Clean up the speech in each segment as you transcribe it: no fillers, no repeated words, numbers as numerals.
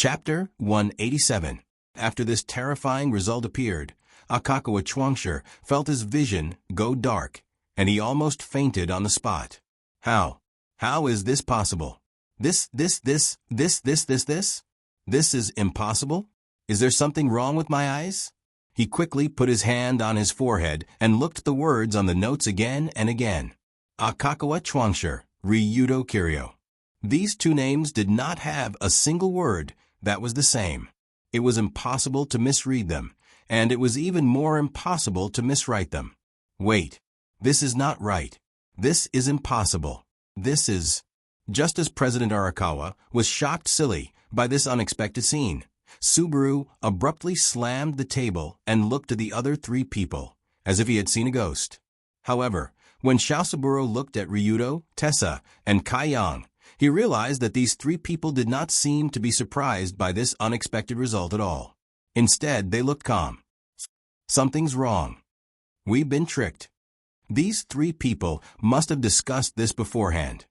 Chapter 187. After this terrifying result appeared, Akakawa Chuangshi felt his vision go dark, and he almost fainted on the spot. How? How is this possible? This is impossible? Is there something wrong with my eyes? He quickly put his hand on his forehead and looked the words on the notes again and again. Akakawa Chuangshi, Ryudo Kiryu. These two names did not have a single word that was the same. It was impossible to misread them, and it was even more impossible to miswrite them. Wait, this is not right. This is impossible. This is... Just as President Arakawa was shocked silly by this unexpected scene, Subaru abruptly slammed the table and looked at the other three people, as if he had seen a ghost. However, when Shaosaburo looked at Ryudo, Tessa, and Kaiyang, he realized that these three people did not seem to be surprised by this unexpected result at all. Instead, they looked calm. Something's wrong. We've been tricked. These three people must have discussed this beforehand.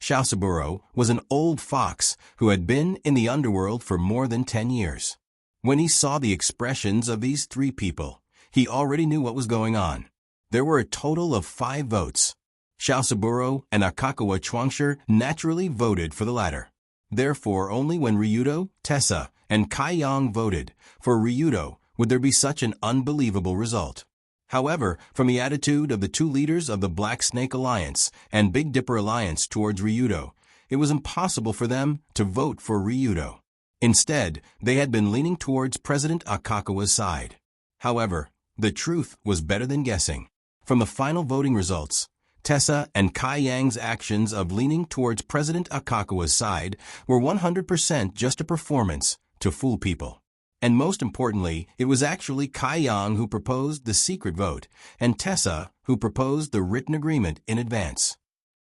Shaosaburo was an old fox who had been in the underworld for more than 10 years. When he saw the expressions of these three people, he already knew what was going on. There were a total of 5 votes. Shaosaburo and Akakawa Chuangshi naturally voted for the latter. Therefore, only when Ryudo, Tessa, and Kaiyang voted for Ryudo would there be such an unbelievable result. However, from the attitude of the two leaders of the Black Snake Alliance and Big Dipper Alliance towards Ryudo, it was impossible for them to vote for Ryudo. Instead, they had been leaning towards President Akakawa's side. However, the truth was better than guessing. From the final voting results, Tessa and Kaiyang's actions of leaning towards President Akakawa's side were 100% just a performance to fool people. And most importantly, it was actually Kaiyang who proposed the secret vote, and Tessa who proposed the written agreement in advance.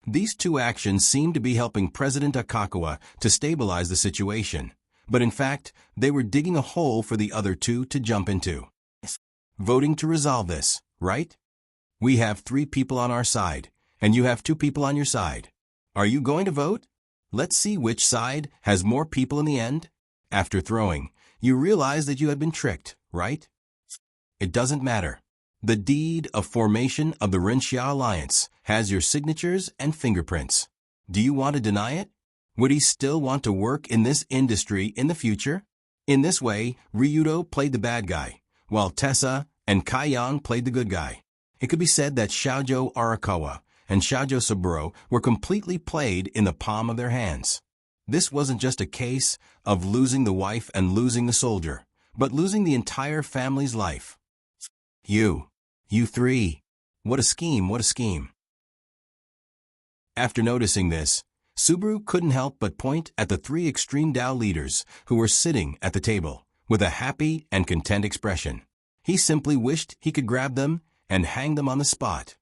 These two actions seemed to be helping President Akakawa to stabilize the situation, but in fact, they were digging a hole for the other two to jump into. Voting to resolve this, right? We have 3 people on our side, and you have 2 people on your side. Are you going to vote? Let's see which side has more people in the end. After throwing, you realize that you had been tricked, right? It doesn't matter. The deed of formation of the Rinxia Alliance has your signatures and fingerprints. Do you want to deny it? Would he still want to work in this industry in the future? In this way, Ryudo played the bad guy, while Tessa and Kaiyang played the good guy. It could be said that Shoujo Arakawa and Shoujo Saburo were completely played in the palm of their hands. This wasn't just a case of losing the wife and losing the soldier, but losing the entire family's life. You 3. What a scheme, what a scheme. After noticing this, Subaru couldn't help but point at the 3 extreme Dao leaders who were sitting at the table with a happy and content expression. He simply wished he could grab them and hang them on the spot.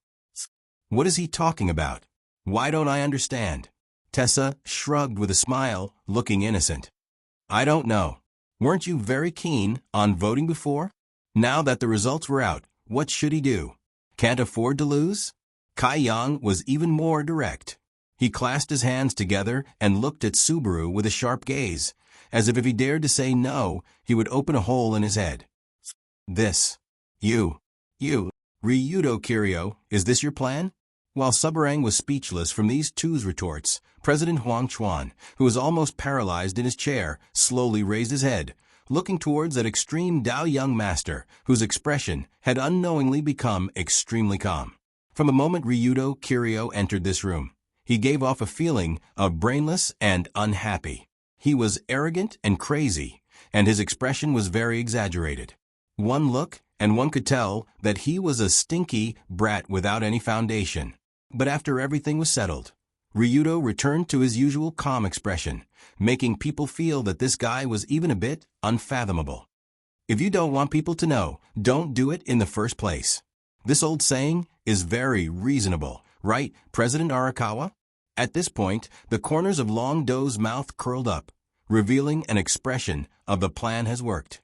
What is he talking about? Why don't I understand? Tessa shrugged with a smile, looking innocent. I don't know. Weren't you very keen on voting before? Now that the results were out, what should he do? Can't afford to lose? Kaiyang was even more direct. He clasped his hands together and looked at Subaru with a sharp gaze, as if he dared to say no, he would open a hole in his head. This. You, Ryudo Kiryu, is this your plan? While Subarang was speechless from these two's retorts, President Huang Chuan, who was almost paralyzed in his chair, slowly raised his head, looking towards that extreme Dao young master, whose expression had unknowingly become extremely calm. From the moment Ryudo Kiryu entered this room, he gave off a feeling of brainless and unhappy. He was arrogant and crazy, and his expression was very exaggerated. One look, and one could tell that he was a stinky brat without any foundation. But after everything was settled, Ryudo returned to his usual calm expression, making people feel that this guy was even a bit unfathomable. If you don't want people to know, don't do it in the first place. This old saying is very reasonable, right, President Arakawa? At this point, the corners of Long Do's mouth curled up, revealing an expression of the plan has worked.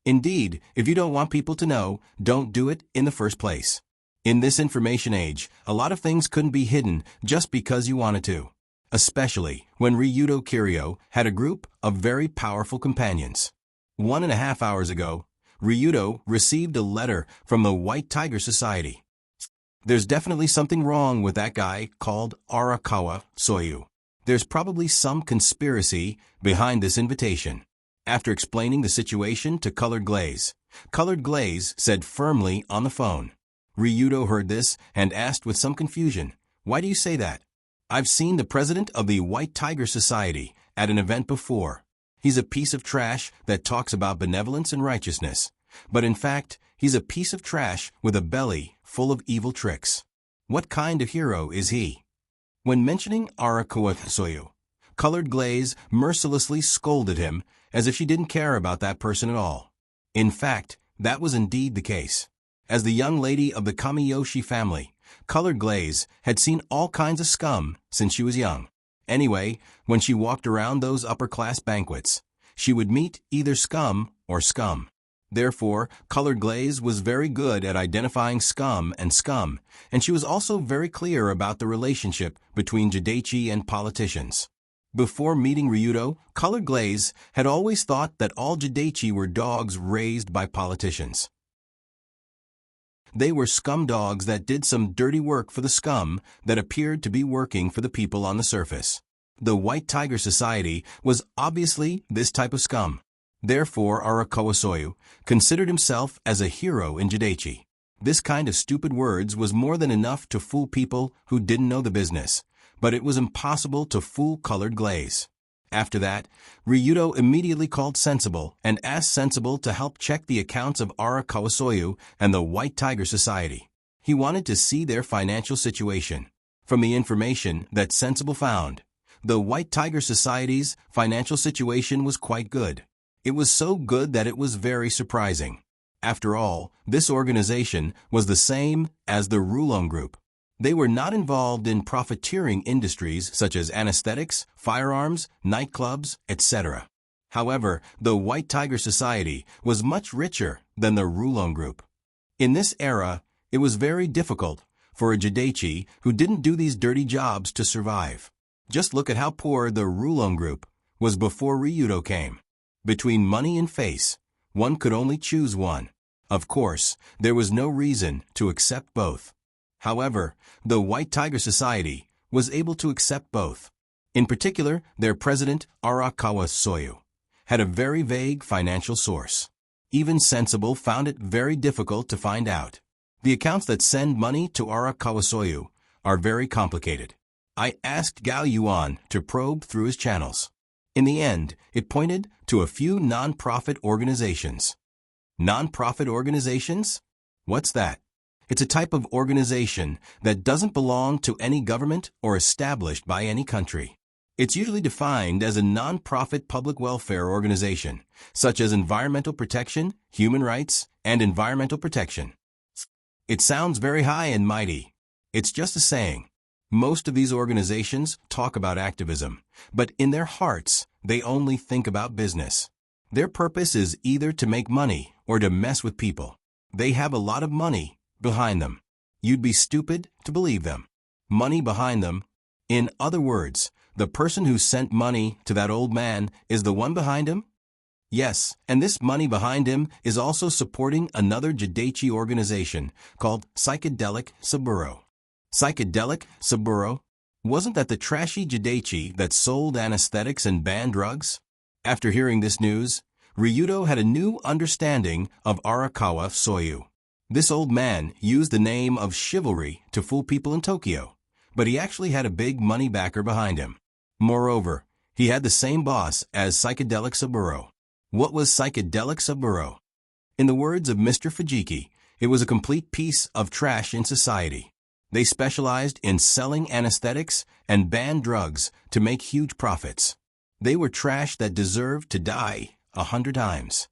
Indeed, if you don't want people to know, don't do it in the first place. In this information age, a lot of things couldn't be hidden just because you wanted to. especially when Ryudo Kiryu had a group of very powerful companions. 1.5 hours ago, Ryudo received a letter from the White Tiger Society. There's definitely something wrong with that guy called Arakawa Soyu. There's probably some conspiracy behind this invitation. After explaining the situation to Colored Glaze said firmly on the phone. Ryudo heard this and asked with some confusion, "Why do you say that? I've seen the president of the White Tiger Society at an event before. He's a piece of trash that talks about benevolence and righteousness. But in fact, he's a piece of trash with a belly full of evil tricks. What kind of hero is he?" When mentioning Arakawa Soyu, Colored Glaze mercilessly scolded him as if she didn't care about that person at all. In fact, that was indeed the case. As the young lady of the Kamiyoshi family, Colored Glaze had seen all kinds of scum since she was young. Anyway, when she walked around those upper-class banquets, she would meet either scum or scum. Therefore, Colored Glaze was very good at identifying scum, and she was also very clear about the relationship between Jidaichi and politicians. Before meeting Ryudo, Colored Glaze had always thought that all Jidaichi were dogs raised by politicians. They were scum dogs that did some dirty work for the scum that appeared to be working for the people on the surface. The White Tiger Society was obviously this type of scum. Therefore, Arakawa Soyu considered himself as a hero in Jidaichi. This kind of stupid words was more than enough to fool people who didn't know the business, but it was impossible to fool Colored Glaze. After that, Ryudo immediately called Sensible and asked Sensible to help check the accounts of Arakawa Soyu and the White Tiger Society. He wanted to see their financial situation. From the information that Sensible found, the White Tiger Society's financial situation was quite good. It was so good that it was very surprising. After all, this organization was the same as the Rulon Group. They were not involved in profiteering industries such as anesthetics, firearms, nightclubs, etc. However, the White Tiger Society was much richer than the Rulon Group. In this era, it was very difficult for a Jidaichi who didn't do these dirty jobs to survive. Just look at how poor the Rulon Group was before Ryudo came. Between money and face, one could only choose one. Of course, there was no reason to accept both. However, the White Tiger Society was able to accept both. In particular, their president, Arakawa Soyu, had a very vague financial source. Even Sensible found it very difficult to find out. The accounts that send money to Arakawa Soyu are very complicated. I asked Gao Yuan to probe through his channels. In the end, it pointed to a few non-profit organizations. Non-profit organizations? What's that? It's a type of organization that doesn't belong to any government or established by any country. It's usually defined as a non-profit public welfare organization, such as environmental protection, human rights, and environmental protection. It sounds very high and mighty. It's just a saying. Most of these organizations talk about activism, but in their hearts, they only think about business. Their purpose is either to make money or to mess with people. They have a lot of money behind them. You'd be stupid to believe them. Money behind them. In other words, the person who sent money to that old man is the one behind him? Yes, and this money behind him is also supporting another Jidaichi organization called Psychedelic Saburo. Psychedelic Saburo? Wasn't that the trashy Jidaichi that sold anesthetics and banned drugs? After hearing this news, Ryudo had a new understanding of Arakawa Soyu. This old man used the name of chivalry to fool people in Tokyo, but he actually had a big money backer behind him. Moreover, he had the same boss as Psychedelic Saburo. What was Psychedelic Saburo? In the words of Mr. Fujiki, it was a complete piece of trash in society. They specialized in selling anesthetics and banned drugs to make huge profits. They were trash that deserved to die 100 times.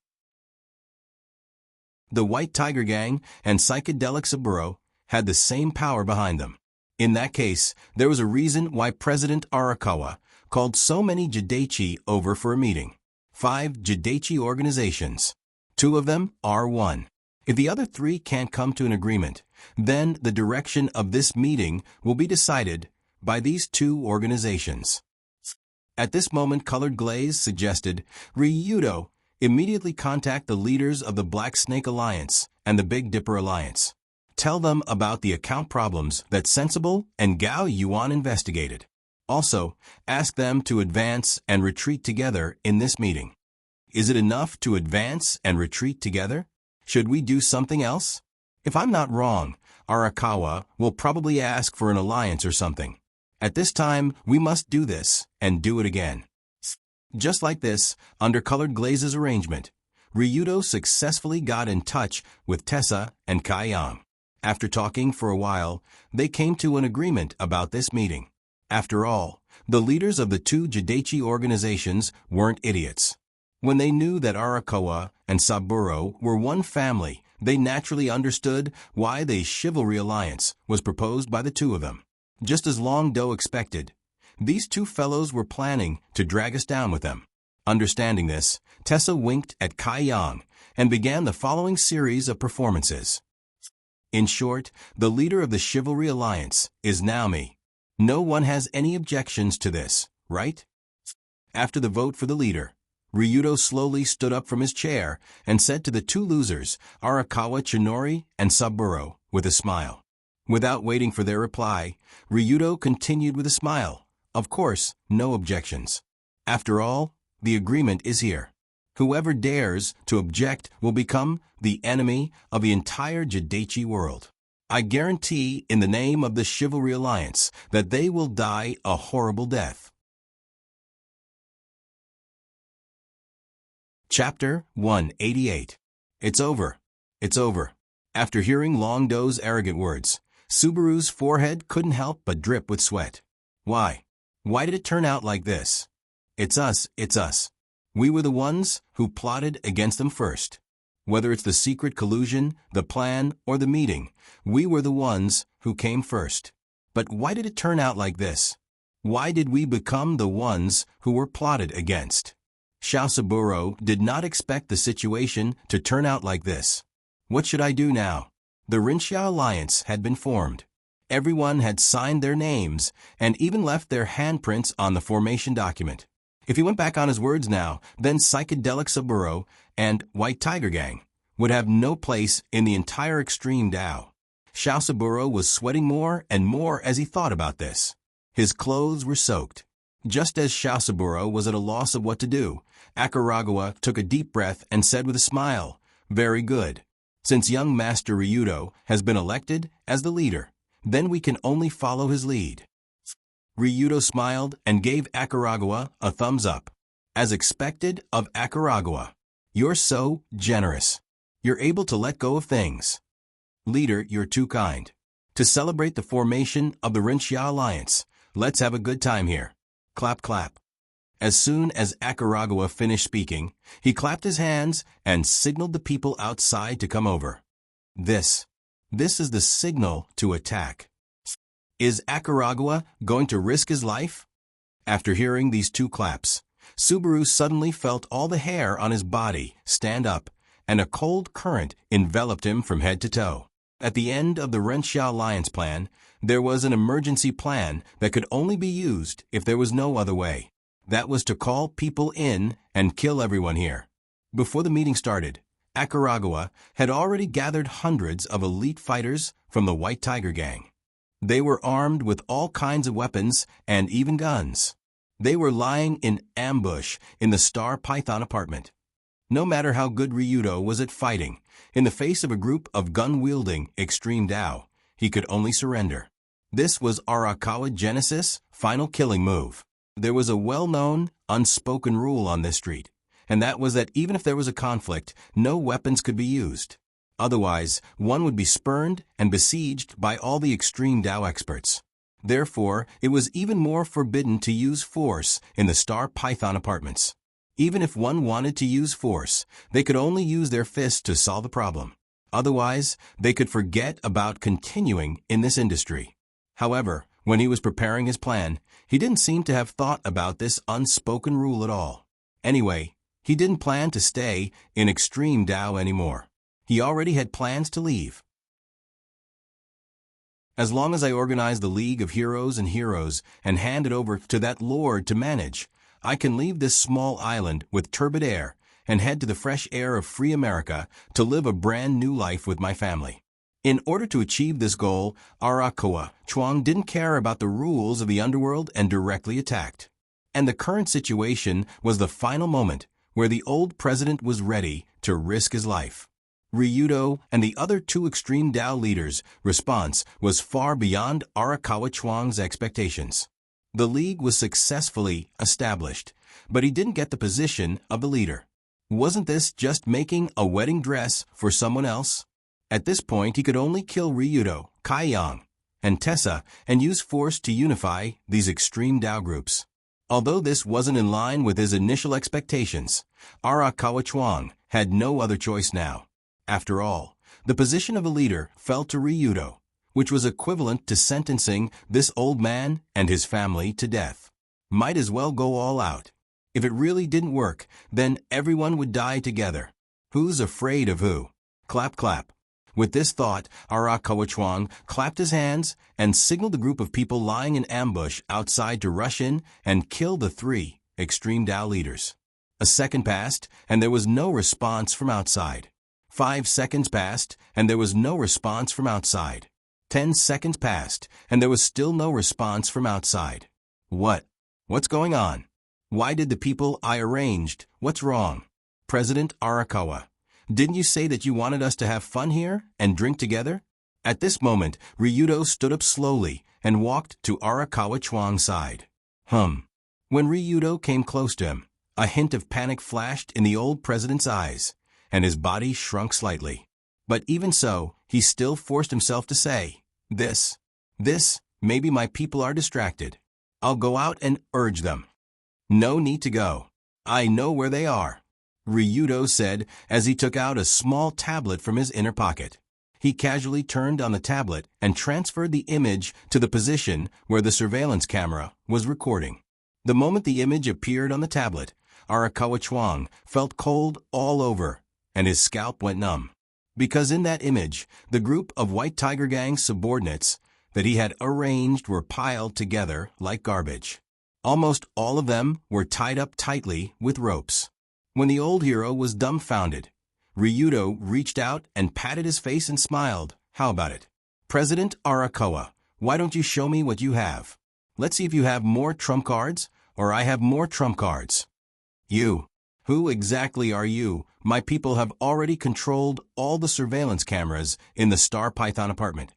The White Tiger Gang and Psychedelic Saburo had the same power behind them. In that case, there was a reason why President Arakawa called so many Jidaichi over for a meeting. 5 Jidaichi organizations. 2 of them are one. If the other 3 can't come to an agreement, then the direction of this meeting will be decided by these two organizations. At this moment, Colored Glaze suggested, Ryudo, immediately contact the leaders of the Black Snake Alliance and the Big Dipper Alliance. Tell them about the account problems that Sensible and Gao Yuan investigated. Also, ask them to advance and retreat together in this meeting. Is it enough to advance and retreat together? Should we do something else? If I'm not wrong, Arakawa will probably ask for an alliance or something. At this time, we must do this, and do it again. Just like this, under Colored Glaze's arrangement, Ryudo successfully got in touch with Tessa and Kai Yang. After talking for a while, they came to an agreement about this meeting. After all, the leaders of the two Jidaichi organizations weren't idiots. When they knew that Arakawa and Saburo were one family, they naturally understood why the Chivalry Alliance was proposed by the two of them. Just as Long Do expected, these two fellows were planning to drag us down with them. Understanding this, Tessa winked at Kai Yang and began the following series of performances. In short, the leader of the Chivalry Alliance is now me. No one has any objections to this, right? After the vote for the leader, Ryudo slowly stood up from his chair and said to the two losers, Arakawa Chinori and Saburo, with a smile. Without waiting for their reply, Ryudo continued with a smile. Of course, no objections. After all, the agreement is here. Whoever dares to object will become the enemy of the entire Jidaichi world. I guarantee in the name of the Chivalry Alliance that they will die a horrible death. Chapter 188. It's over. It's over. After hearing Long Do's arrogant words, Subaru's forehead couldn't help but drip with sweat. Why? Why did it turn out like this? It's us, it's us. We were the ones who plotted against them first. Whether it's the secret collusion, the plan, or the meeting, we were the ones who came first. But why did it turn out like this? Why did we become the ones who were plotted against? Xiao Saburo did not expect the situation to turn out like this. What should I do now? The Rinxia Alliance had been formed. Everyone had signed their names and even left their handprints on the formation document. If he went back on his words now, then Psychedelic Saburo and White Tiger Gang would have no place in the entire Extreme Dao. Xiao Saburo was sweating more and more as he thought about this. His clothes were soaked. Just as Xiao Saburo was at a loss of what to do, Akuragawa took a deep breath and said with a smile, Very good. Since young Master Ryudo has been elected as the leader, then we can only follow his lead. Ryudo smiled and gave Akuragawa a thumbs up. As expected of Akuragawa, you're so generous. You're able to let go of things. Leader, you're too kind. To celebrate the formation of the Rinxia Alliance, let's have a good time here. Clap, clap. As soon as Akuragawa finished speaking, he clapped his hands and signaled the people outside to come over. This is the signal to attack. Is Akuragawa going to risk his life? After hearing these two claps, Subaru suddenly felt all the hair on his body stand up, and a cold current enveloped him from head to toe. At the end of the Rinxia Alliance plan, there was an emergency plan that could only be used if there was no other way. That was to call people in and kill everyone here. Before the meeting started, Akuragawa had already gathered hundreds of elite fighters from the White Tiger Gang. They were armed with all kinds of weapons and even guns. They were lying in ambush in the Star Python apartment. No matter how good Ryudo was at fighting, in the face of a group of gun-wielding Extreme Dao, he could only surrender. This was Arakawa Genesis' final killing move. There was a well-known, unspoken rule on this street, and that was that even if there was a conflict, no weapons could be used. Otherwise, one would be spurned and besieged by all the Extreme Dao experts. Therefore, it was even more forbidden to use force in the Star Python apartments. Even if one wanted to use force, they could only use their fists to solve the problem. Otherwise, they could forget about continuing in this industry. However, when he was preparing his plan, he didn't seem to have thought about this unspoken rule at all. Anyway, he didn't plan to stay in Extreme Dao anymore. He already had plans to leave. As long as I organize the League of Heroes and hand it over to that lord to manage, I can leave this small island with turbid air and head to the fresh air of free America to live a brand new life with my family. In order to achieve this goal, Arakawa Chuang didn't care about the rules of the underworld and directly attacked. And the current situation was the final moment where the old president was ready to risk his life. Ryudo and the other two extreme Dao leaders' response was far beyond Arakawa Chuang's expectations. The league was successfully established, but he didn't get the position of the leader. Wasn't this just making a wedding dress for someone else? At this point, he could only kill Ryudo, Kaiyang, and Tessa and use force to unify these extreme Dao groups. Although this wasn't in line with his initial expectations, Arakawa Chuang had no other choice now. After all, the position of a leader fell to Ryudo, which was equivalent to sentencing this old man and his family to death. Might as well go all out. If it really didn't work, then everyone would die together. Who's afraid of who? Clap, clap. With this thought, Arakawa Chuang clapped his hands and signaled the group of people lying in ambush outside to rush in and kill the three extreme Dao leaders. A second passed, and there was no response from outside. 5 seconds passed, and there was no response from outside. 10 seconds passed, and there was still no response from outside. What's going on? Why did the people I arranged? What's wrong? President Arakawa, didn't you say that you wanted us to have fun here and drink together? At this moment, Ryudo stood up slowly and walked to Arakawa Chuang's side. When Ryudo came close to him, a hint of panic flashed in the old president's eyes, and his body shrunk slightly. But even so, he still forced himself to say, This, maybe my people are distracted. I'll go out and urge them. No need to go. I know where they are, Ryudo said as he took out a small tablet from his inner pocket. He casually turned on the tablet and transferred the image to the position where the surveillance camera was recording. The moment the image appeared on the tablet, Arakawa Chuang felt cold all over, and his scalp went numb. Because in that image, the group of White Tiger Gang's subordinates that he had arranged were piled together like garbage. Almost all of them were tied up tightly with ropes. When the old hero was dumbfounded, Ryudo reached out and patted his face and smiled. How about it? President Arakawa, why don't you show me what you have? Let's see if you have more trump cards, or I have more trump cards. You. Who exactly are you? My people have already controlled all the surveillance cameras in the Star Python apartment.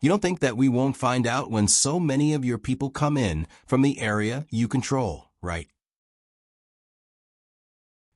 You don't think that we won't find out when so many of your people come in from the area you control, right?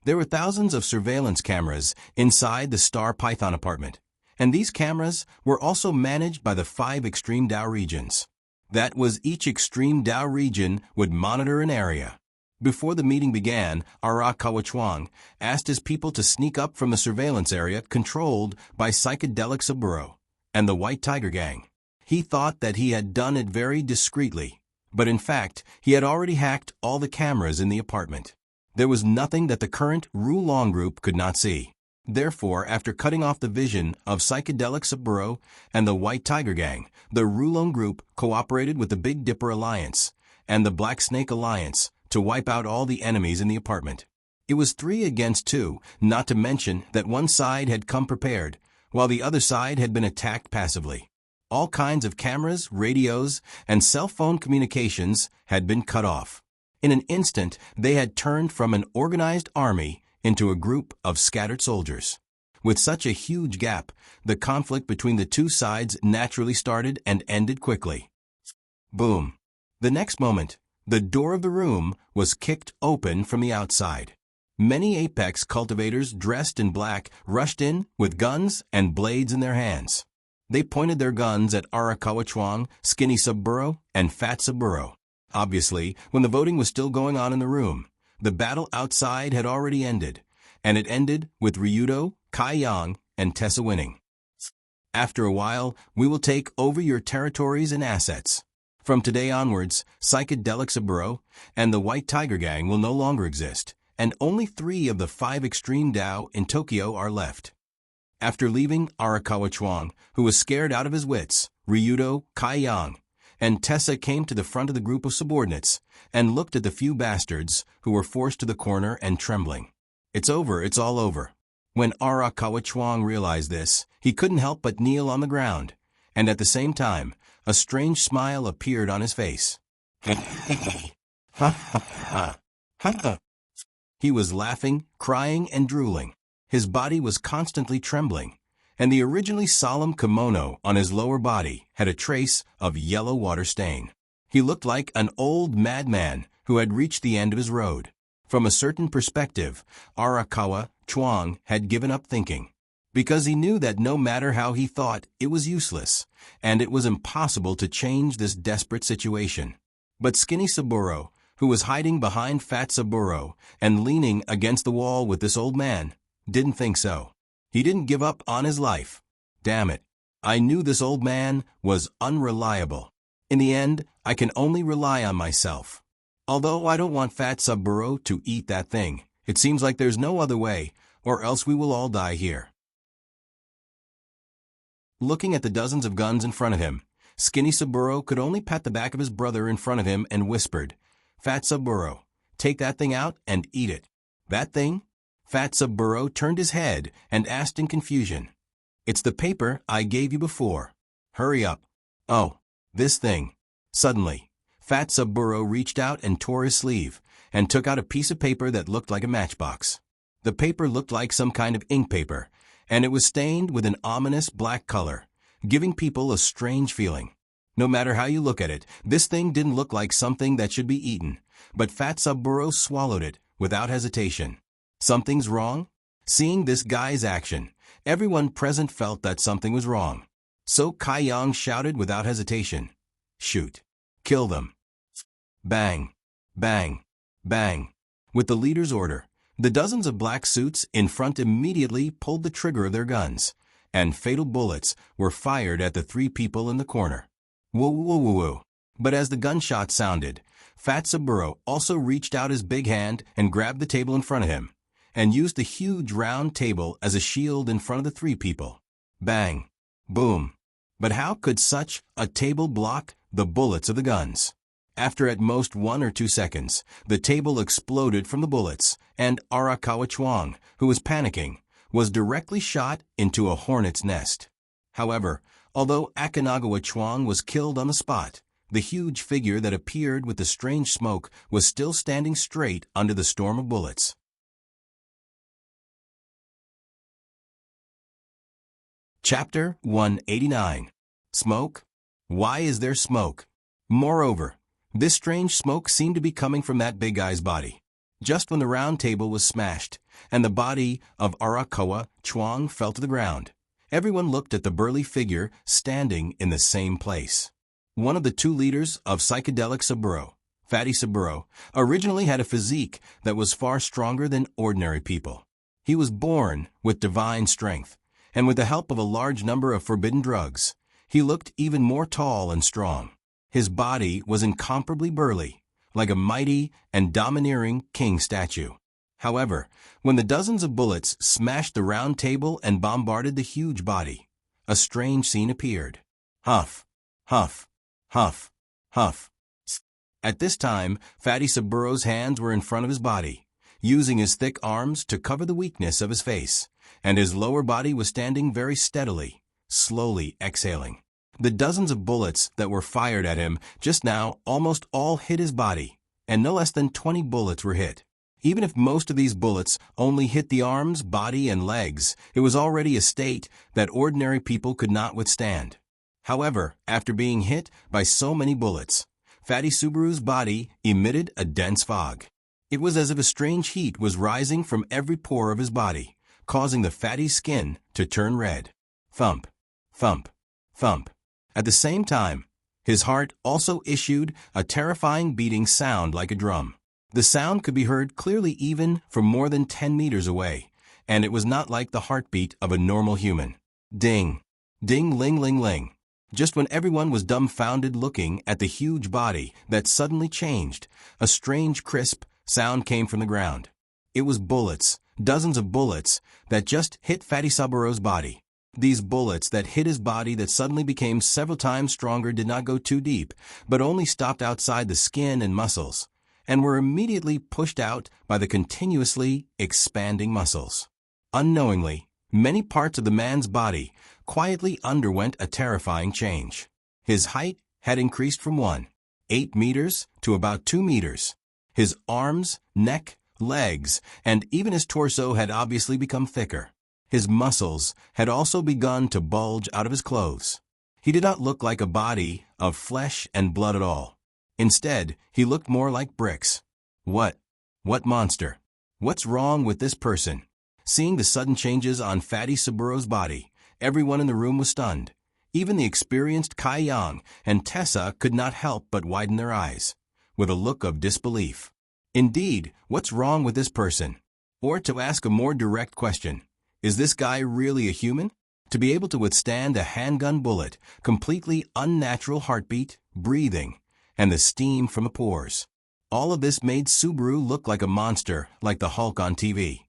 There were thousands of surveillance cameras inside the Star Python apartment, and these cameras were also managed by the 5 extreme Dao regions. That was, each extreme Dao region would monitor an area. Before the meeting began, Arakawa Chuang asked his people to sneak up from the surveillance area controlled by Psychedelic Saburo and the White Tiger Gang. He thought that he had done it very discreetly, but in fact, he had already hacked all the cameras in the apartment. There was nothing that the current Rulong group could not see. Therefore, after cutting off the vision of Psychedelic Saburo and the White Tiger Gang, the Rulong group cooperated with the Big Dipper Alliance and the Black Snake Alliance to wipe out all the enemies in the apartment. It was 3 against 2, not to mention that one side had come prepared, while the other side had been attacked passively. All kinds of cameras, radios, and cell phone communications had been cut off. In an instant, they had turned from an organized army into a group of scattered soldiers. With such a huge gap, the conflict between the two sides naturally started and ended quickly. Boom. The next moment, the door of the room was kicked open from the outside. Many apex cultivators dressed in black rushed in with guns and blades in their hands. They pointed their guns at Arakawa Chuang, Skinny Saburo, and Fat Saburo. Obviously, when the voting was still going on in the room, the battle outside had already ended, and it ended with Ryudo, Kaiyang, and Tessa winning. After a while, we will take over your territories and assets. From today onwards, Psychedelic Saburo and the White Tiger Gang will no longer exist, and only 3 of the 5 extreme Dao in Tokyo are left. After leaving Arakawa Chuang, who was scared out of his wits, Ryudo, Kai Yang, and Tessa came to the front of the group of subordinates and looked at the few bastards who were forced to the corner and trembling. It's over, it's all over. When Arakawa Chuang realized this, he couldn't help but kneel on the ground, and at the same time, a strange smile appeared on his face. He was laughing, crying, and drooling. His body was constantly trembling, and the originally solemn kimono on his lower body had a trace of yellow water stain. He looked like an old madman who had reached the end of his road. From a certain perspective, Arakawa Chuang had given up thinking, because he knew that no matter how he thought, it was useless, and it was impossible to change this desperate situation. But Skinny Saburo, who was hiding behind Fat Saburo and leaning against the wall with this old man, didn't think so. He didn't give up on his life. Damn it. I knew this old man was unreliable. In the end, I can only rely on myself. Although I don't want Fat Saburo to eat that thing, it seems like there's no other way, or else we will all die here. Looking at the dozens of guns in front of him, Skinny Saburo could only pat the back of his brother in front of him and whispered, "Fat Saburo, take that thing out and eat it." That thing? Fat Saburo turned his head and asked in confusion. "It's the paper I gave you before. Hurry up." "Oh, this thing." Suddenly, Fat Saburo reached out and tore his sleeve and took out a piece of paper that looked like a matchbox. The paper looked like some kind of ink paper, and it was stained with an ominous black color, giving people a strange feeling. No matter how you look at it, this thing didn't look like something that should be eaten, but Fat Saburo swallowed it without hesitation. Something's wrong? Seeing this guy's action, everyone present felt that something was wrong. So Kai Yang shouted without hesitation, "Shoot. Kill them." Bang, bang, bang. With the leader's order, the dozens of black suits in front immediately pulled the trigger of their guns, and fatal bullets were fired at the three people in the corner. Whoa, whoa, whoa, whoa. But as the gunshot sounded, Fat Saburo also reached out his big hand and grabbed the table in front of him, and used the huge round table as a shield in front of the three people. Bang. Boom. But how could such a table block the bullets of the guns? After at most 1 or 2 seconds, the table exploded from the bullets, and Arakawa Chuang, who was panicking, was directly shot into a hornet's nest. However, although Akanagawa Chuang was killed on the spot, the huge figure that appeared with the strange smoke was still standing straight under the storm of bullets. Chapter 189. Smoke? Why is there smoke? Moreover, this strange smoke seemed to be coming from that big guy's body. Just when the round table was smashed, and the body of Arakawa Chuang fell to the ground, everyone looked at the burly figure standing in the same place. One of the two leaders of Psychedelic Saburo, Fatty Saburo, originally had a physique that was far stronger than ordinary people. He was born with divine strength, and with the help of a large number of forbidden drugs, he looked even more tall and strong. His body was incomparably burly, like a mighty and domineering king statue. However, when the dozens of bullets smashed the round table and bombarded the huge body, a strange scene appeared. Huff, huff, huff, huff. At this time, Fatty Saburo's hands were in front of his body, using his thick arms to cover the weakness of his face, and his lower body was standing very steadily, slowly exhaling. The dozens of bullets that were fired at him just now almost all hit his body, and no less than 20 bullets were hit. Even if most of these bullets only hit the arms, body, and legs, it was already a state that ordinary people could not withstand. However, after being hit by so many bullets, Fatty Subaru's body emitted a dense fog. It was as if a strange heat was rising from every pore of his body, causing the fatty's skin to turn red. Thump, thump, thump. At the same time, his heart also issued a terrifying beating sound like a drum. The sound could be heard clearly even from more than 10 meters away, and it was not like the heartbeat of a normal human. Ding, ding, ling, ling, ling. Just when everyone was dumbfounded looking at the huge body that suddenly changed, a strange crisp sound came from the ground. It was bullets dozens of bullets that just hit Fatty Saburo's body. These bullets that hit his body that suddenly became several times stronger did not go too deep, but only stopped outside the skin and muscles, and were immediately pushed out by the continuously expanding muscles. Unknowingly, many parts of the man's body quietly underwent a terrifying change. His height had increased from 1.8 meters to about 2 meters. His arms, neck, legs, and even his torso had obviously become thicker. His muscles had also begun to bulge out of his clothes. He did not look like a body of flesh and blood at all. Instead, he looked more like bricks. What monster? What's wrong with this person? Seeing the sudden changes on Fatty Saburo's body, everyone in the room was stunned. Even the experienced Kai Yang and Tessa could not help but widen their eyes, with a look of disbelief. Indeed, what's wrong with this person? Or to ask a more direct question, is this guy really a human? To be able to withstand a handgun bullet, completely unnatural heartbeat, breathing, and the steam from the pores. All of this made Subaru look like a monster, like the Hulk on TV.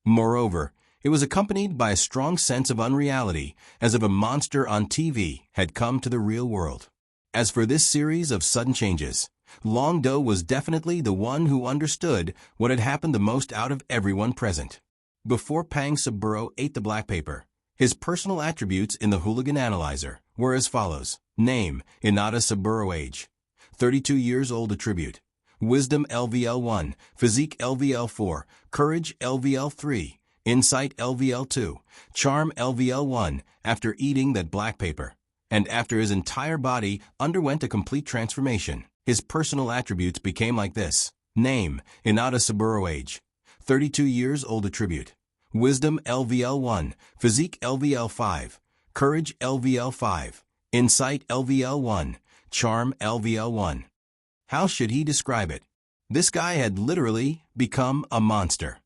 Moreover, it was accompanied by a strong sense of unreality, as if a monster on TV had come to the real world. As for this series of sudden changes, Long Do was definitely the one who understood what had happened the most out of everyone present. Before Pang Saburo ate the black paper, his personal attributes in the hooligan analyzer were as follows. Name, Inada Saburo. Age, 32 years old. Attribute, Wisdom LVL1, Physique LVL4, Courage LVL3, Insight LVL2, Charm LVL1. After eating that black paper, and after his entire body underwent a complete transformation, his personal attributes became like this. Name, Inada Saburo. Age, 32 years old. Attribute, Wisdom LVL1, Physique LVL5, Courage LVL5, Insight LVL1, Charm LVL1. How should he describe it? This guy had literally become a monster.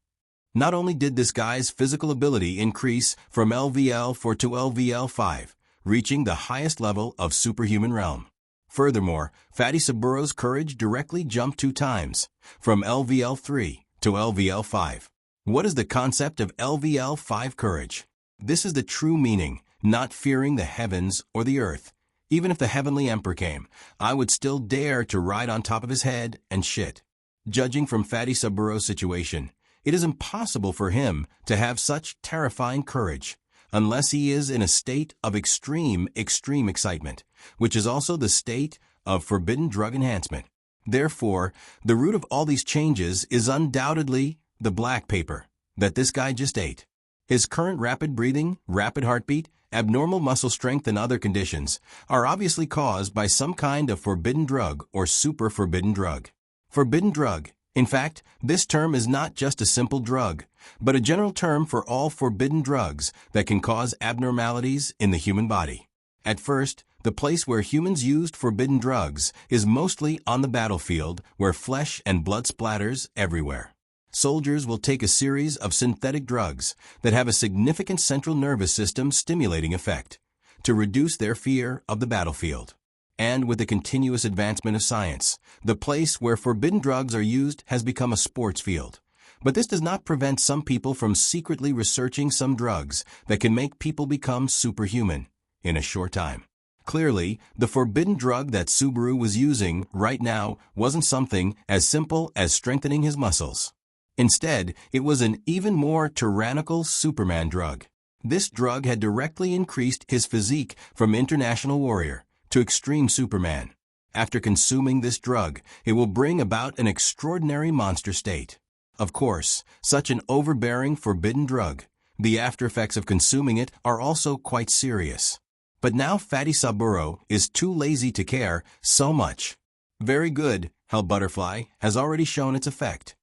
Not only did this guy's physical ability increase from LVL4 to LVL5, reaching the highest level of superhuman realm. Furthermore, Fatty Saburo's courage directly jumped 2 times, from LVL3 to LVL5. What is the concept of LVL5 courage? This is the true meaning, not fearing the heavens or the earth. Even if the heavenly emperor came, I would still dare to ride on top of his head and shit. Judging from Fatty Saburo's situation, it is impossible for him to have such terrifying courage, unless he is in a state of extreme excitement, which is also the state of forbidden drug enhancement. Therefore, the root of all these changes is undoubtedly the black paper that this guy just ate. His current rapid breathing, rapid heartbeat, abnormal muscle strength, and other conditions are obviously caused by some kind of forbidden drug or super forbidden drug. Forbidden drug. In fact, this term is not just a simple drug, but a general term for all forbidden drugs that can cause abnormalities in the human body. At first, the place where humans used forbidden drugs is mostly on the battlefield, where flesh and blood splatters everywhere. Soldiers will take a series of synthetic drugs that have a significant central nervous system stimulating effect to reduce their fear of the battlefield. And with the continuous advancement of science, the place where forbidden drugs are used has become a sports field. But this does not prevent some people from secretly researching some drugs that can make people become superhuman in a short time. Clearly, the forbidden drug that Subaru was using right now wasn't something as simple as strengthening his muscles. Instead, it was an even more tyrannical Superman drug. This drug had directly increased his physique from international warrior to extreme Superman. After consuming this drug, it will bring about an extraordinary monster state. Of course, such an overbearing forbidden drug, the after effects of consuming it are also quite serious. But now Fatty Saburo is too lazy to care so much. Very good, Hell Butterfly has already shown its effect.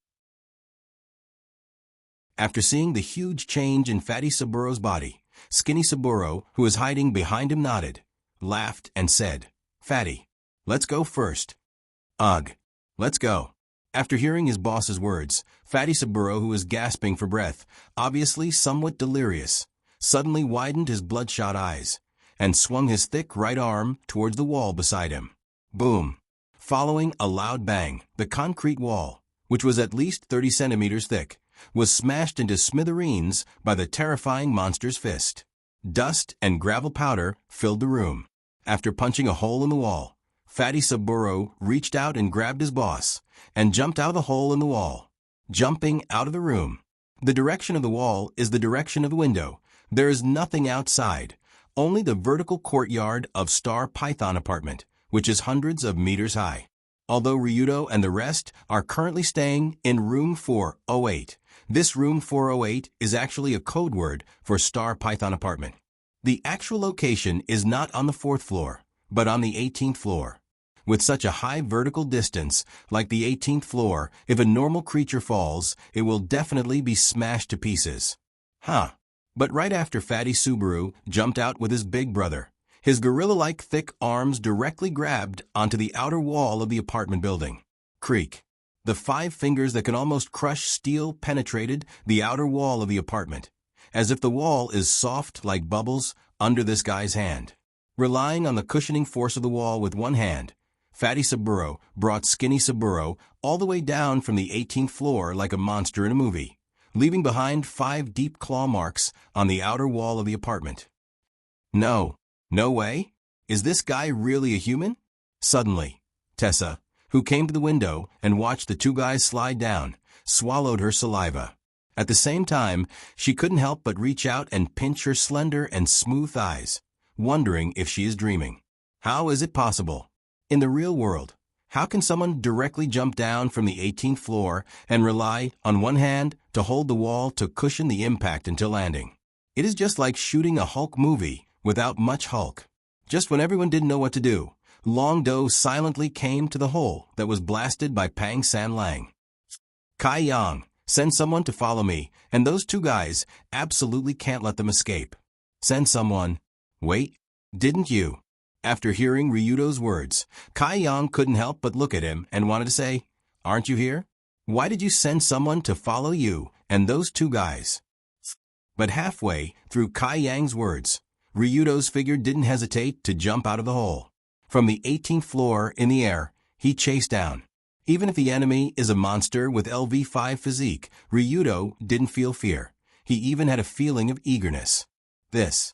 After seeing the huge change in Fatty Saburo's body, Skinny Saburo, who was hiding behind him, nodded, laughed, and said, "Fatty, let's go first." "Ugh, let's go." After hearing his boss's words, Fatty Saburo, who was gasping for breath, obviously somewhat delirious, suddenly widened his bloodshot eyes and swung his thick right arm towards the wall beside him. Boom! Following a loud bang, the concrete wall, which was at least 30 centimeters thick, was smashed into smithereens by the terrifying monster's fist. Dust and gravel powder filled the room. After punching a hole in the wall, Fatty Saburo reached out and grabbed his boss and jumped out of the hole in the wall. Jumping out of the room. The direction of the wall is the direction of the window. There is nothing outside, only the vertical courtyard of Star Python apartment, which is hundreds of meters high. Although Ryudo and the rest are currently staying in room 408, this room 408 is actually a code word for Star Python apartment. The actual location is not on the 4th floor, but on the 18th floor. With such a high vertical distance, like the 18th floor, if a normal creature falls, it will definitely be smashed to pieces. But right after Fatty Subaru jumped out with his big brother, his gorilla-like thick arms directly grabbed onto the outer wall of the apartment building. Creak. The 5 fingers that can almost crush steel penetrated the outer wall of the apartment, as if the wall is soft like bubbles under this guy's hand. Relying on the cushioning force of the wall with one hand, Fatty Saburo brought Skinny Saburo all the way down from the 18th floor like a monster in a movie, leaving behind 5 deep claw marks on the outer wall of the apartment. No way? Is this guy really a human? Suddenly, Tessa, who came to the window and watched the 2 guys slide down, swallowed her saliva. At the same time, she couldn't help but reach out and pinch her slender and smooth thighs, wondering if she is dreaming. How is it possible? In the real world, how can someone directly jump down from the 18th floor and rely on one hand to hold the wall to cushion the impact until landing? It is just like shooting a Hulk movie without much Hulk. Just when everyone didn't know what to do, Long Do silently came to the hole that was blasted by Pang San Lang. Kai Yang, send someone to follow me, and those 2 guys absolutely can't let them escape. Send someone. Wait, didn't you? After hearing Ryudo's words, Kai Yang couldn't help but look at him and wanted to say, aren't you here? Why did you send someone to follow you and those 2 guys? But halfway through Kai Yang's words, Ryudo's figure didn't hesitate to jump out of the hole. From the 18th floor in the air, he chased down. Even if the enemy is a monster with LV5 physique, Ryudo didn't feel fear. He even had a feeling of eagerness. This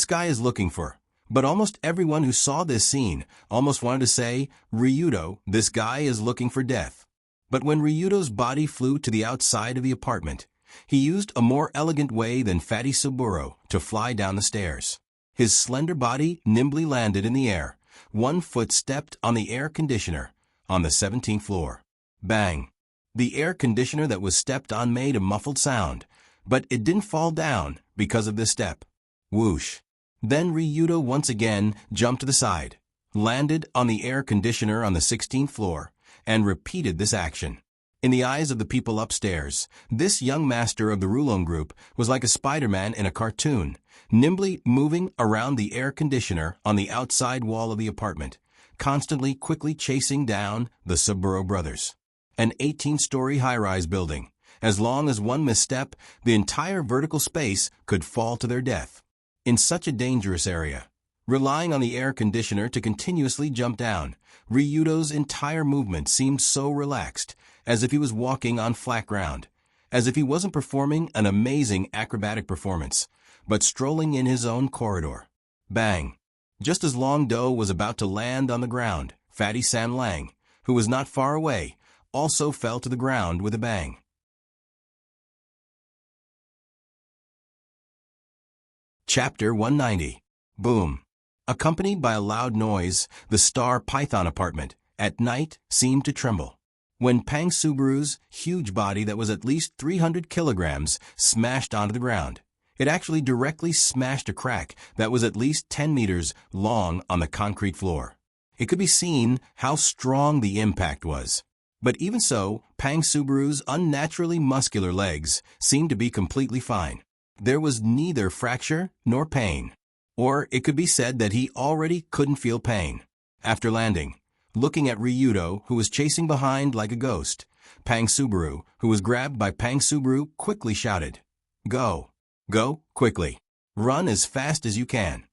guy is looking for. But almost everyone who saw this scene almost wanted to say, Ryudo, this guy is looking for death. But when Ryudo's body flew to the outside of the apartment, he used a more elegant way than Fatty Saburo to fly down the stairs. His slender body nimbly landed in the air. 1 foot stepped on the air conditioner on the 17th floor. Bang! The air conditioner that was stepped on made a muffled sound, but it didn't fall down because of this step. Whoosh! Then Ryudo once again jumped to the side, landed on the air conditioner on the 16th floor, and repeated this action. In the eyes of the people upstairs, this young master of the Rulon group was like a Spider-Man in a cartoon, nimbly moving around the air conditioner on the outside wall of the apartment, constantly quickly chasing down the Saburo brothers. An 18-story high-rise building. As long as one misstep, the entire vertical space could fall to their death. In such a dangerous area, relying on the air conditioner to continuously jump down, Ryudo's entire movement seemed so relaxed, as if he was walking on flat ground, as if he wasn't performing an amazing acrobatic performance, but strolling in his own corridor. Bang! Just as Long Do was about to land on the ground, Fatty San Lang, who was not far away, also fell to the ground with a bang. Chapter 190. Boom. Accompanied by a loud noise, the Star Python apartment, at night, seemed to tremble. When Pang Subaru's huge body that was at least 300 kilograms smashed onto the ground, it actually directly smashed a crack that was at least 10 meters long on the concrete floor. It could be seen how strong the impact was. But even so, Pang Subaru's unnaturally muscular legs seemed to be completely fine. There was neither fracture nor pain. Or it could be said that he already couldn't feel pain. After landing, looking at Ryudo, who was chasing behind like a ghost, Pang Subaru, who was grabbed by Pang Subaru, quickly shouted, "Go! Go, quickly! Run as fast as you can!"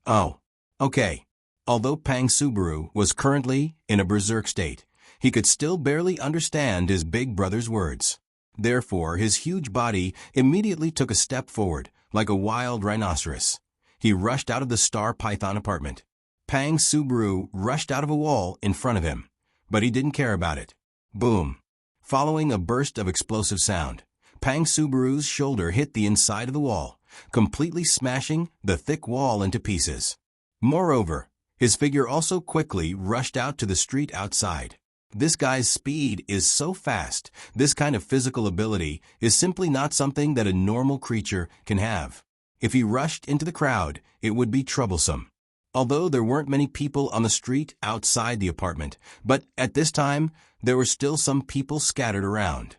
Oh, okay. Although Pang Subaru was currently in a berserk state, he could still barely understand his big brother's words. Therefore, his huge body immediately took a step forward, like a wild rhinoceros. He rushed out of the star python apartment. Pang Subaru rushed out of a wall in front of him, but he didn't care about it. Boom! Following a burst of explosive sound, Pang Subaru's shoulder hit the inside of the wall, completely smashing the thick wall into pieces. Moreover, his figure also quickly rushed out to the street outside. This guy's speed is so fast, this kind of physical ability is simply not something that a normal creature can have. If he rushed into the crowd, it would be troublesome. Although there weren't many people on the street outside the apartment, but at this time, there were still some people scattered around.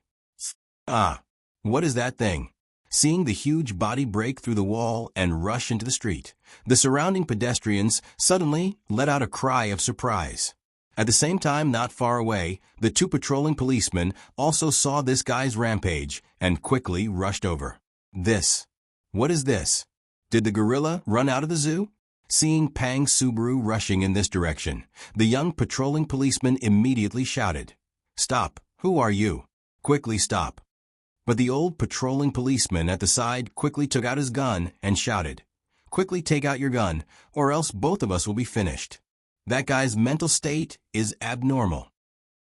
Ah! What is that thing? Seeing the huge body break through the wall and rush into the street, the surrounding pedestrians suddenly let out a cry of surprise. At the same time, not far away, the two patrolling policemen also saw this guy's rampage and quickly rushed over. What is this? Did the gorilla run out of the zoo? Seeing Pang Subaru rushing in this direction, the young patrolling policeman immediately shouted, "Stop! Who are you? Quickly stop!" But the old patrolling policeman at the side quickly took out his gun and shouted, "Quickly take out your gun, or else both of us will be finished. That guy's mental state is abnormal."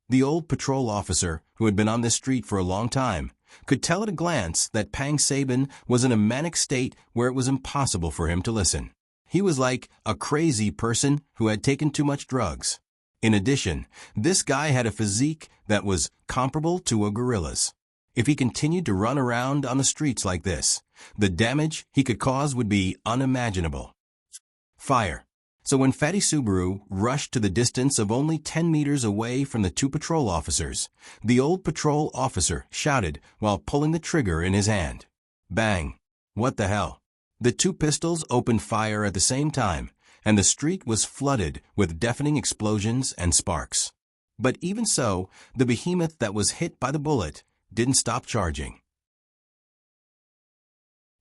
The old patrol officer, who had been on this street for a long time, could tell at a glance that Pang Sabin was in a manic state where it was impossible for him to listen. He was like a crazy person who had taken too much drugs. In addition, this guy had a physique that was comparable to a gorilla's. If he continued to run around on the streets like this, the damage he could cause would be unimaginable. Fire. So when Fatty Subaru rushed to the distance of only 10 meters away from the two patrol officers, the old patrol officer shouted while pulling the trigger in his hand. Bang! What the hell? The two pistols opened fire at the same time, and the street was flooded with deafening explosions and sparks. But even so, the behemoth that was hit by the bullet didn't stop charging.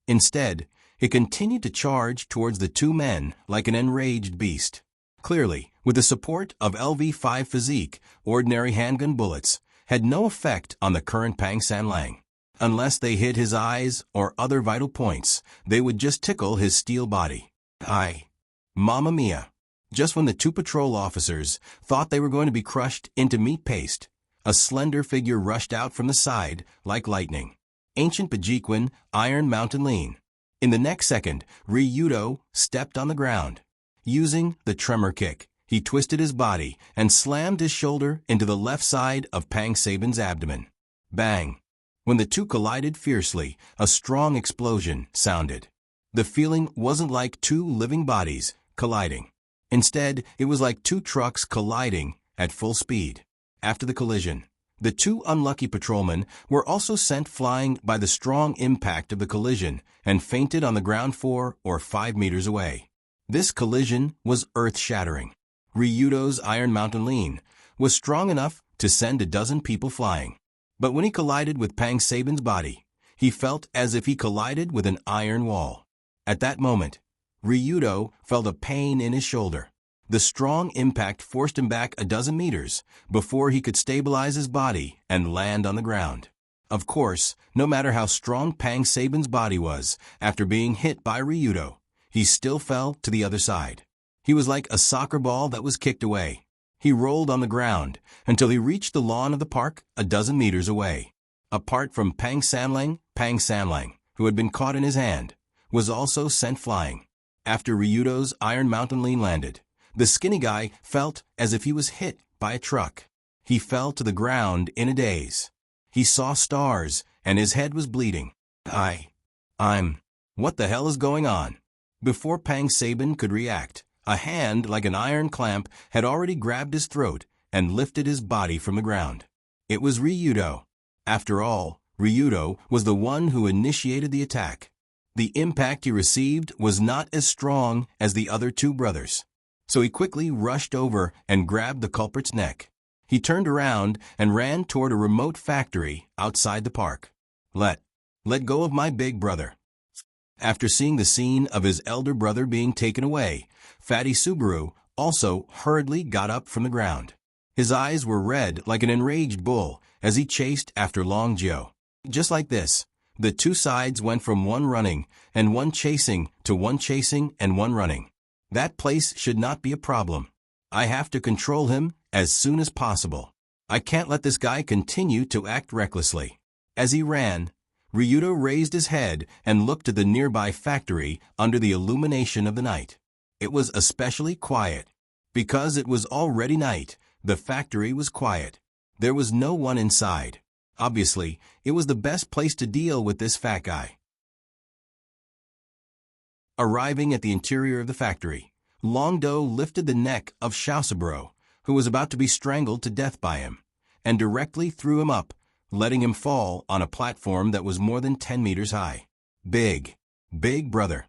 Instead, it continued to charge towards the two men like an enraged beast. Clearly, with the support of LV-5 physique, ordinary handgun bullets had no effect on the current Pang Sanlang. Unless they hit his eyes or other vital points, they would just tickle his steel body. Mamma mia! Just when the two patrol officers thought they were going to be crushed into meat paste, a slender figure rushed out from the side like lightning. Ancient Bajiquin, Iron Mountain Lean. In the next second, Ryudo stepped on the ground. Using the tremor kick, he twisted his body and slammed his shoulder into the left side of Pang Sabin's abdomen. Bang! When the two collided fiercely, a strong explosion sounded. The feeling wasn't like two living bodies colliding. Instead, it was like two trucks colliding at full speed. After the collision, the two unlucky patrolmen were also sent flying by the strong impact of the collision and fainted on the ground 4 or 5 meters away. This collision was earth-shattering. Ryudo's Iron Mountain Lean was strong enough to send a dozen people flying. But when he collided with Pang Sabin's body, he felt as if he collided with an iron wall. At that moment, Ryudo felt a pain in his shoulder. The strong impact forced him back a dozen meters before he could stabilize his body and land on the ground. Of course, no matter how strong Pang Sabin's body was after being hit by Ryudo, he still fell to the other side. He was like a soccer ball that was kicked away. He rolled on the ground until he reached the lawn of the park a dozen meters away. Apart from Pang Sanlang, who had been caught in his hand, was also sent flying. After Ryudo's Iron Mountain Lean landed, the skinny guy felt as if he was hit by a truck. He fell to the ground in a daze. He saw stars, and his head was bleeding. What the hell is going on? Before Pang Sabin could react, a hand like an iron clamp had already grabbed his throat and lifted his body from the ground. It was Ryudo. After all, Ryudo was the one who initiated the attack. The impact he received was not as strong as the other two brothers. So he quickly rushed over and grabbed the culprit's neck. He turned around and ran toward a remote factory outside the park. Let go of my big brother. After seeing the scene of his elder brother being taken away, Fatty Subaru also hurriedly got up from the ground. His eyes were red like an enraged bull as he chased after Long Joe. Just like this, the two sides went from one running and one chasing to one chasing and one running. That place should not be a problem. I have to control him as soon as possible. I can't let this guy continue to act recklessly. As he ran, Ryudo raised his head and looked at the nearby factory under the illumination of the night. It was especially quiet. Because it was already night, the factory was quiet. There was no one inside. Obviously, it was the best place to deal with this fat guy. Arriving at the interior of the factory, Longdo lifted the neck of Shaosaburo, who was about to be strangled to death by him, and directly threw him up, letting him fall on a platform that was more than 10 meters high. Big brother.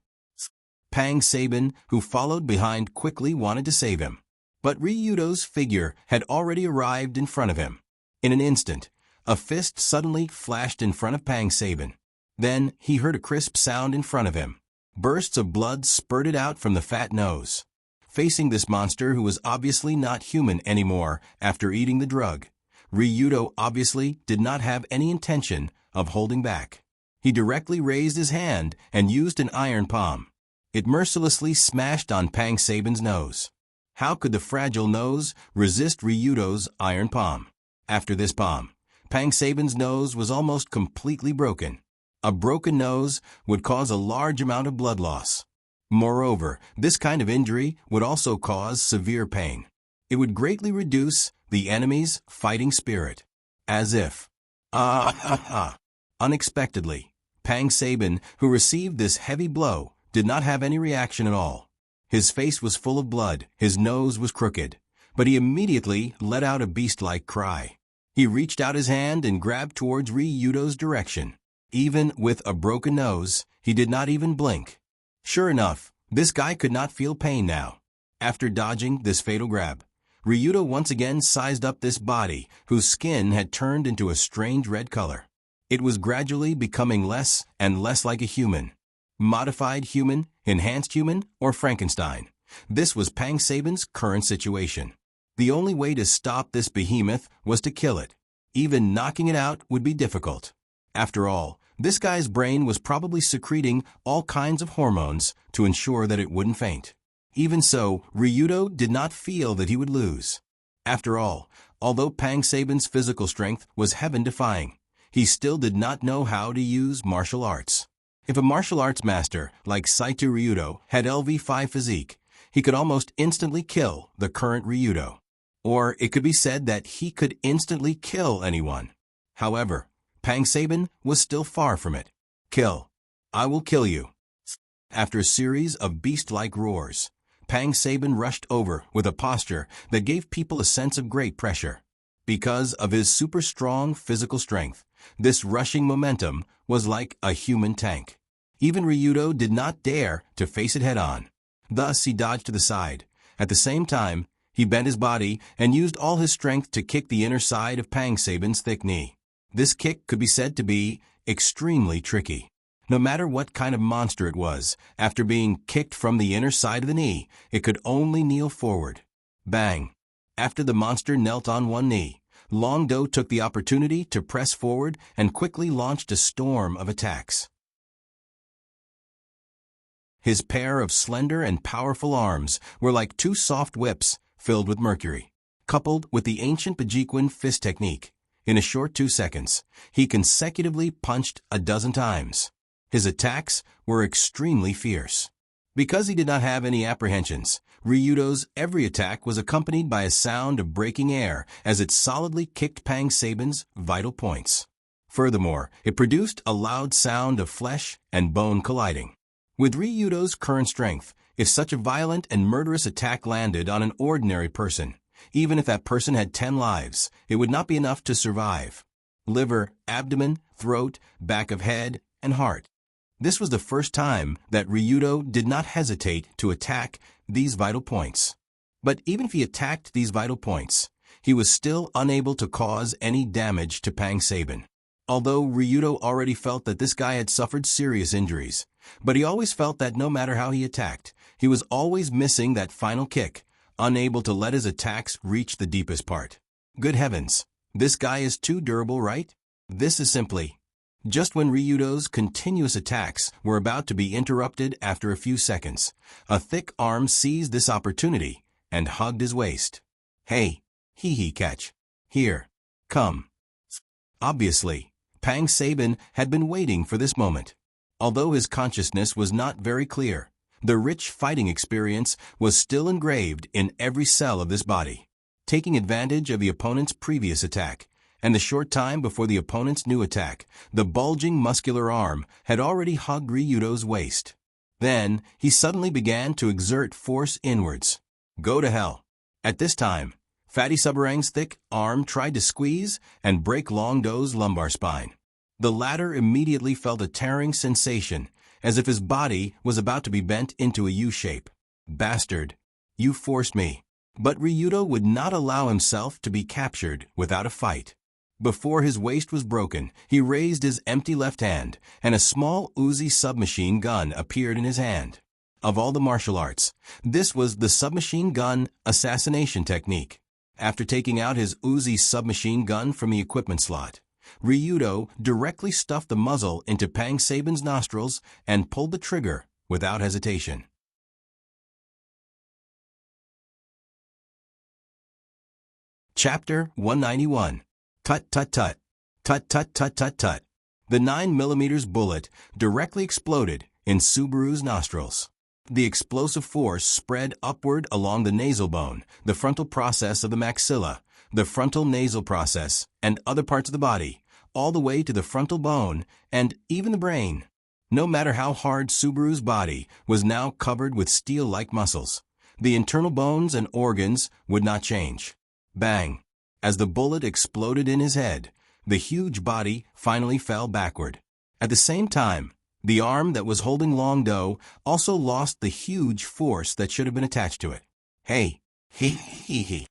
Pang Sabin, who followed behind, quickly wanted to save him. But Ryudo's figure had already arrived in front of him. In an instant, a fist suddenly flashed in front of Pang Sabin. Then he heard a crisp sound in front of him. Bursts of blood spurted out from the fat nose. Facing this monster who was obviously not human anymore after eating the drug, Ryudo obviously did not have any intention of holding back. He directly raised his hand and used an iron palm. It mercilessly smashed on Pang Sabin's nose. How could the fragile nose resist Ryudo's iron palm? After this palm, Pang Sabin's nose was almost completely broken. A broken nose would cause a large amount of blood loss. Moreover, this kind of injury would also cause severe pain. It would greatly reduce the enemy's fighting spirit. As if, unexpectedly, Pang Sabin, who received this heavy blow, did not have any reaction at all. His face was full of blood, his nose was crooked, but he immediately let out a beast-like cry. He reached out his hand and grabbed towards Ryudo's direction. Even with a broken nose, he did not even blink. Sure enough, this guy could not feel pain now. After dodging this fatal grab, Ryudo once again sized up this body, whose skin had turned into a strange red color. It was gradually becoming less and less like a human. Modified human, enhanced human, or Frankenstein. This was Pang Sabin's current situation. The only way to stop this behemoth was to kill it. Even knocking it out would be difficult. After all, this guy's brain was probably secreting all kinds of hormones to ensure that it wouldn't faint. Even so, Ryudo did not feel that he would lose. After all, although Pang Sabin's physical strength was heaven-defying, he still did not know how to use martial arts. If a martial arts master like Saito Ryudo had LV5 physique, he could almost instantly kill the current Ryudo. Or it could be said that he could instantly kill anyone. However, Pang Sabin was still far from it. Kill. I will kill you. After a series of beast-like roars, Pang Sabin rushed over with a posture that gave people a sense of great pressure. Because of his super strong physical strength, this rushing momentum was like a human tank. Even Ryudo did not dare to face it head-on. Thus he dodged to the side. At the same time, he bent his body and used all his strength to kick the inner side of Pang Sabin's thick knee. This kick could be said to be extremely tricky. No matter what kind of monster it was, after being kicked from the inner side of the knee, it could only kneel forward. Bang! After the monster knelt on one knee, Longdo took the opportunity to press forward and quickly launched a storm of attacks. His pair of slender and powerful arms were like two soft whips filled with mercury. Coupled with the ancient Bajiquan fist technique, in a short 2 seconds, he consecutively punched a dozen times. His attacks were extremely fierce. Because he did not have any apprehensions, Ryudo's every attack was accompanied by a sound of breaking air as it solidly kicked Pang Sabin's vital points. Furthermore, it produced a loud sound of flesh and bone colliding. With Ryudo's current strength, if such a violent and murderous attack landed on an ordinary person, even if that person had 10 lives, it would not be enough to survive. Liver, abdomen, throat, back of head, and heart. This was the first time that Ryudo did not hesitate to attack these vital points. But even if he attacked these vital points, he was still unable to cause any damage to Pang Sabin. Although Ryudo already felt that this guy had suffered serious injuries, but he always felt that no matter how he attacked, he was always missing that final kick, unable to let his attacks reach the deepest part. Good heavens, this guy is too durable, right? This is simply... Just when Ryudo's continuous attacks were about to be interrupted after a few seconds, a thick arm seized this opportunity and hugged his waist. Hey, hee catch. Here. Come. Obviously, Pang Sabin had been waiting for this moment. Although his consciousness was not very clear, the rich fighting experience was still engraved in every cell of this body. Taking advantage of the opponent's previous attack, and the short time before the opponent's new attack, the bulging muscular arm had already hugged Ryudo's waist. Then, he suddenly began to exert force inwards. Go to hell. At this time, Fatty Subarang's thick arm tried to squeeze and break Long Do's lumbar spine. The latter immediately felt a tearing sensation, as if his body was about to be bent into a U shape. Bastard. You forced me. But Ryudo would not allow himself to be captured without a fight. Before his waist was broken, he raised his empty left hand, and a small Uzi submachine gun appeared in his hand. Of all the martial arts, this was the submachine gun assassination technique. After taking out his Uzi submachine gun from the equipment slot, Ryudo directly stuffed the muzzle into Pang Sabin's nostrils and pulled the trigger without hesitation. Chapter 191. Tut tut tut. Tut tut tut tut tut. The 9mm bullet directly exploded in Subaru's nostrils. The explosive force spread upward along the nasal bone, the frontal process of the maxilla, the frontal nasal process, and other parts of the body, all the way to the frontal bone and even the brain. No matter how hard Subaru's body was now covered with steel-like muscles, the internal bones and organs would not change. Bang! As the bullet exploded in his head, the huge body finally fell backward. At the same time, the arm that was holding Long Do also lost the huge force that should have been attached to it. Hey, he.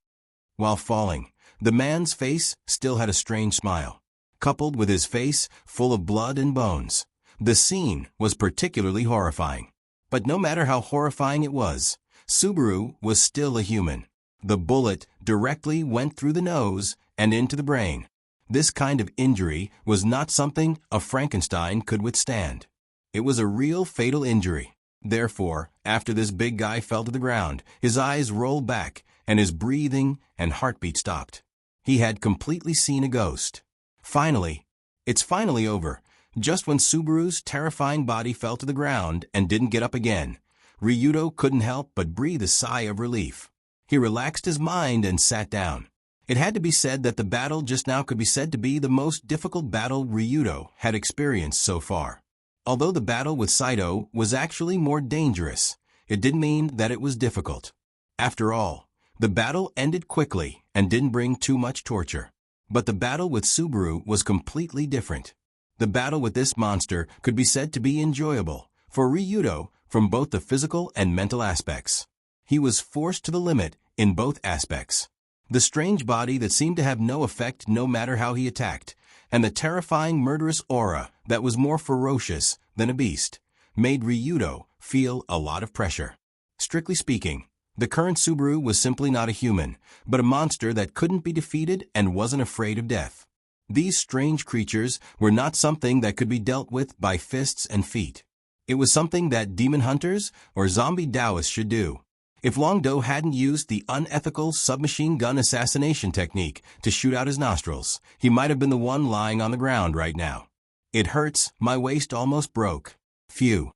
While falling, the man's face still had a strange smile, coupled with his face full of blood and bones. The scene was particularly horrifying. But no matter how horrifying it was, Subaru was still a human. The bullet directly went through the nose and into the brain. This kind of injury was not something a Frankenstein could withstand. It was a real fatal injury. Therefore, after this big guy fell to the ground, his eyes rolled back and his breathing and heartbeat stopped. He had completely seen a ghost. Finally, it's finally over. Just when Subaru's terrifying body fell to the ground and didn't get up again, Ryudo couldn't help but breathe a sigh of relief. He relaxed his mind and sat down. It had to be said that the battle just now could be said to be the most difficult battle Ryudo had experienced so far. Although the battle with Saito was actually more dangerous, it didn't mean that it was difficult. After all, the battle ended quickly and didn't bring too much torture. But the battle with Subaru was completely different. The battle with this monster could be said to be enjoyable for Ryudo from both the physical and mental aspects. He was forced to the limit in both aspects. The strange body that seemed to have no effect no matter how he attacked, and the terrifying murderous aura that was more ferocious than a beast, made Ryudo feel a lot of pressure. Strictly speaking, the current Subaru was simply not a human, but a monster that couldn't be defeated and wasn't afraid of death. These strange creatures were not something that could be dealt with by fists and feet. It was something that demon hunters or zombie Taoists should do. If Long Do hadn't used the unethical submachine gun assassination technique to shoot out his nostrils, he might have been the one lying on the ground right now. It hurts, my waist almost broke. Phew.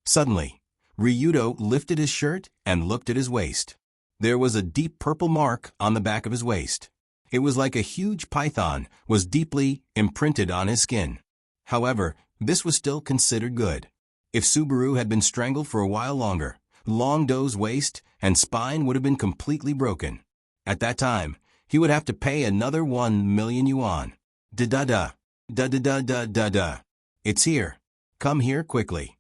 Suddenly, Ryudo lifted his shirt and looked at his waist. There was a deep purple mark on the back of his waist. It was like a huge python was deeply imprinted on his skin. However, this was still considered good. If Subaru had been strangled for a while longer, Long Do's waist and spine would have been completely broken. At that time, he would have to pay another 1 million yuan. Da-da-da. Da-da-da-da-da-da. It's here. Come here quickly.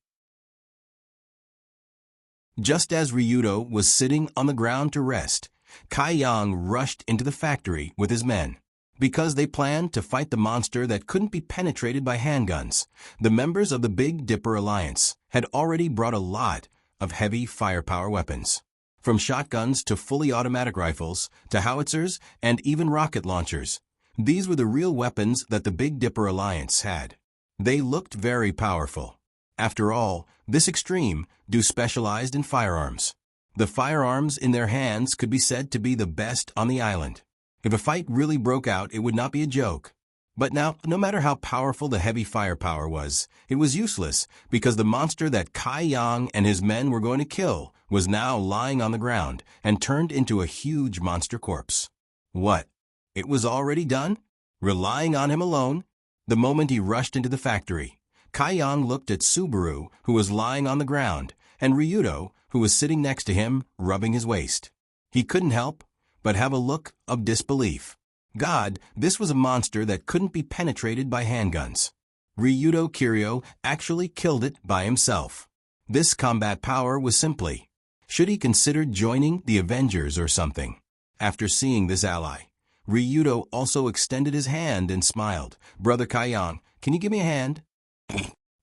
Just as Ryudo was sitting on the ground to rest, Kai Yang rushed into the factory with his men. Because they planned to fight the monster that couldn't be penetrated by handguns, the members of the Big Dipper Alliance had already brought a lot of heavy firepower weapons. from shotguns to fully automatic rifles, to howitzers, and even rocket launchers. These were the real weapons that the Big Dipper Alliance had. They looked very powerful. After all, this extreme do specialized in firearms. The firearms in their hands could be said to be the best on the island. If a fight really broke out, it would not be a joke. But now, no matter how powerful the heavy firepower was, it was useless because the monster that Kai Yang and his men were going to kill was now lying on the ground and turned into a huge monster corpse. What? It was already done? Relying on him alone? The moment he rushed into the factory, Kai Yang looked at Subaru, who was lying on the ground, and Ryudo, who was sitting next to him, rubbing his waist. He couldn't help but have a look of disbelief. God, this was a monster that couldn't be penetrated by handguns. Ryudo Kiryu actually killed it by himself. This combat power was simply. Should he consider joining the Avengers or something? After seeing this ally, Ryudo also extended his hand and smiled. Brother Kai Yang, can you give me a hand?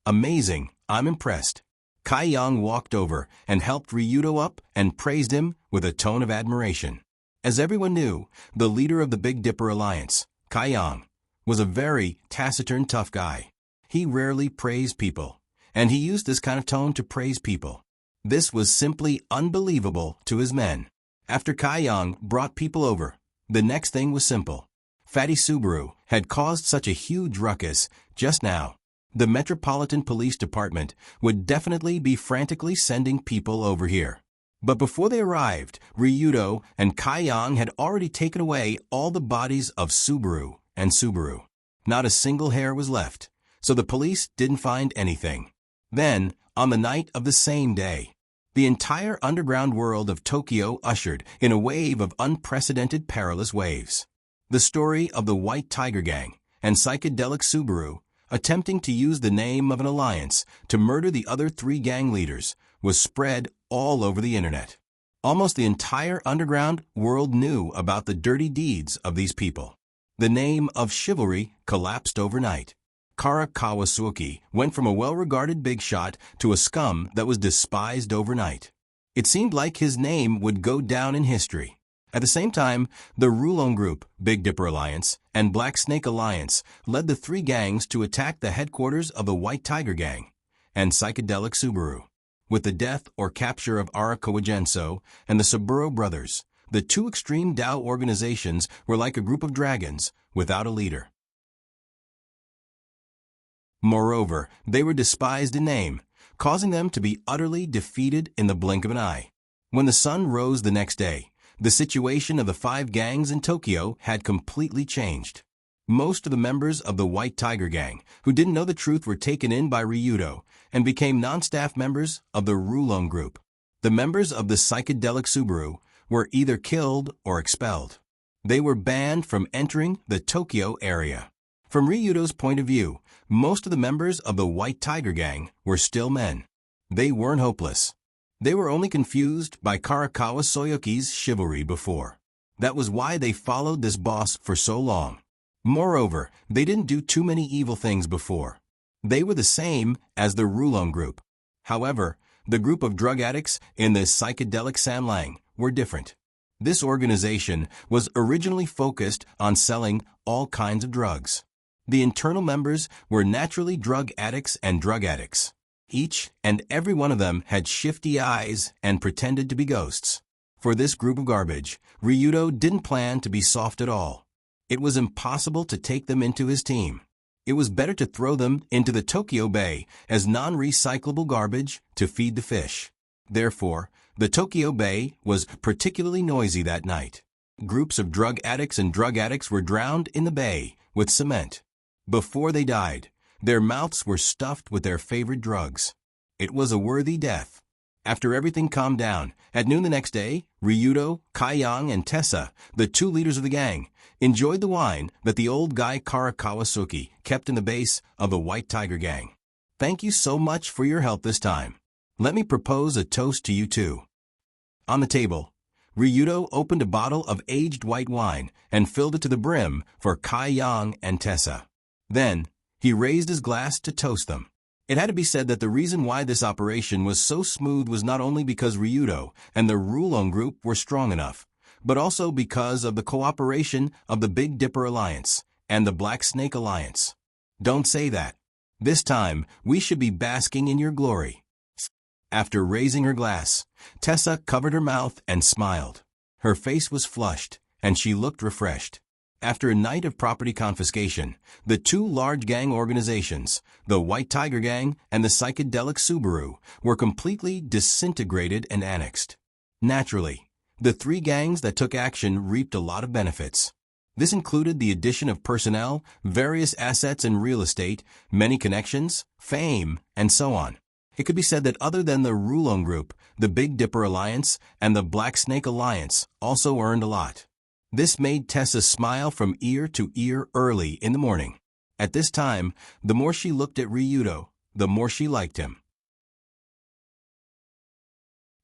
Amazing, I'm impressed. Kai Yang walked over and helped Ryudo up and praised him with a tone of admiration. As everyone knew, the leader of the Big Dipper Alliance, Kai Yang, was a very taciturn, tough guy. He rarely praised people, and he used this kind of tone to praise people. This was simply unbelievable to his men. After Kai Yang brought people over, the next thing was simple. Fatty Subaru had caused such a huge ruckus just now. The Metropolitan Police Department would definitely be frantically sending people over here. But before they arrived, Ryudo and Kai Yang had already taken away all the bodies of Subaru and Subaru. Not a single hair was left, so the police didn't find anything. Then, on the night of the same day, the entire underground world of Tokyo ushered in a wave of unprecedented perilous waves. The story of the White Tiger Gang and Psychedelic Subaru attempting to use the name of an alliance to murder the other 3 gang leaders was spread all over the internet. Almost the entire underground world knew about the dirty deeds of these people. The name of chivalry collapsed overnight. Kara Kawasuki went from a well-regarded big shot to a scum that was despised overnight. It seemed like his name would go down in history. At the same time, the Rulon Group, Big Dipper Alliance, and Black Snake Alliance led the 3 gangs to attack the headquarters of the White Tiger Gang and Psychedelic Subaru. With the death or capture of Arakawa Genso and the Saburo brothers, the 2 extreme Dao organizations were like a group of dragons without a leader. Moreover, they were despised in name, causing them to be utterly defeated in the blink of an eye. When the sun rose the next day, the situation of the 5 gangs in Tokyo had completely changed. Most of the members of the White Tiger Gang who didn't know the truth were taken in by Ryudo and became non-staff members of the Rulon Group. The members of the Psychedelic Subaru were either killed or expelled. They were banned from entering the Tokyo area. From Ryudo's point of view, most of the members of the White Tiger Gang were still men. They weren't hopeless. They were only confused by Karakawa Soyuki's chivalry before. That was why they followed this boss for so long. Moreover, they didn't do too many evil things before. They were the same as the Rulon Group. However, the group of drug addicts in the Psychedelic Samlang were different. This organization was originally focused on selling all kinds of drugs. The internal members were naturally drug addicts and drug addicts. Each and every one of them had shifty eyes and pretended to be ghosts. For this group of garbage, Ryudo didn't plan to be soft at all. It was impossible to take them into his team. It was better to throw them into the Tokyo Bay as non-recyclable garbage to feed the fish. Therefore, the Tokyo Bay was particularly noisy that night. Groups of drug addicts and drug addicts were drowned in the bay with cement. Before they died, their mouths were stuffed with their favorite drugs. It was a worthy death. After everything calmed down, at noon the next day, Ryudo, Kai Yang, and Tessa, the 2 leaders of the gang, enjoyed the wine that the old guy Karakawasuki kept in the base of the White Tiger Gang. Thank you so much for your help this time. Let me propose a toast to you too. On the table, Ryudo opened a bottle of aged white wine and filled it to the brim for Kai Yang and Tessa. Then, he raised his glass to toast them. It had to be said that the reason why this operation was so smooth was not only because Ryudo and the Rulon group were strong enough, but also because of the cooperation of the Big Dipper Alliance and the Black Snake Alliance. Don't say that. This time, we should be basking in your glory. After raising her glass, Tessa covered her mouth and smiled. Her face was flushed, and she looked refreshed. After a night of property confiscation, the two large gang organizations, the White Tiger Gang and the Psychedelic Subaru, were completely disintegrated and annexed. Naturally, the three gangs that took action reaped a lot of benefits. This included the addition of personnel, various assets and real estate, many connections, fame, and so on. It could be said that other than the Rulon Group, the Big Dipper Alliance, and the Black Snake Alliance also earned a lot. This made Tessa smile from ear to ear early in the morning. At this time, the more she looked at Ryudo, the more she liked him.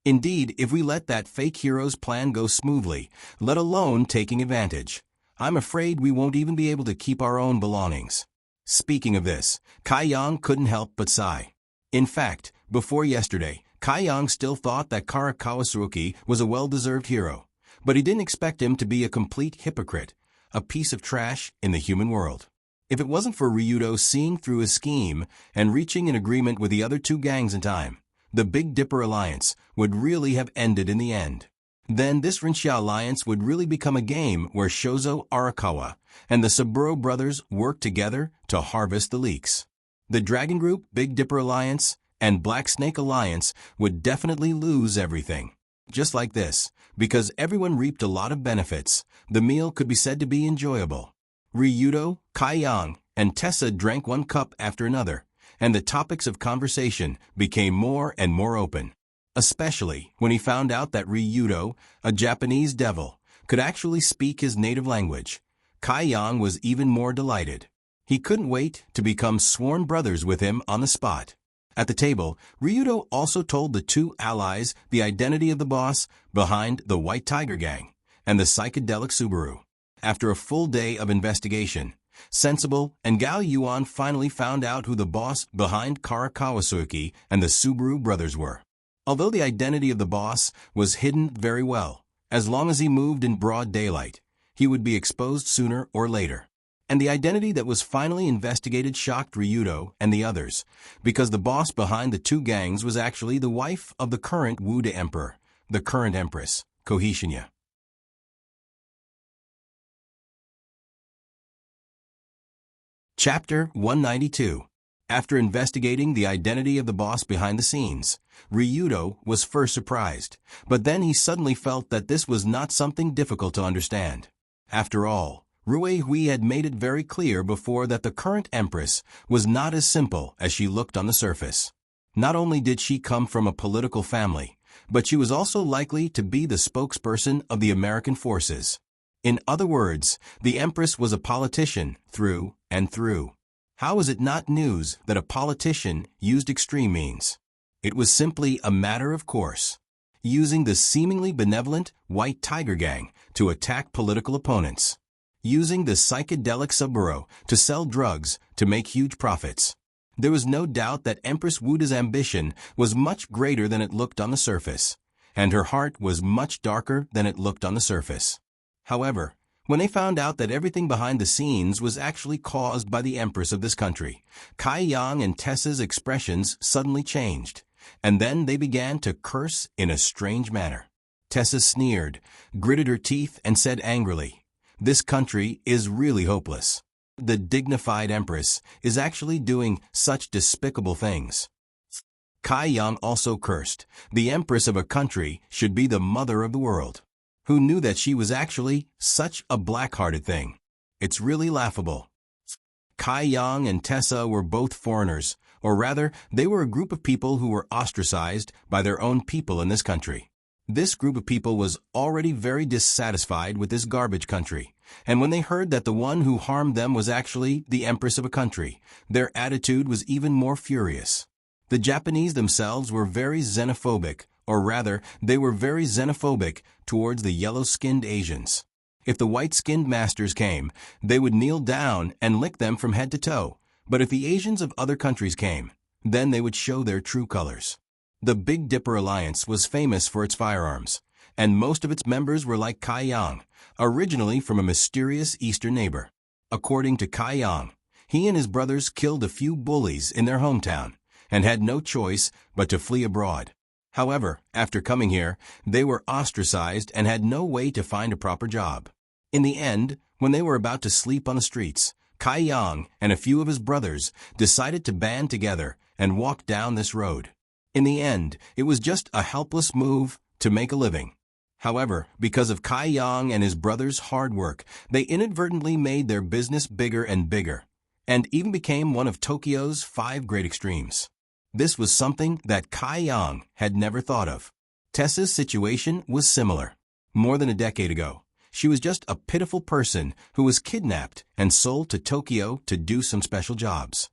Indeed, if we let that fake hero's plan go smoothly, let alone taking advantage, I'm afraid we won't even be able to keep our own belongings. Speaking of this, Kai Yang couldn't help but sigh. In fact, before yesterday, Kai Yang still thought that Kawasuki was a well-deserved hero, but he didn't expect him to be a complete hypocrite, a piece of trash in the human world. If it wasn't for Ryudo seeing through his scheme and reaching an agreement with the other two gangs in time, the Big Dipper Alliance would really have ended in the end. Then this Rinxia Alliance would really become a game where Shozo Arakawa and the Saburo brothers worked together to harvest the leeks. The Dragon Group, Big Dipper Alliance, and Black Snake Alliance would definitely lose everything. Just like this, because everyone reaped a lot of benefits, the meal could be said to be enjoyable. Ryudo, Kai Yang, and Tessa drank one cup after another, and the topics of conversation became more and more open. Especially when he found out that Ryudo, a Japanese devil, could actually speak his native language. Kai Yang was even more delighted. He couldn't wait to become sworn brothers with him on the spot. At the table, Ryudo also told the two allies the identity of the boss behind the White Tiger Gang and the Psychedelic Subaru. After a full day of investigation, Sensible and Gao Yuan finally found out who the boss behind Kawasuki and the Subaru brothers were. Although the identity of the boss was hidden very well, as long as he moved in broad daylight, he would be exposed sooner or later. And the identity that was finally investigated shocked Ryudo and the others, because the boss behind the two gangs was actually the wife of the current Wuda Emperor, the current Empress, Kohishina. Chapter 192. After investigating the identity of the boss behind the scenes, Ryudo was first surprised, but then he suddenly felt that this was not something difficult to understand. After all, Rue Hui had made it very clear before that the current Empress was not as simple as she looked on the surface. Not only did she come from a political family, but she was also likely to be the spokesperson of the American forces. In other words, the Empress was a politician through and through. How is it not news that a politician used extreme means? It was simply a matter of course, using the seemingly benevolent White Tiger Gang to attack political opponents, using the Psychedelic Subaru to sell drugs to make huge profits. There was no doubt that Empress Wuda's ambition was much greater than it looked on the surface, and her heart was much darker than it looked on the surface. However, when they found out that everything behind the scenes was actually caused by the Empress of this country, Kai Yang and Tessa's expressions suddenly changed, and then they began to curse in a strange manner. Tessa sneered, gritted her teeth, and said angrily, "This country is really hopeless. The dignified Empress is actually doing such despicable things." Kai Yang also cursed. The Empress of a country should be the mother of the world. Who knew that she was actually such a black-hearted thing? It's really laughable. Kai Yang and Tessa were both foreigners, or rather, they were a group of people who were ostracized by their own people in this country. This group of people was already very dissatisfied with this garbage country, and when they heard that the one who harmed them was actually the Empress of a country, their attitude was even more furious. The Japanese themselves were very xenophobic, or rather, they were very xenophobic towards the yellow-skinned Asians. If the white-skinned masters came, they would kneel down and lick them from head to toe. But if the Asians of other countries came, Then they would show their true colors. The Big Dipper Alliance was famous for its firearms, and most of its members were like Kai Yang, originally from a mysterious eastern neighbor. According to Kai Yang, he and his brothers killed a few bullies in their hometown and had no choice but to flee abroad. However, after coming here, they were ostracized and had no way to find a proper job. In the end, when they were about to sleep on the streets, Kai Yang and a few of his brothers decided to band together and walk down this road. In the end, it was just a helpless move to make a living. However, because of Kai Yang and his brothers' hard work, they inadvertently made their business bigger and bigger, and even became one of Tokyo's 5 great extremes. This was something that Kai Yang had never thought of. Tessa's situation was similar. More than a decade ago, she was just a pitiful person who was kidnapped and sold to Tokyo to do some special jobs.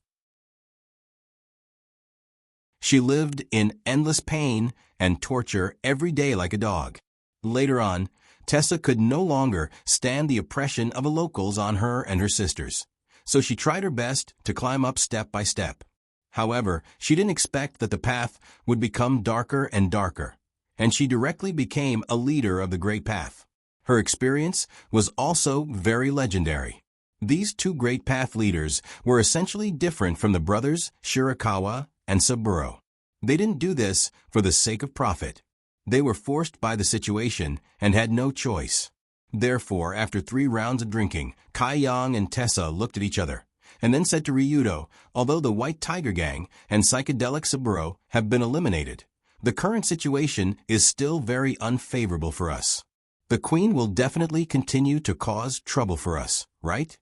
She lived in endless pain and torture every day like a dog. Later on, Tessa could no longer stand the oppression of the locals on her and her sisters, so she tried her best to climb up step by step. However, she didn't expect that the path would become darker and darker, and she directly became a leader of the Great Path. Her experience was also very legendary. These 2 Great Path leaders were essentially different from the brothers Shirakawa and Saburo. They didn't do this for the sake of profit. They were forced by the situation and had no choice. Therefore, after 3 rounds of drinking, Kai Yang and Tessa looked at each other, and then said to Ryudo, although the White Tiger Gang and Psychedelic Saburo have been eliminated, the current situation is still very unfavorable for us. The Queen will definitely continue to cause trouble for us, right?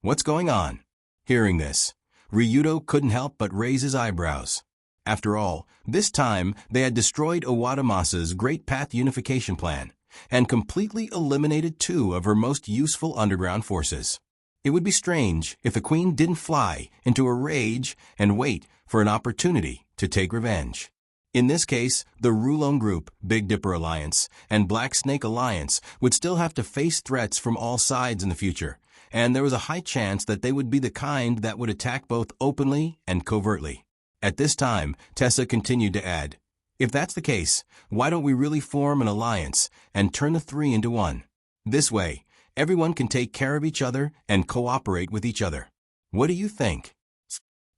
What's going on? Hearing this, Ryudo couldn't help but raise his eyebrows. After all, this time they had destroyed Owatamasa's Great Path unification plan and completely eliminated 2 of her most useful underground forces. It would be strange if the Queen didn't fly into a rage and wait for an opportunity to take revenge. In this case, the Rulon Group, Big Dipper Alliance, and Black Snake Alliance would still have to face threats from all sides in the future, and there was a high chance that they would be the kind that would attack both openly and covertly. At this time, Tessa continued to add, if that's the case, why don't we really form an alliance and turn the 3 into 1? This way, everyone can take care of each other and cooperate with each other. What do you think?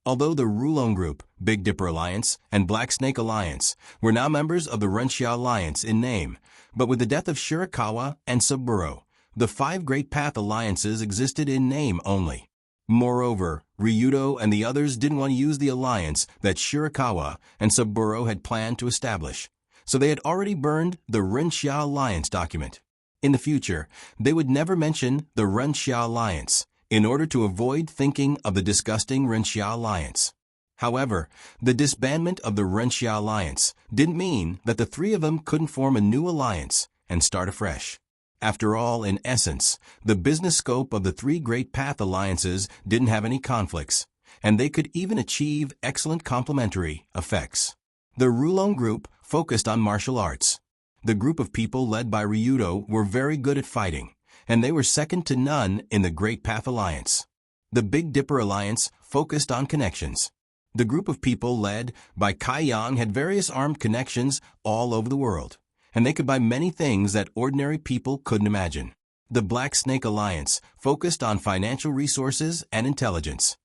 Although the Rulon Group, Big Dipper Alliance, and Black Snake Alliance were now members of the Renshia Alliance in name, but with the death of Shirakawa and Saburo, the 5 Great Path Alliances existed in name only. Moreover, Ryudo and the others didn't want to use the alliance that Shirakawa and Saburo had planned to establish, so they had already burned the Renshia Alliance document. In the future, they would never mention the Renshia Alliance, in order to avoid thinking of the disgusting Renshia Alliance. However, the disbandment of the Renshia Alliance didn't mean that the 3 of them couldn't form a new alliance and start afresh. After all, in essence, the business scope of the 3 Great Path Alliances didn't have any conflicts, and they could even achieve excellent complementary effects. The Rulon Group focused on martial arts. The group of people led by Ryudo were very good at fighting, and they were second to none in the Great Path Alliance. The Big Dipper Alliance focused on connections. The group of people led by Kai Yang had various armed connections all over the world, and they could buy many things that ordinary people couldn't imagine. The Black Snake Alliance focused on financial resources and intelligence.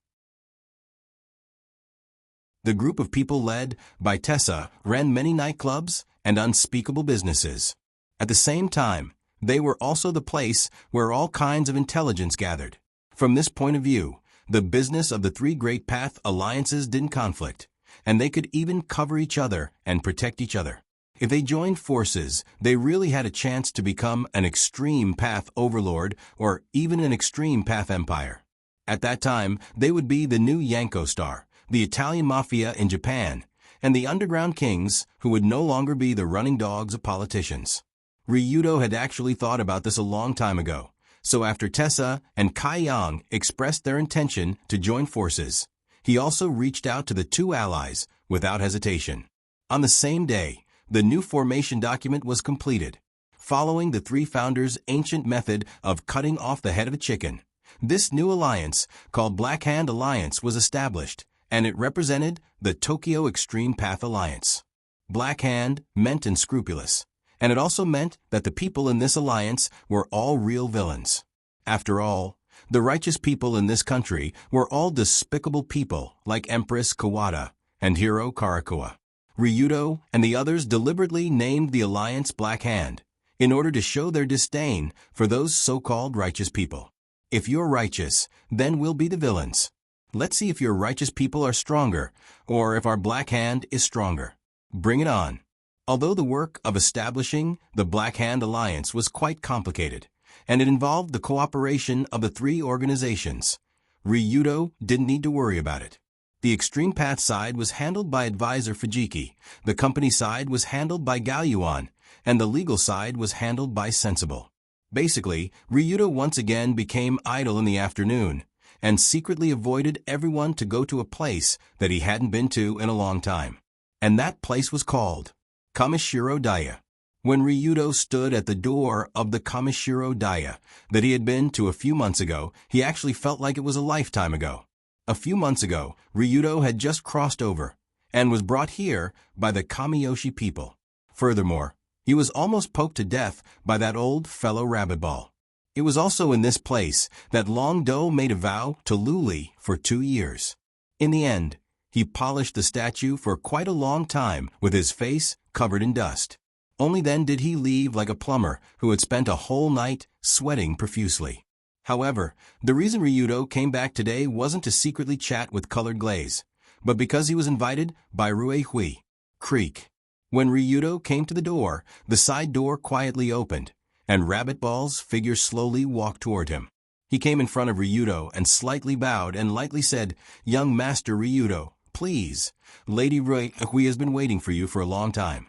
The group of people led by Tessa ran many nightclubs and unspeakable businesses. At the same time, they were also the place where all kinds of intelligence gathered. From this point of view, the business of the 3 Great Path Alliances didn't conflict, and they could even cover each other and protect each other. If they joined forces, they really had a chance to become an extreme path overlord or even an extreme path empire. At that time, they would be the new Yanko Star, the Italian mafia in Japan, and the underground kings who would no longer be the running dogs of politicians. Ryudo had actually thought about this a long time ago, so after Tessa and Kai Yang expressed their intention to join forces, he also reached out to the 2 allies without hesitation. On the same day, the new formation document was completed. Following the 3 founders' ancient method of cutting off the head of a chicken, this new alliance, called Black Hand Alliance, was established, and it represented the Tokyo Extreme Path Alliance. Black Hand meant unscrupulous, and it also meant that the people in this alliance were all real villains. After all, the righteous people in this country were all despicable people like Empress Kawada and Hiro Karakawa. Ryudo and the others deliberately named the alliance Black Hand in order to show their disdain for those so-called righteous people. If you're righteous, then we'll be the villains. Let's see if your righteous people are stronger, or if our Black Hand is stronger. Bring it on. Although the work of establishing the Black Hand Alliance was quite complicated, and it involved the cooperation of the three organizations, Ryudo didn't need to worry about it. The Extreme Path side was handled by advisor Fujiki, the company side was handled by Galyuan, and the legal side was handled by Sensible. Basically, Ryudo once again became idle in the afternoon, and secretly avoided everyone to go to a place that he hadn't been to in a long time. And that place was called Kamishiro Daya. When Ryudo stood at the door of the Kamishiro Daya that he had been to a few months ago, he actually felt like it was a lifetime ago. A few months ago, Ryudo had just crossed over and was brought here by the Kamiyoshi people. Furthermore, he was almost poked to death by that old fellow rabbit ball. It was also in this place that Long Do made a vow to Luli for 2 years. In the end, he polished the statue for quite a long time with his face covered in dust. Only then did he leave like a plumber who had spent a whole night sweating profusely. However, the reason Ryudo came back today wasn't to secretly chat with Colored Glaze, but because he was invited by Rue Hui. Creak. When Ryudo came to the door, the side door quietly opened, and Rabbit Ball's figure slowly walked toward him. He came in front of Ryudo and slightly bowed and lightly said, "Young Master Ryudo, please. Lady Rue Hui has been waiting for you for a long time."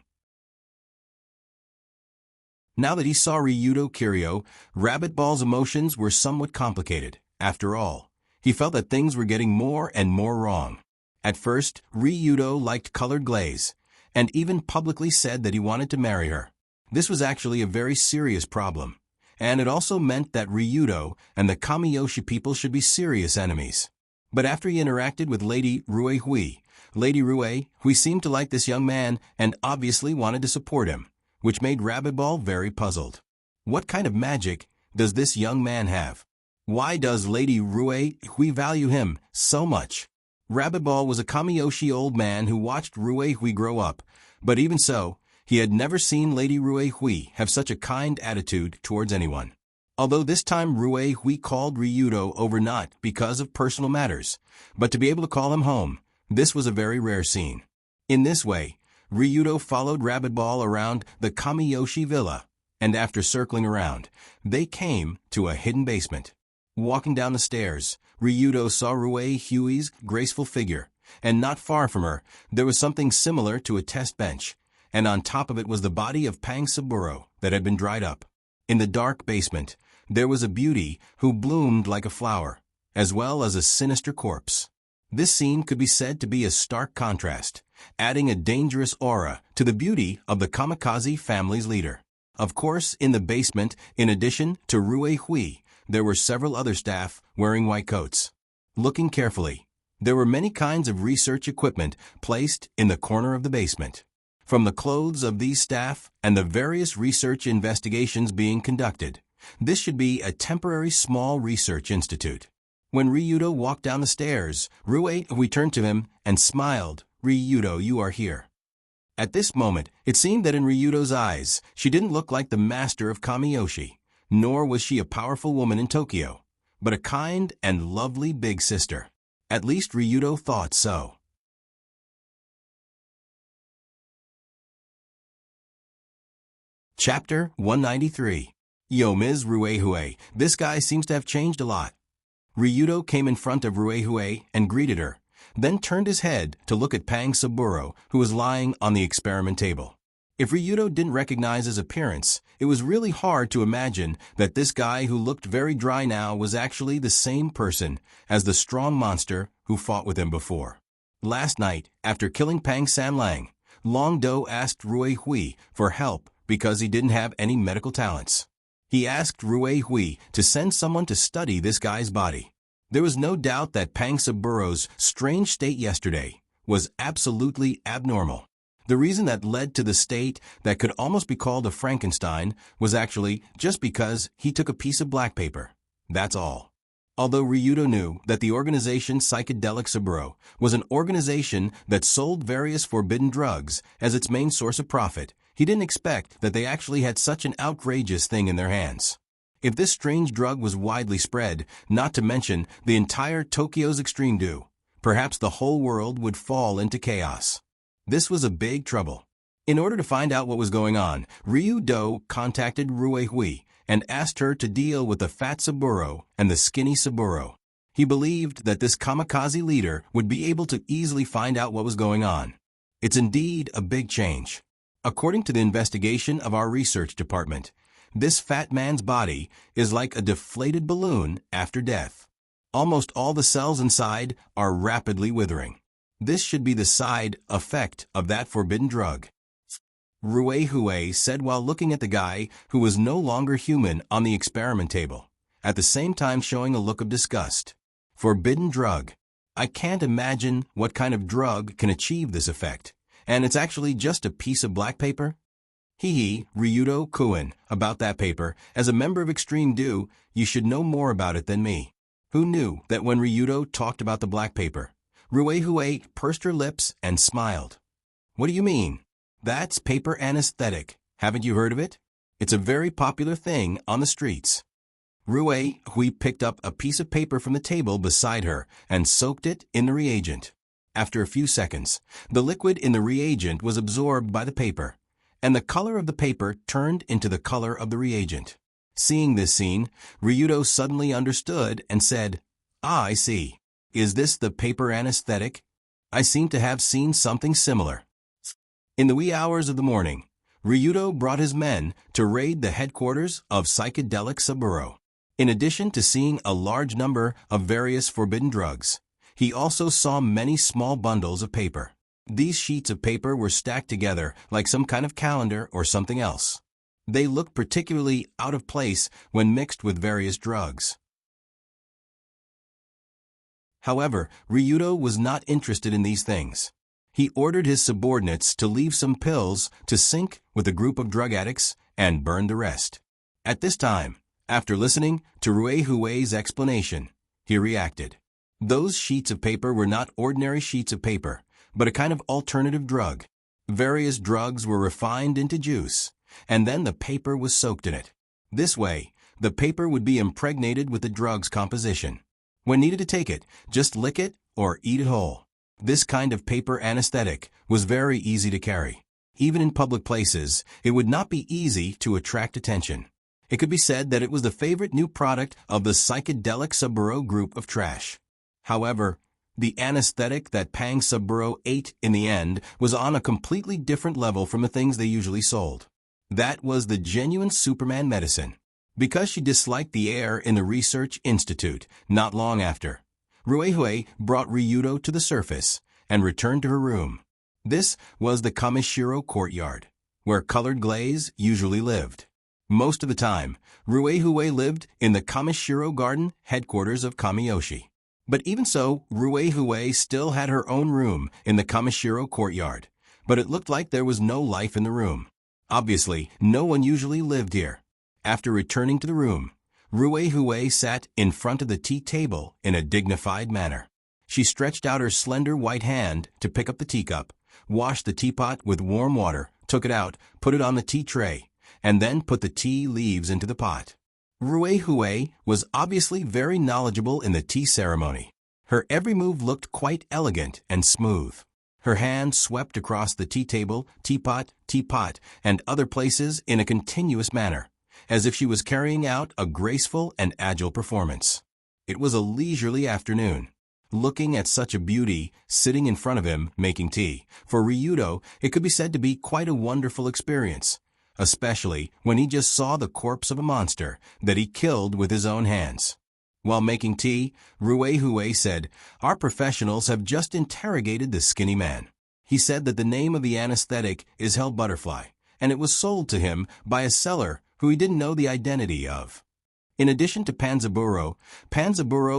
Now that he saw Ryudo Kiryu, Rabbit Ball's emotions were somewhat complicated. After all, he felt that things were getting more and more wrong. At first, Ryudo liked Colored Glaze, and even publicly said that he wanted to marry her. This was actually a very serious problem, and it also meant that Ryudo and the Kamiyoshi people should be serious enemies. But after he interacted with Lady Rue Hui, Lady Rue Hui seemed to like this young man and obviously wanted to support him, which made Rabbit Ball very puzzled. What kind of magic does this young man have? Why does Lady Rue Hui value him so much? Rabbit Ball was a Kamiyoshi old man who watched Rue Hui grow up, but even so, he had never seen Lady Rue Hui have such a kind attitude towards anyone. Although this time Rue Hui called Ryudo over not because of personal matters, but to be able to call him home, this was a very rare scene. In this way, Ryudo followed Rabbit Ball around the Kamiyoshi villa, and after circling around, they came to a hidden basement. Walking down the stairs, Ryudo saw Rue Hui's graceful figure, and not far from her, there was something similar to a test bench, and on top of it was the body of Pang Saburo that had been dried up. In the dark basement, there was a beauty who bloomed like a flower, as well as a sinister corpse. This scene could be said to be a stark contrast, adding a dangerous aura to the beauty of the Kamikaze family's leader. Of course, in the basement, in addition to Rue Hui, there were several other staff wearing white coats. Looking carefully, there were many kinds of research equipment placed in the corner of the basement. From the clothes of these staff and the various research investigations being conducted, this should be a temporary small research institute. When Ryudo walked down the stairs, Rue Hui turned to him and smiled. "Ryudo, you are here." At this moment, it seemed that in Ryudo's eyes, she didn't look like the master of Kamiyoshi, nor was she a powerful woman in Tokyo, but a kind and lovely big sister. At least Ryudo thought so. Chapter 193. Yo, Ms. Rue Hui, this guy seems to have changed a lot. Ryudo came in front of Rue Hui and greeted her, then turned his head to look at Pang Saburo, who was lying on the experiment table. If Ryudo didn't recognize his appearance, it was really hard to imagine that this guy who looked very dry now was actually the same person as the strong monster who fought with him before. Last night, after killing Pang Sanlang, Long Do asked Rue Hui for help because he didn't have any medical talents. He asked Rue Hui to send someone to study this guy's body. There was no doubt that Pang Saburo's strange state yesterday was absolutely abnormal. The reason that led to the state that could almost be called a Frankenstein was actually just because he took a piece of black paper. That's all. Although Ryudo knew that the organization Psychedelic Saburo was an organization that sold various forbidden drugs as its main source of profit, he didn't expect that they actually had such an outrageous thing in their hands. If this strange drug was widely spread, not to mention the entire Tokyo's extreme dew, perhaps the whole world would fall into chaos. This was a big trouble. In order to find out what was going on, Ryudo contacted Rue Hui and asked her to deal with the fat Saburo and the skinny Saburo. He believed that this kamikaze leader would be able to easily find out what was going on. It's indeed a big change. According to the investigation of our research department, this fat man's body is like a deflated balloon after death. Almost all the cells inside are rapidly withering. This should be the side effect of that forbidden drug, Rue Hui said while looking at the guy who was no longer human on the experiment table, at the same time showing a look of disgust. Forbidden drug. I can't imagine what kind of drug can achieve this effect, and it's actually just a piece of black paper? Ryudo Kuin, about that paper. As a member of Extreme Dew, you should know more about it than me. Who knew that when Ryudo talked about the black paper, Rue Hui pursed her lips and smiled. What do you mean? That's paper anesthetic. Haven't you heard of it? It's a very popular thing on the streets. Rue Hui picked up a piece of paper from the table beside her and soaked it in the reagent. After a few seconds, the liquid in the reagent was absorbed by the paper, and the color of the paper turned into the color of the reagent. Seeing this scene, Ryudo suddenly understood and said, "Ah, I see. Is this the paper anesthetic? I seem to have seen something similar." In the wee hours of the morning, Ryudo brought his men to raid the headquarters of Psychedelic Saburo. In addition to seeing a large number of various forbidden drugs, he also saw many small bundles of paper. These sheets of paper were stacked together like some kind of calendar or something else. They looked particularly out of place when mixed with various drugs. However, Ryudo was not interested in these things. He ordered his subordinates to leave some pills to sync with a group of drug addicts and burn the rest. At this time, after listening to Rue Hui's explanation, he reacted. Those sheets of paper were not ordinary sheets of paper, but a kind of alternative drug. Various drugs were refined into juice, and then the paper was soaked in it. This way, the paper would be impregnated with the drug's composition. When needed to take it, just lick it or eat it whole. This kind of paper anesthetic was very easy to carry. Even in public places, it would not be easy to attract attention. It could be said that it was the favorite new product of the Psychedelic Saburo group of trash. However, the anesthetic that Pang Saburo ate in the end was on a completely different level from the things they usually sold. That was the genuine Superman medicine. Because she disliked the air in the research institute, not long after, Rue Hui brought Ryudo to the surface and returned to her room. This was the Kamishiro courtyard, where Colored Glaze usually lived. Most of the time, Rue Hui lived in the Kamishiro garden headquarters of Kamiyoshi. But even so, Rue Hui still had her own room in the Kamishiro courtyard, but it looked like there was no life in the room. Obviously, no one usually lived here. After returning to the room, Rue Hui sat in front of the tea table in a dignified manner. She stretched out her slender white hand to pick up the teacup, washed the teapot with warm water, took it out, put it on the tea tray, and then put the tea leaves into the pot. Rue Hui was obviously very knowledgeable in the tea ceremony. Her every move looked quite elegant and smooth. Her hand swept across the tea table, teapot, and other places in a continuous manner, as if she was carrying out a graceful and agile performance. It was a leisurely afternoon. Looking at such a beauty sitting in front of him making tea, for Ryudo it could be said to be quite a wonderful experience, especially when he just saw the corpse of a monster that he killed with his own hands. While making tea, Rue Hui said, "Our professionals have just interrogated the skinny man. He said that the name of the anesthetic is Hell Butterfly, and it was sold to him by a seller who he didn't know the identity of." In addition to Panzaburo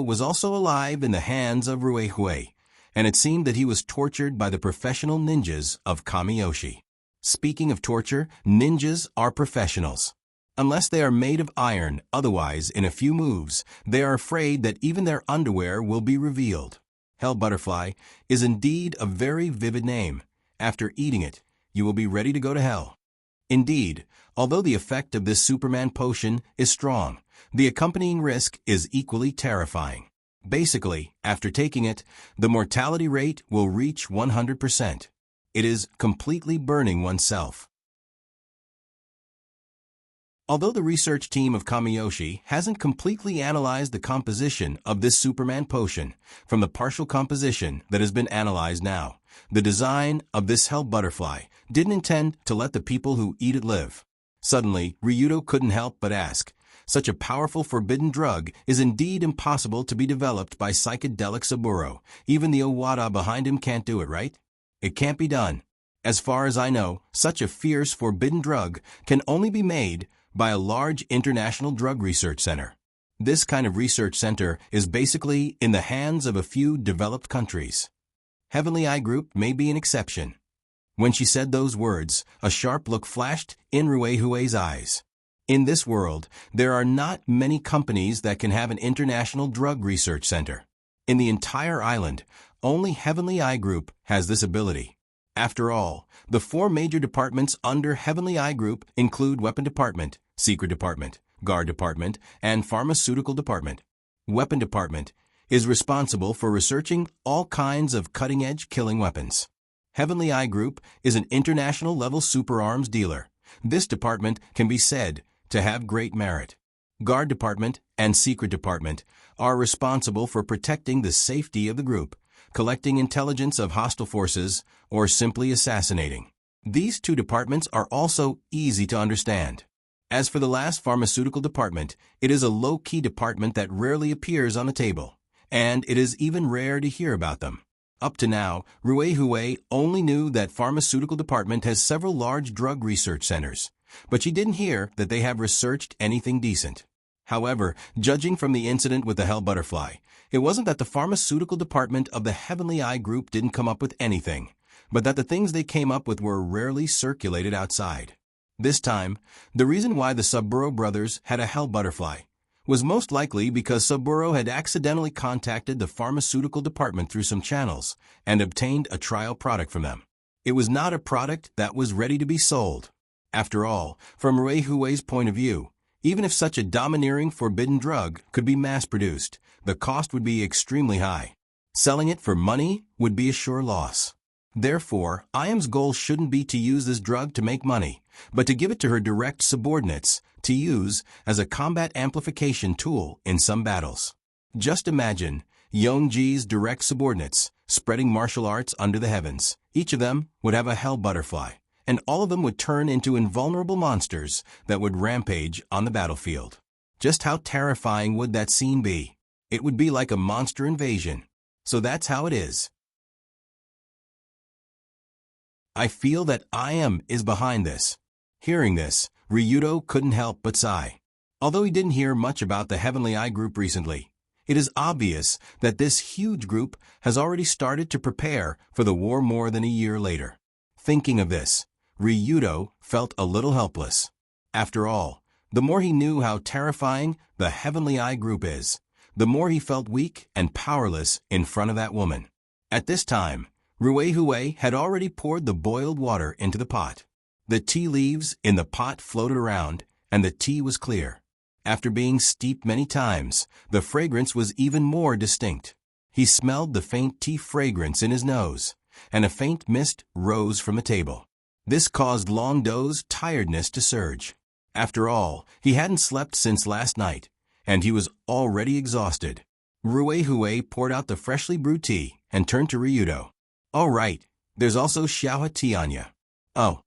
was also alive in the hands of Ruehui, and it seemed that he was tortured by the professional ninjas of Kamiyoshi. Speaking of torture, ninjas are professionals. Unless they are made of iron, otherwise, in a few moves, they are afraid that even their underwear will be revealed. Hell Butterfly is indeed a very vivid name. After eating it, you will be ready to go to hell. Indeed, although the effect of this Superman potion is strong, the accompanying risk is equally terrifying. Basically, after taking it, the mortality rate will reach 100%. It is completely burning oneself. Although the research team of Kamiyoshi hasn't completely analyzed the composition of this Superman potion from the partial composition that has been analyzed now, the design of this Hell Butterfly didn't intend to let the people who eat it live. Suddenly, Ryudo couldn't help but ask, such a powerful forbidden drug is indeed impossible to be developed by psychedelic Saburo. Even the Owada behind him can't do it, right? It can't be done. As far as I know, such a fierce forbidden drug can only be made by a large international drug research center. This kind of research center is basically in the hands of a few developed countries. Heavenly Eye Group may be an exception. When she said those words, a sharp look flashed in Ruehue's eyes. In this world, there are not many companies that can have an international drug research center. In the entire island, only Heavenly Eye Group has this ability. After all, the 4 major departments under Heavenly Eye Group include Weapon Department, Secret Department, Guard Department, and Pharmaceutical Department. Weapon Department is responsible for researching all kinds of cutting-edge killing weapons. Heavenly Eye Group is an international-level superarms dealer. This department can be said to have great merit. Guard Department and Secret Department are responsible for protecting the safety of the group, collecting intelligence of hostile forces, or simply assassinating. These 2 departments are also easy to understand. As for the last Pharmaceutical Department, it is a low-key department that rarely appears on the table, and it is even rare to hear about them. Up to now, Ruehue only knew that Pharmaceutical Department has several large drug research centers, but she didn't hear that they have researched anything decent. However, judging from the incident with the Hell Butterfly, it wasn't that the Pharmaceutical Department of the Heavenly Eye Group didn't come up with anything, but that the things they came up with were rarely circulated outside. This time, the reason why the Saburo brothers had a Hell Butterfly was most likely because Saburo had accidentally contacted the Pharmaceutical Department through some channels and obtained a trial product from them. It was not a product that was ready to be sold. After all, from Ruehue's point of view, even if such a domineering forbidden drug could be mass-produced, the cost would be extremely high. Selling it for money would be a sure loss. Therefore, IAM's goal shouldn't be to use this drug to make money, but to give it to her direct subordinates to use as a combat amplification tool in some battles. Just imagine Yongji's direct subordinates spreading martial arts under the heavens. Each of them would have a Hell Butterfly, and all of them would turn into invulnerable monsters that would rampage on the battlefield. Just how terrifying would that scene be? It would be like a monster invasion. So that's how it is. I feel that IAM is behind this. Hearing this, Ryudo couldn't help but sigh. Although he didn't hear much about the Heavenly Eye Group recently, it is obvious that this huge group has already started to prepare for the war more than a year later. Thinking of this, Ryudo felt a little helpless. After all, the more he knew how terrifying the Heavenly Eye Group is, the more he felt weak and powerless in front of that woman. At this time, Ruehue had already poured the boiled water into the pot. The tea leaves in the pot floated around, and the tea was clear. After being steeped many times, the fragrance was even more distinct. He smelled the faint tea fragrance in his nose, and a faint mist rose from the table. This caused Long Do's tiredness to surge. After all, he hadn't slept since last night, and he was already exhausted. Ruehue poured out the freshly brewed tea and turned to Ryudo. "Oh right, there's also Xiaohe tea on ya." "Oh."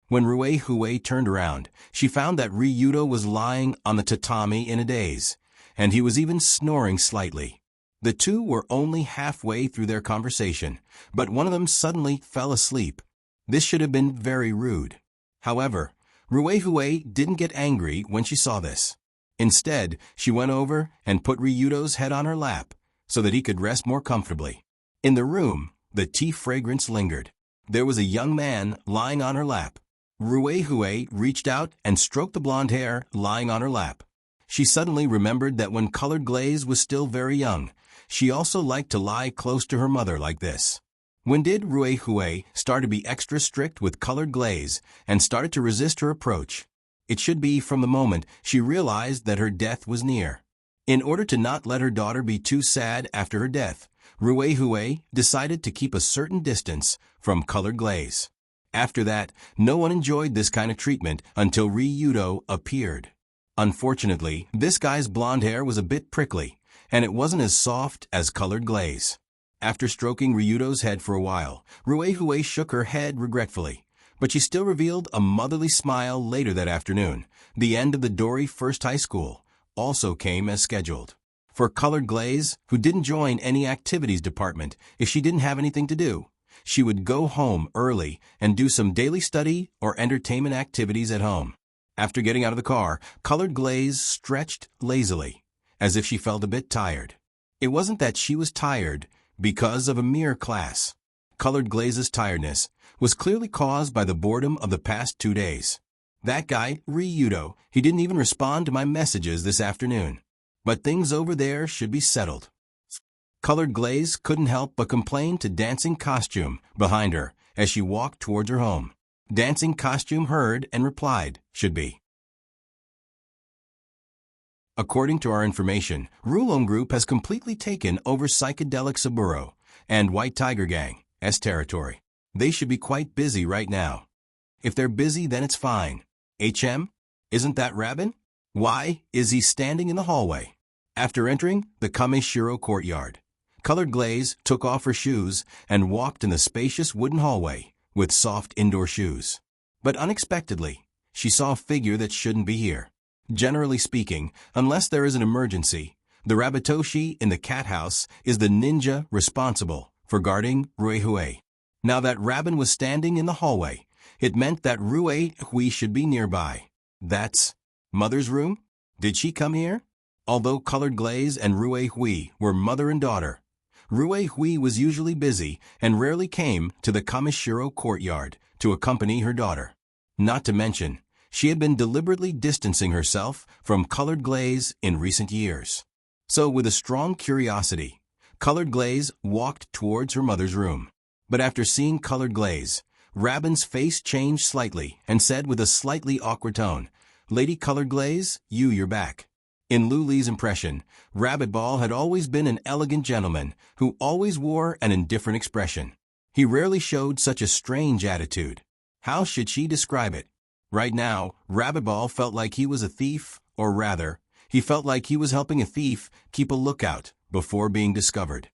When Ruehue turned around, she found that Ryudo was lying on the tatami in a daze, and he was even snoring slightly. The two were only halfway through their conversation, but one of them suddenly fell asleep. This should have been very rude. However, Ruehue didn't get angry when she saw this. Instead, she went over and put Ryudo's head on her lap so that he could rest more comfortably. In the room, the tea fragrance lingered. There was a young man lying on her lap. Ruehue reached out and stroked the blonde hair lying on her lap. She suddenly remembered that when Colored Glaze was still very young, she also liked to lie close to her mother like this. When did Ruehue start to be extra strict with Colored Glaze and started to resist her approach? It should be from the moment she realized that her death was near. In order to not let her daughter be too sad after her death, Ruehue decided to keep a certain distance from Colored Glaze. After that, no one enjoyed this kind of treatment until Ryudo appeared. Unfortunately, this guy's blonde hair was a bit prickly, and it wasn't as soft as Colored Glaze. After stroking Ryudo's head for a while, Ruehue shook her head regretfully, but she still revealed a motherly smile later that afternoon. The end of the Dori First High School also came as scheduled. For Colored Glaze, who didn't join any activities department if she didn't have anything to do, she would go home early and do some daily study or entertainment activities at home. After getting out of the car, Colored Glaze stretched lazily, as if she felt a bit tired. It wasn't that she was tired because of a mere class. Colored Glaze's tiredness was clearly caused by the boredom of the past 2 days. That guy, Ryudo, he didn't even respond to my messages this afternoon. But things over there should be settled. Colored Glaze couldn't help but complain to Dancing Costume behind her as she walked towards her home. Dancing Costume heard and replied, should be. According to our information, Rulon Group has completely taken over Psychedelic Saburo and White Tiger Gang's territory. They should be quite busy right now. If they're busy, then it's fine. HM? Isn't that Rabin? Why is he standing in the hallway? After entering the Kameshiro courtyard, Colored Glaze took off her shoes and walked in the spacious wooden hallway with soft indoor shoes. But unexpectedly, she saw a figure that shouldn't be here. Generally speaking, unless there is an emergency, the Rabbitoshi in the cat house is the ninja responsible for guarding Ruehue. Now that Rabin was standing in the hallway, it meant that Ruehue should be nearby. That's Mother's room? Did she come here? Although Colored Glaze and Ruehue were mother and daughter, Ruehue was usually busy and rarely came to the Kameshiro courtyard to accompany her daughter. Not to mention, she had been deliberately distancing herself from Colored Glaze in recent years. So with a strong curiosity, Colored Glaze walked towards her mother's room. But after seeing Colored Glaze, Rabin's face changed slightly and said with a slightly awkward tone, "Lady Colored Glaze, you're back." In Luli's impression, Rabbit Ball had always been an elegant gentleman who always wore an indifferent expression. He rarely showed such a strange attitude. How should she describe it? Right now, Rabbit Ball felt like he was a thief, or rather, he felt like he was helping a thief keep a lookout before being discovered.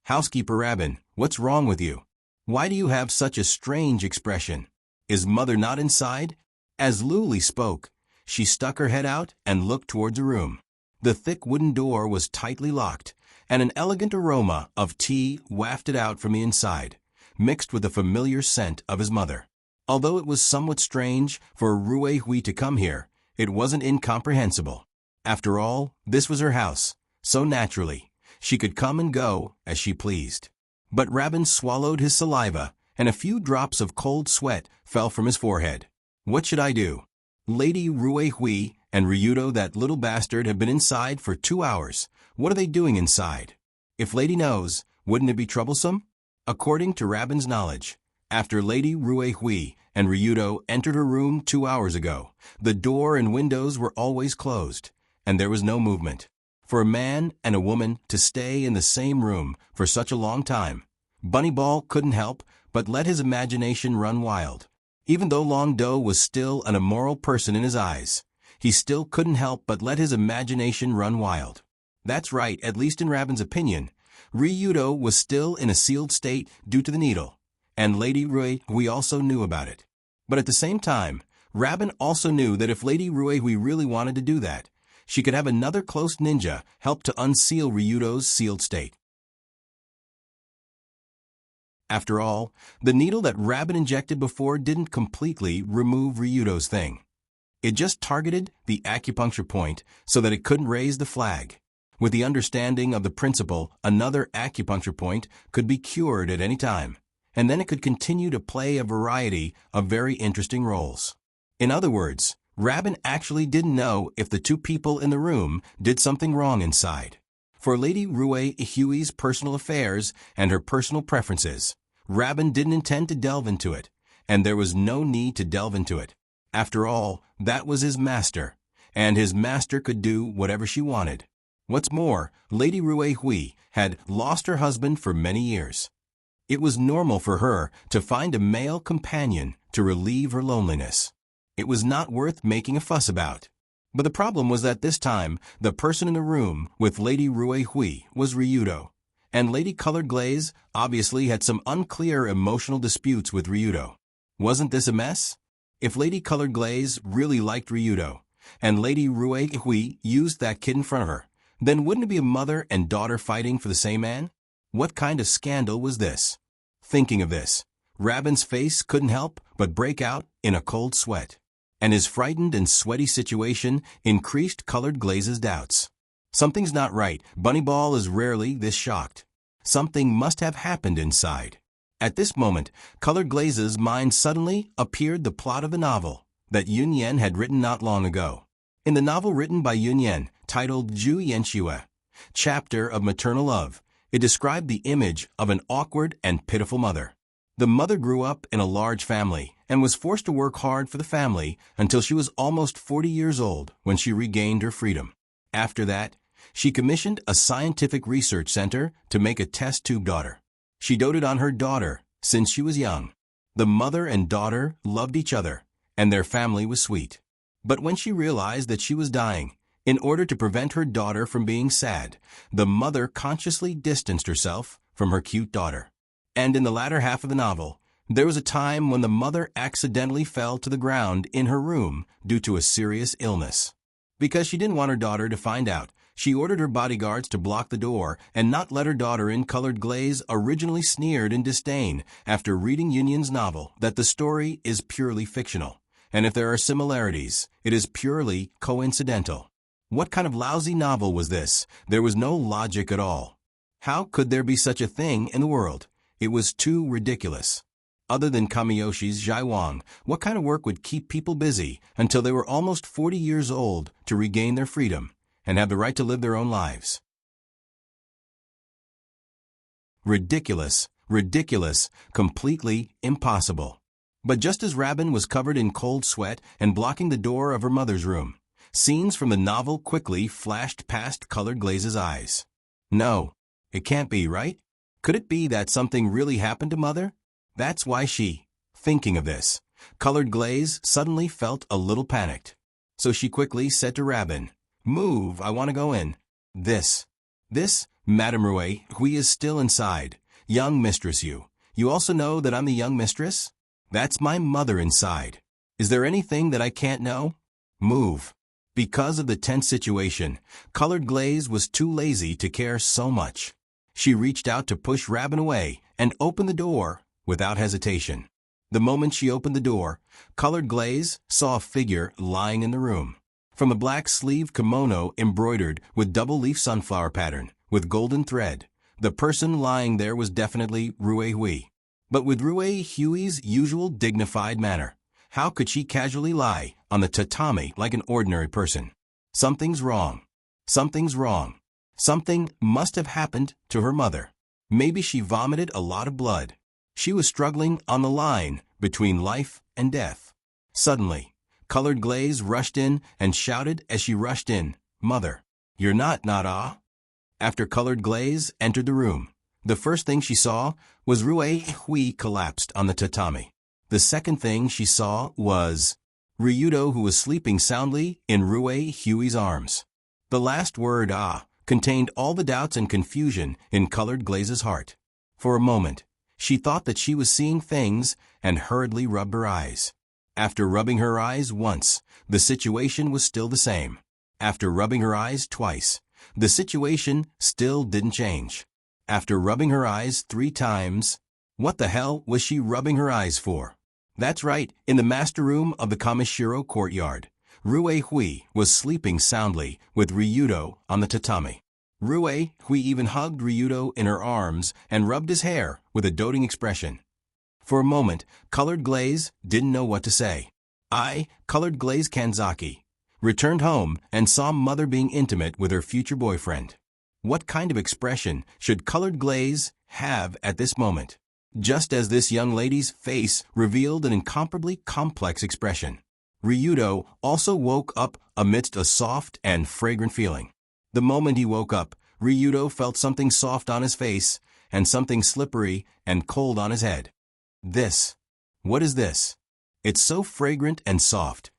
"Housekeeper Rabin, what's wrong with you? Why do you have such a strange expression? Is Mother not inside?" As Luli spoke, she stuck her head out and looked towards a room. The thick wooden door was tightly locked, and an elegant aroma of tea wafted out from the inside, mixed with the familiar scent of his mother. Although it was somewhat strange for Ruehue to come here, it wasn't incomprehensible. After all, this was her house, so naturally, she could come and go as she pleased. But Rabin swallowed his saliva, and a few drops of cold sweat fell from his forehead. What should I do? Lady Ruehue and Ryudo, that little bastard, have been inside for 2 hours. What are they doing inside? If Lady knows, wouldn't it be troublesome? According to Rabin's knowledge, after Lady Ruehue and Ryudo entered her room 2 hours ago, the door and windows were always closed, and there was no movement. For a man and a woman to stay in the same room for such a long time, Bunny Ball couldn't help but let his imagination run wild. Even though Long Do was still an immoral person in his eyes, he still couldn't help but let his imagination run wild. That's right, at least in Rabin's opinion, Ryudo was still in a sealed state due to the needle, and Lady Ruehue also knew about it. But at the same time, Rabin also knew that if Lady Ruehue really wanted to do that, she could have another close ninja help to unseal Ryudo's sealed state. After all, the needle that Rabin injected before didn't completely remove Ryudo's thing. It just targeted the acupuncture point so that it couldn't raise the flag. With the understanding of the principle, another acupuncture point could be cured at any time, and then it could continue to play a variety of very interesting roles. In other words, Rabin actually didn't know if the two people in the room did something wrong inside. For Lady Rue Huey's personal affairs and her personal preferences, Rabin didn't intend to delve into it, and there was no need to delve into it. After all, that was his master, and his master could do whatever she wanted. What's more, Lady Rue Hui had lost her husband for many years. It was normal for her to find a male companion to relieve her loneliness. It was not worth making a fuss about. But the problem was that this time, the person in the room with Lady Rue Hui was Ryudo, and Lady Colored Glaze obviously had some unclear emotional disputes with Ryudo. Wasn't this a mess? If Lady Colored Glaze really liked Ryudo, and Lady Rue Hui used that kid in front of her, then wouldn't it be a mother and daughter fighting for the same man? What kind of scandal was this? Thinking of this, Rabin's face couldn't help but break out in a cold sweat, and his frightened and sweaty situation increased Colored Glaze's doubts. Something's not right. Bunnyball is rarely this shocked. Something must have happened inside. At this moment, Colored Glaze's mind suddenly appeared the plot of the novel that Yun Yen had written not long ago. In the novel written by Yun Yen, titled Ju Yenshue, Chapter of Maternal Love, it described the image of an awkward and pitiful mother. The mother grew up in a large family and was forced to work hard for the family until she was almost 40 years old when she regained her freedom. After that, she commissioned a scientific research center to make a test tube daughter. She doted on her daughter since she was young. The mother and daughter loved each other, and their family was sweet. But when she realized that she was dying, in order to prevent her daughter from being sad, the mother consciously distanced herself from her cute daughter. And in the latter half of the novel, there was a time when the mother accidentally fell to the ground in her room due to a serious illness. Because she didn't want her daughter to find out, she ordered her bodyguards to block the door and not let her daughter in. Colored Glaze originally sneered in disdain after reading Yun Yen's novel that the story is purely fictional, and if there are similarities, it is purely coincidental. What kind of lousy novel was this? There was no logic at all. How could there be such a thing in the world? It was too ridiculous. Other than Kamiyoshi's Zhaiwang, what kind of work would keep people busy until they were almost 40 years old to regain their freedom and have the right to live their own lives? Ridiculous, ridiculous, completely impossible. But just as Rabin was covered in cold sweat and blocking the door of her mother's room, scenes from the novel quickly flashed past Colored Glaze's eyes. No, it can't be, right? Could it be that something really happened to Mother? That's why she, thinking of this, Colored Glaze suddenly felt a little panicked. So she quickly said to Rabin, "Move, I want to go in." This, Madame Rue Hui is still inside. Young mistress, you also know that I'm the young mistress? That's my mother inside. Is there anything that I can't know? Move. Because of the tense situation, Colored Glaze was too lazy to care so much. She reached out to push Rabin away and opened the door without hesitation. The moment she opened the door, Colored Glaze saw a figure lying in the room. From a black-sleeved kimono embroidered with double-leaf sunflower pattern with golden thread, the person lying there was definitely Rue Hui. But with Rue Hui's usual dignified manner, how could she casually lie on the tatami like an ordinary person? Something's wrong. Something's wrong. Something must have happened to her mother. Maybe she vomited a lot of blood. She was struggling on the line between life and death. Suddenly, Colored Glaze rushed in and shouted as she rushed in, "Mother, you're not ah?" After Colored Glaze entered the room, the first thing she saw was Rue Hui collapsed on the tatami. The second thing she saw was Ryudo, who was sleeping soundly in Rue Hui's arms. The last word, contained all the doubts and confusion in Colored Glaze's heart. For a moment, she thought that she was seeing things and hurriedly rubbed her eyes. After rubbing her eyes once, the situation was still the same. After rubbing her eyes twice, the situation still didn't change. After rubbing her eyes 3 times, what the hell was she rubbing her eyes for? That's right, in the master room of the Kamishiro courtyard, Rue Hui was sleeping soundly with Ryudo on the tatami. Rue Hui even hugged Ryudo in her arms and rubbed his hair with a doting expression. For a moment, Colored Glaze didn't know what to say. Colored Glaze Kanzaki, returned home and saw Mother being intimate with her future boyfriend. What kind of expression should Colored Glaze have at this moment? Just as this young lady's face revealed an incomparably complex expression. Ryudo also woke up amidst a soft and fragrant feeling. The moment he woke up, Ryudo felt something soft on his face and something slippery and cold on his head. What is this? It's so fragrant and soft.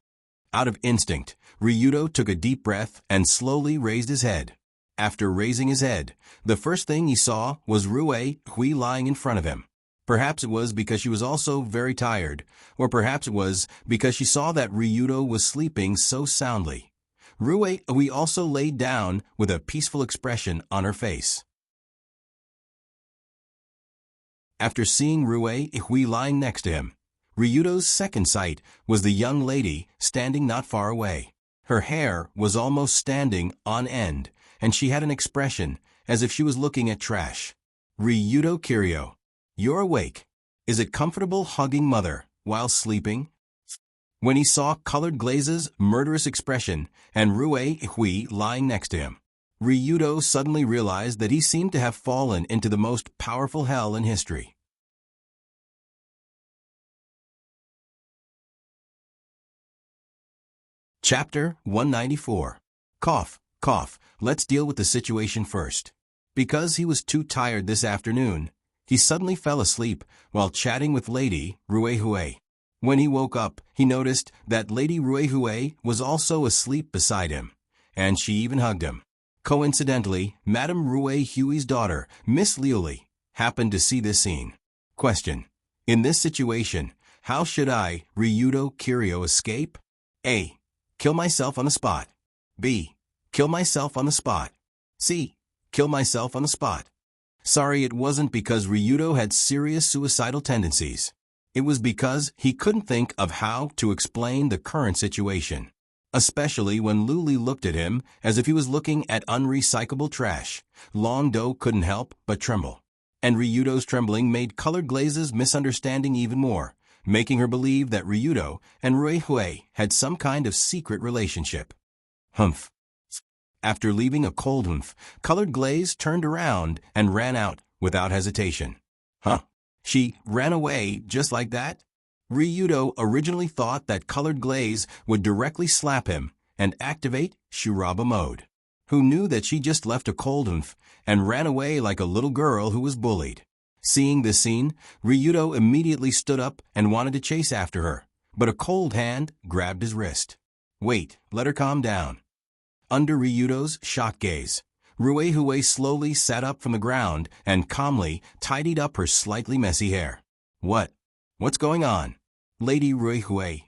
Out of instinct, Ryudo took a deep breath and slowly raised his head. After raising his head, the first thing he saw was Rue Hui lying in front of him. Perhaps it was because she was also very tired, or perhaps it was because she saw that Ryudo was sleeping so soundly. Rue Hui also laid down with a peaceful expression on her face. After seeing Rue Hui lying next to him, Ryudo's second sight was the young lady standing not far away. Her hair was almost standing on end, and she had an expression as if she was looking at trash. Ryudo Kiryu, you're awake. Is it comfortable hugging Mother while sleeping? When he saw Colored Glaze's murderous expression and Rue Hui lying next to him, Ryudo suddenly realized that he seemed to have fallen into the most powerful hell in history. Chapter 194. Cough, cough, let's deal with the situation first. Because he was too tired this afternoon, he suddenly fell asleep while chatting with Lady Rue Hui. When he woke up, he noticed that Lady Rue Hui was also asleep beside him, and she even hugged him. Coincidentally, Madame Rue Hui's daughter, Miss Liuli, happened to see this scene. Question: in this situation, how should I, Ryudo Kiryu, escape? A. Kill myself on the spot. B. Kill myself on the spot. C. Kill myself on the spot. Sorry, it wasn't because Ryudo had serious suicidal tendencies. It was because he couldn't think of how to explain the current situation. Especially when Luli looked at him as if he was looking at unrecyclable trash. Long Do couldn't help but tremble. And Ryudo's trembling made Colored Glaze's misunderstanding even more, making her believe that Ryudo and Rue Hui had some kind of secret relationship. Humph. After leaving a cold humph, Colored Glaze turned around and ran out without hesitation. Huh? She ran away just like that? Ryudo originally thought that Colored Glaze would directly slap him and activate Shuraba mode. Who knew that she just left a cold humph and ran away like a little girl who was bullied? Seeing this scene, Ryudo immediately stood up and wanted to chase after her, but a cold hand grabbed his wrist. Wait, let her calm down. Under Ryudo's shocked gaze, Rue Hui slowly sat up from the ground and calmly tidied up her slightly messy hair. What's going on? Lady Rue Hui,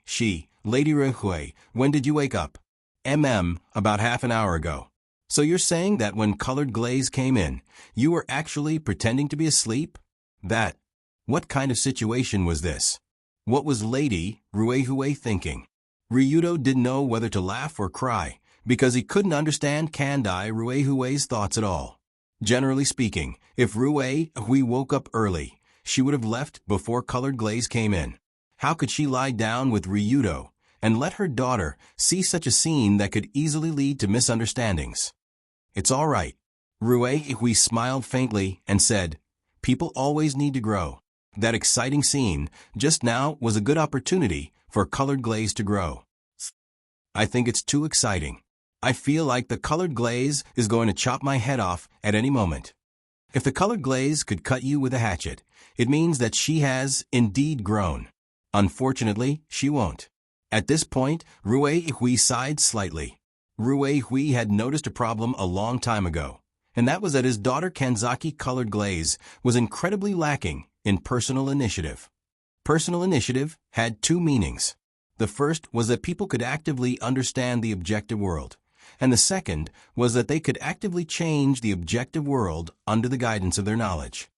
Lady Rue Hui, when did you wake up? About half an hour ago. So you're saying that when Colored Glaze came in, you were actually pretending to be asleep? What kind of situation was this? What was Lady Rue Hui thinking? Ryudo didn't know whether to laugh or cry, because he couldn't understand Kandai Rue Hui's thoughts at all. Generally speaking, if Rue Hui woke up early, she would have left before Colored Glaze came in. How could she lie down with Ryudo and let her daughter see such a scene that could easily lead to misunderstandings? It's all right. Rue Hui smiled faintly and said, people always need to grow. That exciting scene just now was a good opportunity for Colored Glaze to grow. I think it's too exciting. I feel like the Colored Glaze is going to chop my head off at any moment. If the Colored Glaze could cut you with a hatchet, it means that she has indeed grown. Unfortunately, she won't. At this point, Rue Hui sighed slightly. Rue Hui had noticed a problem a long time ago, and that was that his daughter Kanzaki Colored Glaze was incredibly lacking in personal initiative. Personal initiative had two meanings. The first was that people could actively understand the objective world, and the second was that they could actively change the objective world under the guidance of their knowledge.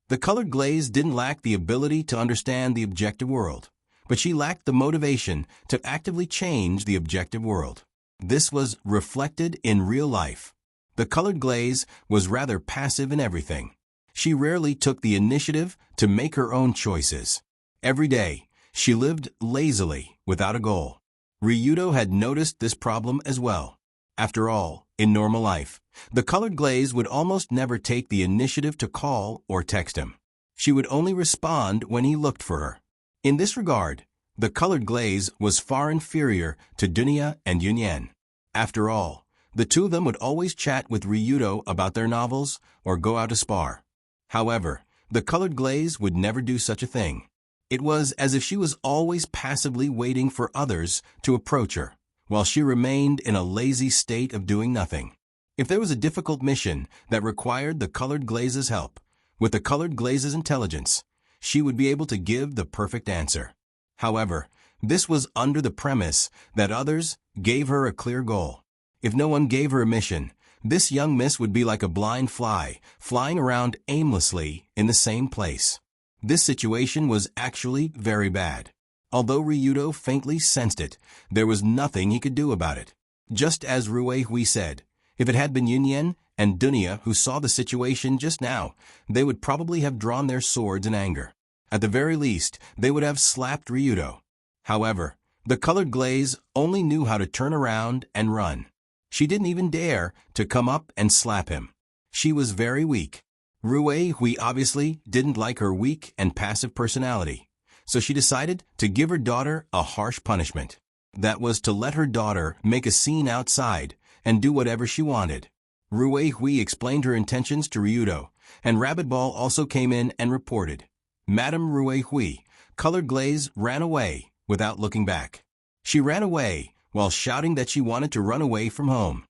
The Colored Glaze didn't lack the ability to understand the objective world, but she lacked the motivation to actively change the objective world. This was reflected in real life. The colored glaze was rather passive in everything. She rarely took the initiative to make her own choices. Every day, she lived lazily, without a goal. Ryudo had noticed this problem as well. After all, in normal life, the colored glaze would almost never take the initiative to call or text him. She would only respond when he looked for her. In this regard, the colored glaze was far inferior to Dunya and Yunyan. After all, the two of them would always chat with Ryudo about their novels or go out to spar. However, the colored glaze would never do such a thing. It was as if she was always passively waiting for others to approach her, while she remained in a lazy state of doing nothing. If there was a difficult mission that required the colored glaze's help, with the colored glaze's intelligence, she would be able to give the perfect answer. However, this was under the premise that others gave her a clear goal. If no one gave her a mission, this young miss would be like a blind fly, flying around aimlessly in the same place. This situation was actually very bad. Although Ryudo faintly sensed it, there was nothing he could do about it. Just as Rue Hui said, if it had been Yunyan and Dunya who saw the situation just now, they would probably have drawn their swords in anger. At the very least, they would have slapped Ryudo. However, the colored glaze only knew how to turn around and run. She didn't even dare to come up and slap him. She was very weak. Rue Hui obviously didn't like her weak and passive personality, so she decided to give her daughter a harsh punishment. That was to let her daughter make a scene outside and do whatever she wanted. Rue Hui explained her intentions to Ryudo, and Rabbit Ball also came in and reported. Madame Rue Hui, colored glaze, ran away without looking back. She ran away while shouting that she wanted to run away from home.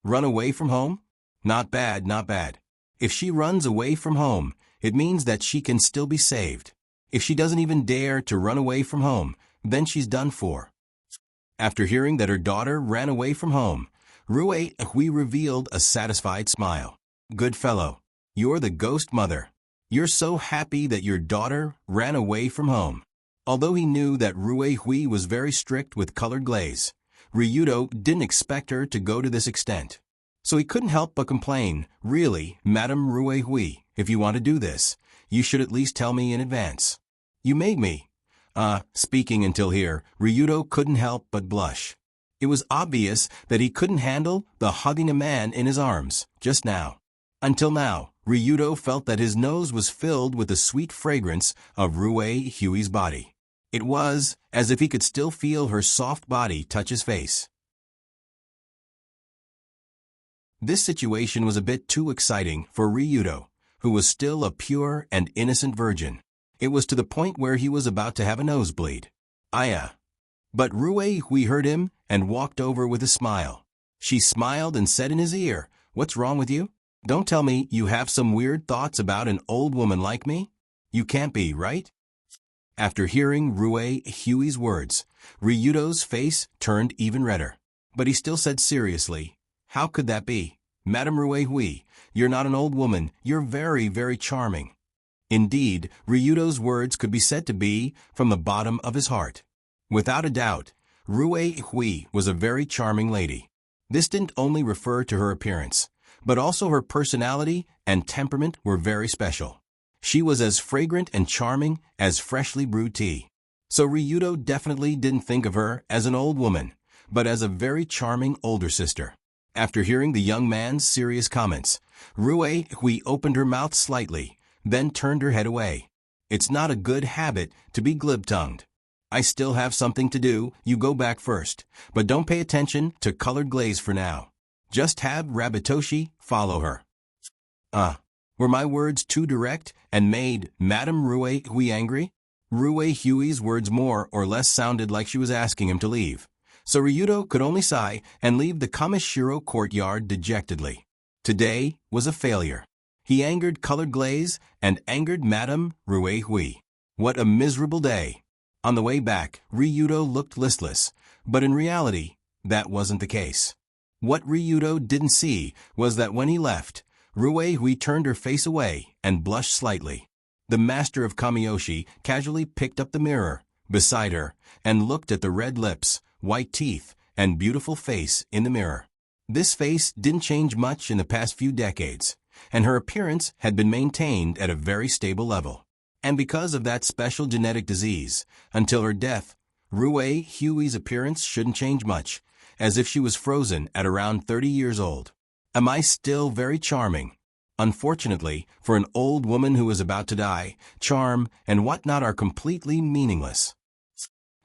Run away from home? Not bad, not bad. If she runs away from home, it means that she can still be saved. If she doesn't even dare to run away from home, then she's done for. After hearing that her daughter ran away from home, Rue Hui revealed a satisfied smile. Good fellow, you're the ghost mother. You're so happy that your daughter ran away from home. Although he knew that Rue Hui was very strict with colored glaze, Ryudo didn't expect her to go to this extent. So he couldn't help but complain, really, Madame Rue Hui, if you want to do this, you should at least tell me in advance. You made me. Speaking until here, Ryudo couldn't help but blush. It was obvious that he couldn't handle the hugging a man in his arms, just now. Until now, Ryudo felt that his nose was filled with the sweet fragrance of Rue Hui's body. It was as if he could still feel her soft body touch his face. This situation was a bit too exciting for Ryudo, who was still a pure and innocent virgin. It was to the point where he was about to have a nosebleed. Aya. But Rue Hui heard him and walked over with a smile. She smiled and said in his ear, "What's wrong with you? Don't tell me you have some weird thoughts about an old woman like me? You can't be, right?" After hearing Rue Hui's words, Ryudo's face turned even redder. But he still said seriously, "How could that be? Madame Rue Hui, you're not an old woman, you're very, very charming." Indeed, Ryudo's words could be said to be from the bottom of his heart. Without a doubt, Rue Hui was a very charming lady. This didn't only refer to her appearance, but also her personality and temperament were very special. She was as fragrant and charming as freshly brewed tea. So Ryudo definitely didn't think of her as an old woman, but as a very charming older sister. After hearing the young man's serious comments, Rue Hui opened her mouth slightly, then turned her head away. It's not a good habit to be glib-tongued. I still have something to do, you go back first, but don't pay attention to colored glaze for now. Just have Rabbitoshi follow her. Were my words too direct and made Madame Rue Hui angry? Rue Hui's words more or less sounded like she was asking him to leave. So Ryudo could only sigh and leave the Kamishiro courtyard dejectedly. Today was a failure. He angered colored glaze and angered Madame Rue Hui. What a miserable day. On the way back, Ryudo looked listless, but in reality, that wasn't the case. What Ryudo didn't see was that when he left, Rue Hui turned her face away and blushed slightly. The master of Kamiyoshi casually picked up the mirror, beside her and looked at the red lips, white teeth, and beautiful face in the mirror. This face didn't change much in the past few decades, and her appearance had been maintained at a very stable level. And because of that special genetic disease, until her death, Rui Hui's appearance shouldn't change much, as if she was frozen at around 30 years old. Am I still very charming? Unfortunately, for an old woman who is about to die, charm and whatnot are completely meaningless.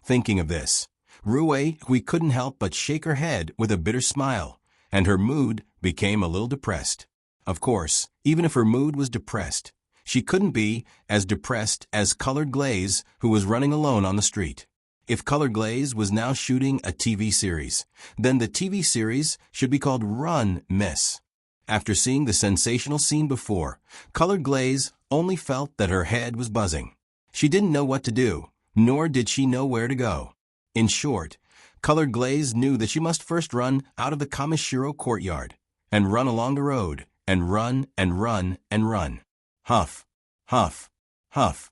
Thinking of this, Rui Hui couldn't help but shake her head with a bitter smile, and her mood became a little depressed. Of course, even if her mood was depressed, she couldn't be as depressed as Colored Glaze, who was running alone on the street. If Colored Glaze was now shooting a TV series, then the TV series should be called Run, Miss. After seeing the sensational scene before, Colored Glaze only felt that her head was buzzing. She didn't know what to do, nor did she know where to go. In short, Colored Glaze knew that she must first run out of the Kamishiro courtyard, and run along the road, and run and run and run. Huff, huff, huff.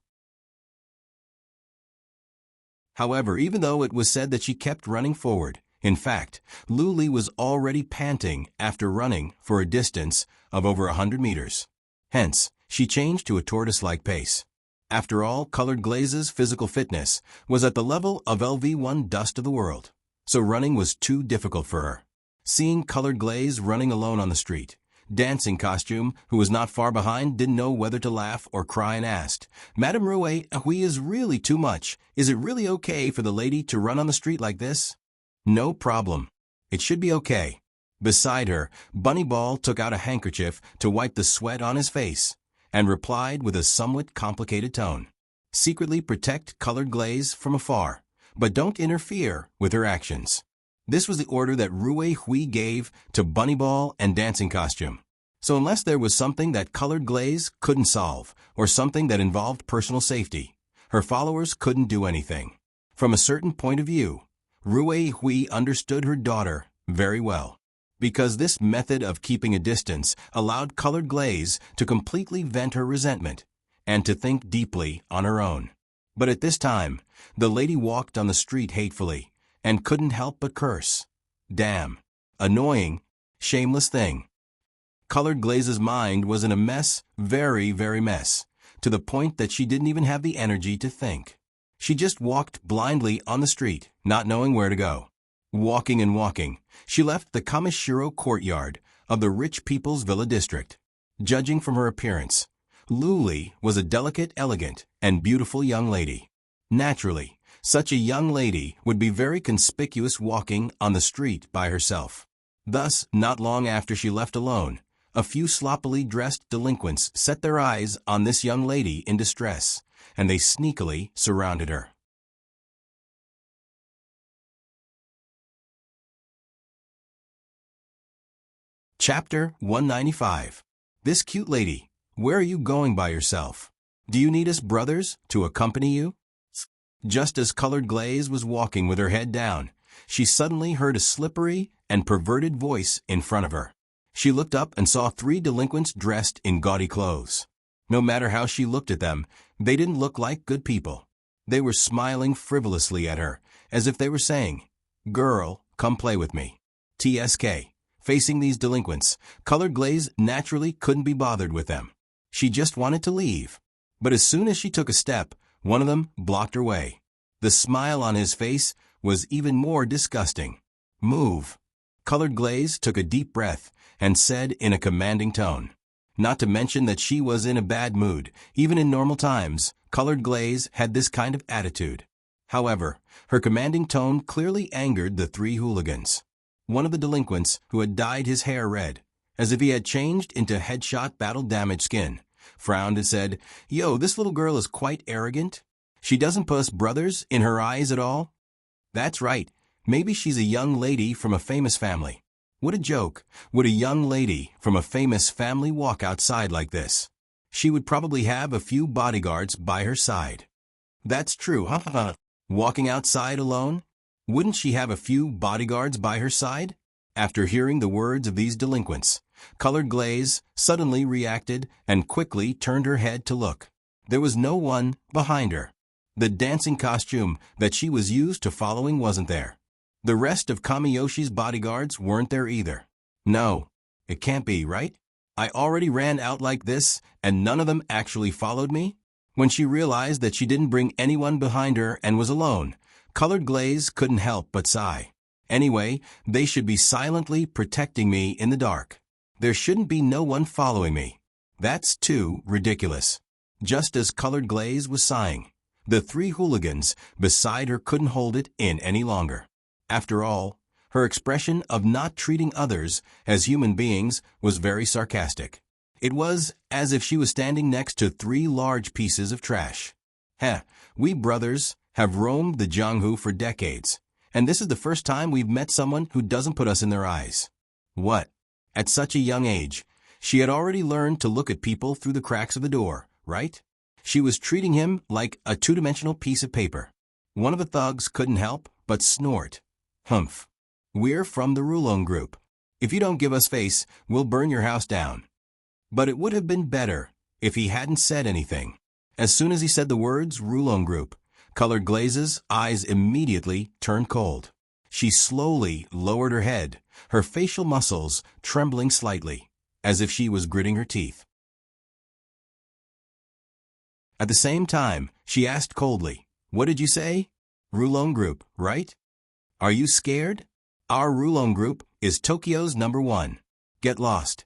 However, even though it was said that she kept running forward, in fact, Luli was already panting after running for a distance of over 100 meters. Hence, she changed to a tortoise-like pace. After all, Colored Glaze's physical fitness was at the level of LV1 dust of the world, so running was too difficult for her. Seeing Colored Glaze running alone on the street, Dancing Costume, who was not far behind, didn't know whether to laugh or cry and asked, "Madame Rui is really too much. Is it really okay for the lady to run on the street like this?" "No problem. It should be okay." Beside her, Bunny Ball took out a handkerchief to wipe the sweat on his face, and replied with a somewhat complicated tone, "Secretly protect Colored Glaze from afar, but don't interfere with her actions." This was the order that Rui Hui gave to Bunny Ball and Dancing Costume. So unless there was something that Colored Glaze couldn't solve, or something that involved personal safety, her followers couldn't do anything. From a certain point of view, Rui Hui understood her daughter very well, because this method of keeping a distance allowed Colored Glaze to completely vent her resentment and to think deeply on her own. But at this time, the lady walked on the street hatefully and couldn't help but curse. Damn. Annoying. Shameless thing. Colored Glaze's mind was in a mess, very, very mess, to the point that she didn't even have the energy to think. She just walked blindly on the street, not knowing where to go. Walking and walking, she left the Kamishiro courtyard of the rich people's villa district. Judging from her appearance, Luli was a delicate, elegant, and beautiful young lady. Naturally, such a young lady would be very conspicuous walking on the street by herself. Thus, not long after she left alone, a few sloppily dressed delinquents set their eyes on this young lady in distress, and they sneakily surrounded her. Chapter 195. This cute lady, where are you going by yourself? Do you need us brothers to accompany you? Just as Colored Glaze was walking with her head down, she suddenly heard a slippery and perverted voice in front of her. She looked up and saw 3 delinquents dressed in gaudy clothes. No matter how she looked at them, they didn't look like good people. They were smiling frivolously at her, as if they were saying, "Girl, come play with me." TSK. Facing these delinquents, Colored Glaze naturally couldn't be bothered with them. She just wanted to leave. But as soon as she took a step, one of them blocked her way. The smile on his face was even more disgusting. "Move." Colored Glaze took a deep breath and said in a commanding tone. Not to mention that she was in a bad mood. Even in normal times, Colored Glaze had this kind of attitude. However, her commanding tone clearly angered the 3 hooligans. One of the delinquents, who had dyed his hair red, as if he had changed into headshot battle-damaged skin, frowned and said, "Yo, this little girl is quite arrogant. She doesn't put us brothers in her eyes at all." "That's right. Maybe she's a young lady from a famous family." What a joke. Would a young lady from a famous family walk outside like this? She would probably have a few bodyguards by her side. That's true, huh? Walking outside alone? Wouldn't she have a few bodyguards by her side? After hearing the words of these delinquents, Colored Glaze suddenly reacted and quickly turned her head to look. There was no one behind her. The dancing costume that she was used to following wasn't there. The rest of Kamiyoshi's bodyguards weren't there either. No, it can't be, right? I already ran out like this, and none of them actually followed me? When she realized that she didn't bring anyone behind her and was alone, Colored Glaze couldn't help but sigh. Anyway, they should be silently protecting me in the dark. There shouldn't be no one following me. That's too ridiculous. Just as Colored Glaze was sighing, the three hooligans beside her couldn't hold it in any longer. After all, her expression of not treating others as human beings was very sarcastic. It was as if she was standing next to three large pieces of trash. Heh, we brothers have roamed the Jianghu for decades, and this is the first time we've met someone who doesn't put us in their eyes. What? At such a young age, she had already learned to look at people through the cracks of the door, right? She was treating him like a two-dimensional piece of paper. One of the thugs couldn't help but snort. Humph. We're from the Rulong group. If you don't give us face, we'll burn your house down. But it would have been better if he hadn't said anything. As soon as he said the words Rulong group, Colored Glaze's eyes immediately turned cold. She slowly lowered her head, her facial muscles trembling slightly, as if she was gritting her teeth. At the same time, she asked coldly, "What did you say? Rulong group, right? Are you scared? Our Rulong group is Tokyo's #1. Get lost."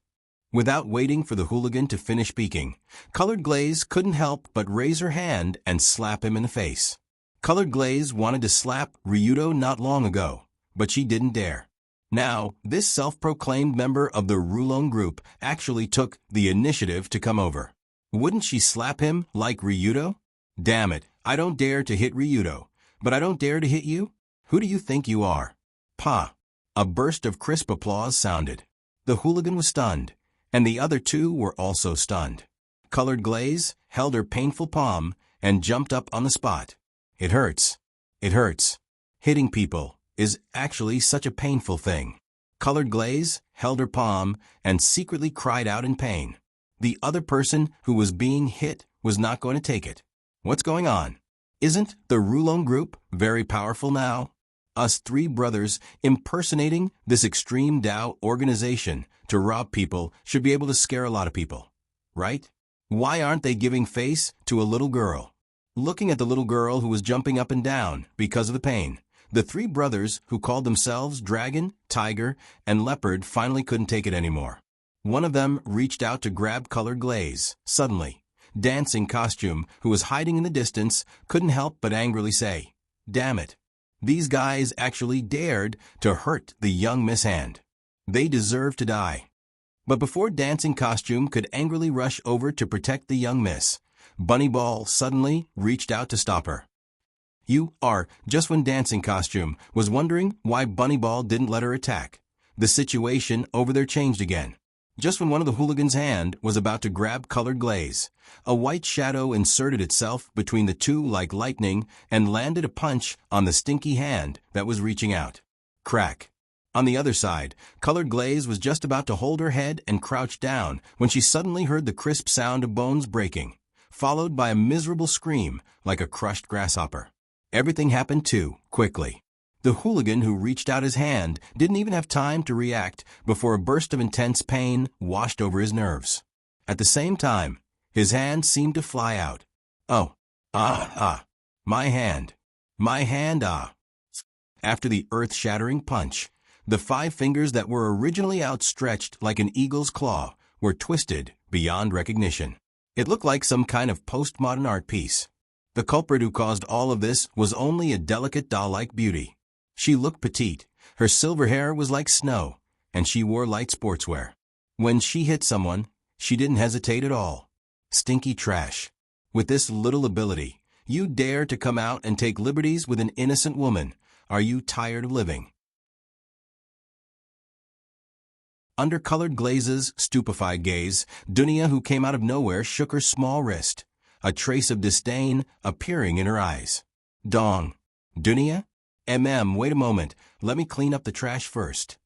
Without waiting for the hooligan to finish speaking, Colored Glaze couldn't help but raise her hand and slap him in the face. Colored Glaze wanted to slap Ryudo not long ago, but she didn't dare. Now, this self-proclaimed member of the Rulong group actually took the initiative to come over. Wouldn't she slap him like Ryudo? Damn it, I don't dare to hit Ryudo, but I don't dare to hit you? Who do you think you are? Pa! A burst of crisp applause sounded. The hooligan was stunned, and the other two were also stunned. Colored Glaze held her painful palm and jumped up on the spot. It hurts. It hurts. Hitting people is actually such a painful thing. Colored Glaze held her palm and secretly cried out in pain. The other person who was being hit was not going to take it. What's going on? Isn't the Rulong group very powerful now? Us three brothers impersonating this extreme Tao organization to rob people should be able to scare a lot of people, right? Why aren't they giving face to a little girl? Looking at the little girl who was jumping up and down because of the pain, the three brothers who called themselves Dragon, Tiger, and Leopard finally couldn't take it anymore. One of them reached out to grab Colored Glaze. Suddenly, Dancing Costume, who was hiding in the distance, couldn't help but angrily say, "Damn it. These guys actually dared to hurt the young Miss Hand. They deserve to die." But before Dancing Costume could angrily rush over to protect the young miss, Bunny Ball suddenly reached out to stop her. Just when Dancing Costume was wondering why Bunny Ball didn't let her attack, the situation over there changed again. Just when one of the hooligans' hand was about to grab Colored Glaze, a white shadow inserted itself between the two like lightning and landed a punch on the stinky hand that was reaching out. Crack. On the other side, Colored Glaze was just about to hold her head and crouch down when she suddenly heard the crisp sound of bones breaking, followed by a miserable scream like a crushed grasshopper. Everything happened too quickly. The hooligan who reached out his hand didn't even have time to react before a burst of intense pain washed over his nerves. At the same time, his hand seemed to fly out. Oh, my hand, ah. After the earth-shattering punch, the 5 fingers that were originally outstretched like an eagle's claw were twisted beyond recognition. It looked like some kind of postmodern art piece. The culprit who caused all of this was only a delicate doll-like beauty. She looked petite, her silver hair was like snow, and she wore light sportswear. When she hit someone, she didn't hesitate at all. Stinky trash. With this little ability, you dare to come out and take liberties with an innocent woman. Are you tired of living? Under Colored Glaze's stupefied gaze, Dunya, who came out of nowhere, shook her small wrist, a trace of disdain appearing in her eyes. Dong. Dunya? Wait a moment, let me clean up the trash first.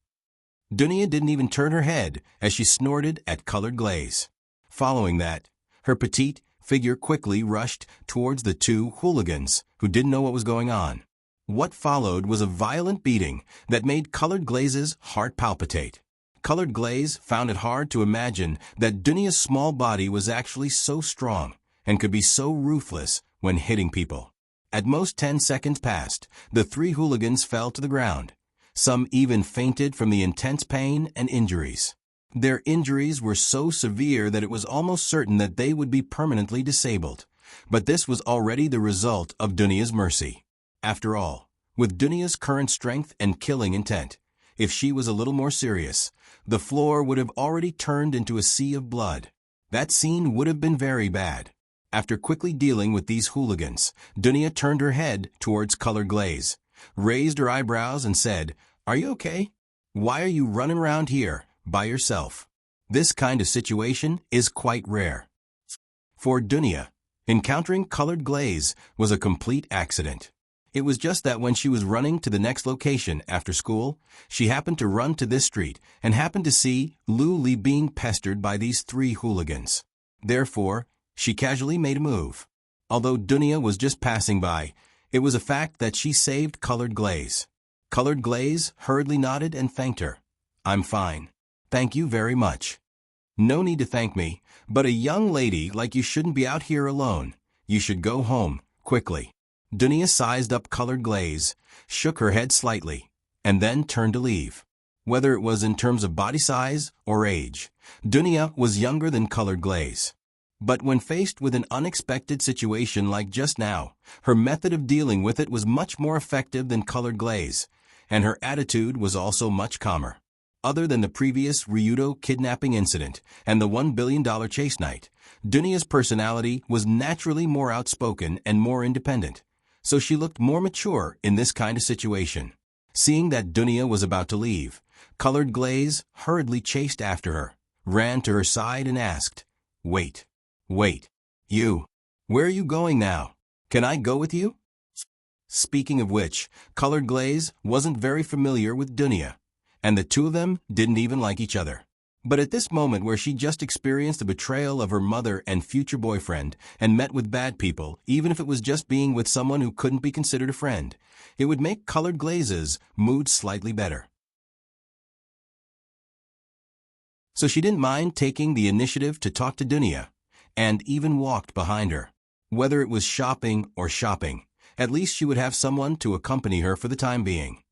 Dunya didn't even turn her head as she snorted at Colored Glaze. Following that, her petite, figure quickly rushed towards the two hooligans who didn't know what was going on. What followed was a violent beating that made Colored Glaze's heart palpitate. Colored Glaze found it hard to imagine that Dunia's small body was actually so strong and could be so ruthless when hitting people. At most 10 seconds passed, the three hooligans fell to the ground. Some even fainted from the intense pain and injuries. Their injuries were so severe that it was almost certain that they would be permanently disabled. But this was already the result of Dunia's mercy. After all, with Dunia's current strength and killing intent, if she was a little more serious, the floor would have already turned into a sea of blood. That scene would have been very bad. After quickly dealing with these hooligans, Dunia turned her head towards Colored Glaze, raised her eyebrows and said, "Are you okay? Why are you running around here by yourself?" This kind of situation is quite rare. For Dunia, encountering Colored Glaze was a complete accident. It was just that when she was running to the next location after school, she happened to run to this street and happened to see Lu Li being pestered by these three hooligans. Therefore, she casually made a move. Although Dunia was just passing by, it was a fact that she saved Colored Glaze. Colored Glaze hurriedly nodded and thanked her. "I'm fine. Thank you very much." "No need to thank me, but a young lady like you shouldn't be out here alone. You should go home, quickly." Dunia sized up Colored Glaze, shook her head slightly, and then turned to leave. Whether it was in terms of body size or age, Dunia was younger than Colored Glaze. But when faced with an unexpected situation like just now, her method of dealing with it was much more effective than Colored Glaze, and her attitude was also much calmer. Other than the previous Ryudo kidnapping incident and the $1 billion chase night, Dunia's personality was naturally more outspoken and more independent, so she looked more mature in this kind of situation. Seeing that Dunia was about to leave, Colored Glaze hurriedly chased after her, ran to her side and asked, Wait, you. Where are you going now? Can I go with you?" Speaking of which, Colored Glaze wasn't very familiar with Dunia, and the two of them didn't even like each other. But at this moment where she just experienced the betrayal of her mother and future boyfriend and met with bad people, even if it was just being with someone who couldn't be considered a friend, it would make Colored Glaze's mood slightly better. So she didn't mind taking the initiative to talk to Dunia, and even walked behind her. Whether it was shopping or shopping, at least she would have someone to accompany her for the time being,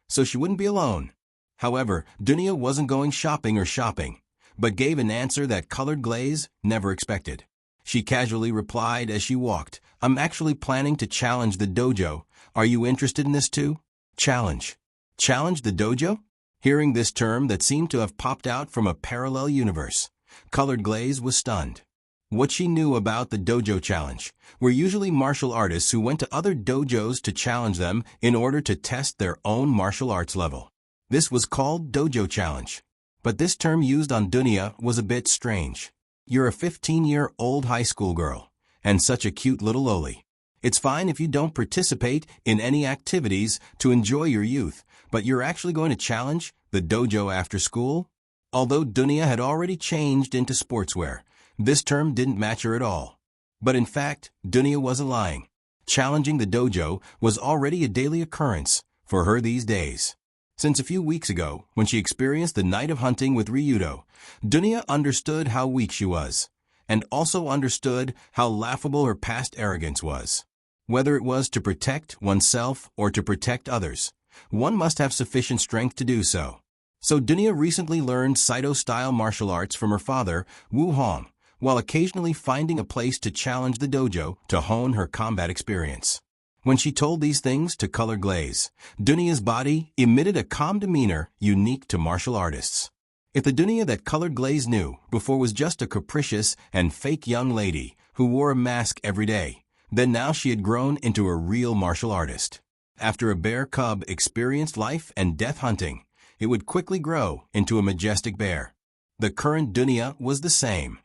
so she wouldn't be alone. However, Dunia wasn't going shopping, but gave an answer that Colored Glaze never expected. She casually replied as she walked, "I'm actually planning to challenge the dojo. Are you interested in this too?" Challenge. Challenge the dojo? Hearing this term that seemed to have popped out from a parallel universe, Colored Glaze was stunned. What she knew about the dojo challenge were usually martial artists who went to other dojos to challenge them in order to test their own martial arts level. This was called dojo challenge. But this term used on Dunia was a bit strange. You're a 15-year-old high school girl, and such a cute little loli. It's fine if you don't participate in any activities to enjoy your youth, but you're actually going to challenge the dojo after school? Although Dunia had already changed into sportswear, this term didn't match her at all. But in fact, Dunia wasn't lying. Challenging the dojo was already a daily occurrence for her these days. Since a few weeks ago, when she experienced the night of hunting with Ryudo, Dunia understood how weak she was, and also understood how laughable her past arrogance was. Whether it was to protect oneself or to protect others, one must have sufficient strength to do so. So Dunia recently learned Saito-style martial arts from her father, Wu Hong, while occasionally finding a place to challenge the dojo to hone her combat experience. When she told these things to Colored Glaze, Dunia's body emitted a calm demeanor unique to martial artists. If the Dunia that Colored Glaze knew before was just a capricious and fake young lady who wore a mask every day, then now she had grown into a real martial artist. After a bear cub experienced life and death hunting, it would quickly grow into a majestic bear. The current Dunia was the same.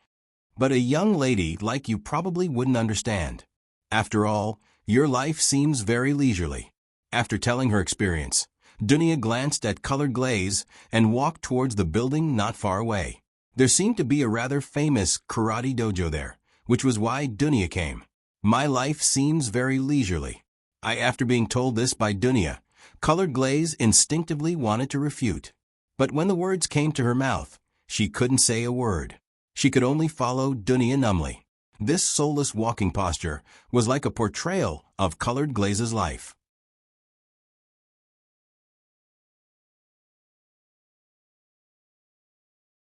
But a young lady like you probably wouldn't understand. After all, your life seems very leisurely. After telling her experience, Dunia glanced at Colored Glaze and walked towards the building not far away. There seemed to be a rather famous karate dojo there, which was why Dunya came. My life seems very leisurely. After being told this by Dunya, Colored Glaze instinctively wanted to refute. But when the words came to her mouth, she couldn't say a word. She could only follow Dunya numbly. This soulless walking posture was like a portrayal of Colored Glaze's life.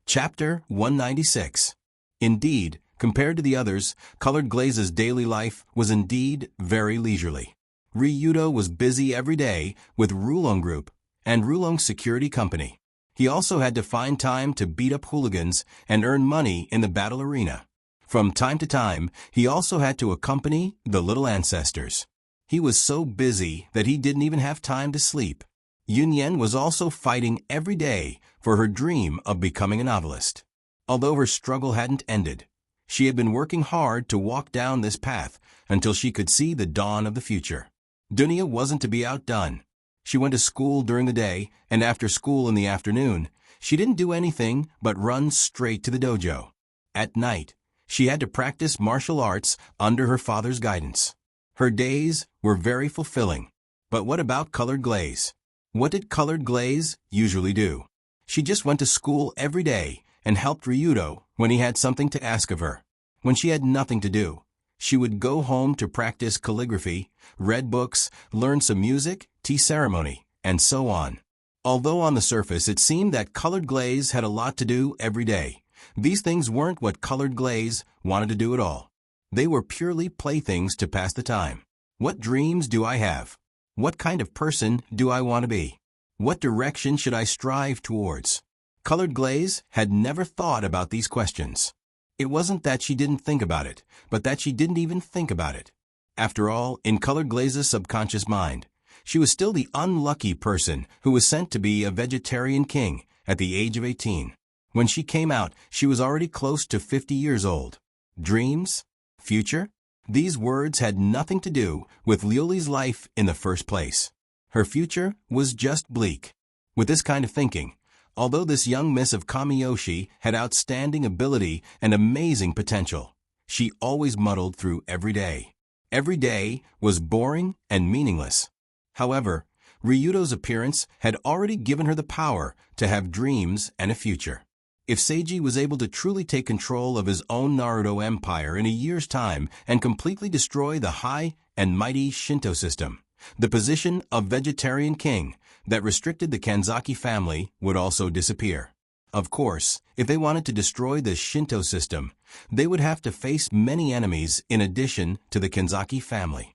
Chapter 196. Indeed, compared to the others, Colored Glaze's daily life was indeed very leisurely. Ryudo was busy every day with Rulong Group and Rulong Security Company. He also had to find time to beat up hooligans and earn money in the battle arena. From time to time, he also had to accompany the little ancestors. He was so busy that he didn't even have time to sleep. Yunyen was also fighting every day for her dream of becoming a novelist. Although her struggle hadn't ended, she had been working hard to walk down this path until she could see the dawn of the future. Dunya wasn't to be outdone. She went to school during the day, and after school in the afternoon, she didn't do anything but run straight to the dojo. At night, she had to practice martial arts under her father's guidance. Her days were very fulfilling. But what about Colored Glaze? What did Colored Glaze usually do? She just went to school every day and helped Ryudo when he had something to ask of her. When she had nothing to do, she would go home to practice calligraphy, read books, learn some music, tea ceremony, and so on. Although on the surface it seemed that Colored Glaze had a lot to do every day, these things weren't what Colored Glaze wanted to do at all. They were purely playthings to pass the time. What dreams do I have? What kind of person do I want to be? What direction should I strive towards? Colored Glaze had never thought about these questions. It wasn't that she didn't think about it, but that she didn't even think about it. After all, in Colored Glaze's subconscious mind, she was still the unlucky person who was sent to be a vegetarian king at the age of 18. When she came out, she was already close to 50 years old. Dreams? Future? These words had nothing to do with Liuli's life in the first place. Her future was just bleak. With this kind of thinking, although this young miss of Kamiyoshi had outstanding ability and amazing potential, she always muddled through every day. Every day was boring and meaningless. However, Ryudo's appearance had already given her the power to have dreams and a future. If Seiji was able to truly take control of his own Naruto empire in a year's time and completely destroy the high and mighty Shinto system, the position of vegetarian king that restricted the Kanzaki family would also disappear. Of course, if they wanted to destroy the Shinto system, they would have to face many enemies in addition to the Kanzaki family.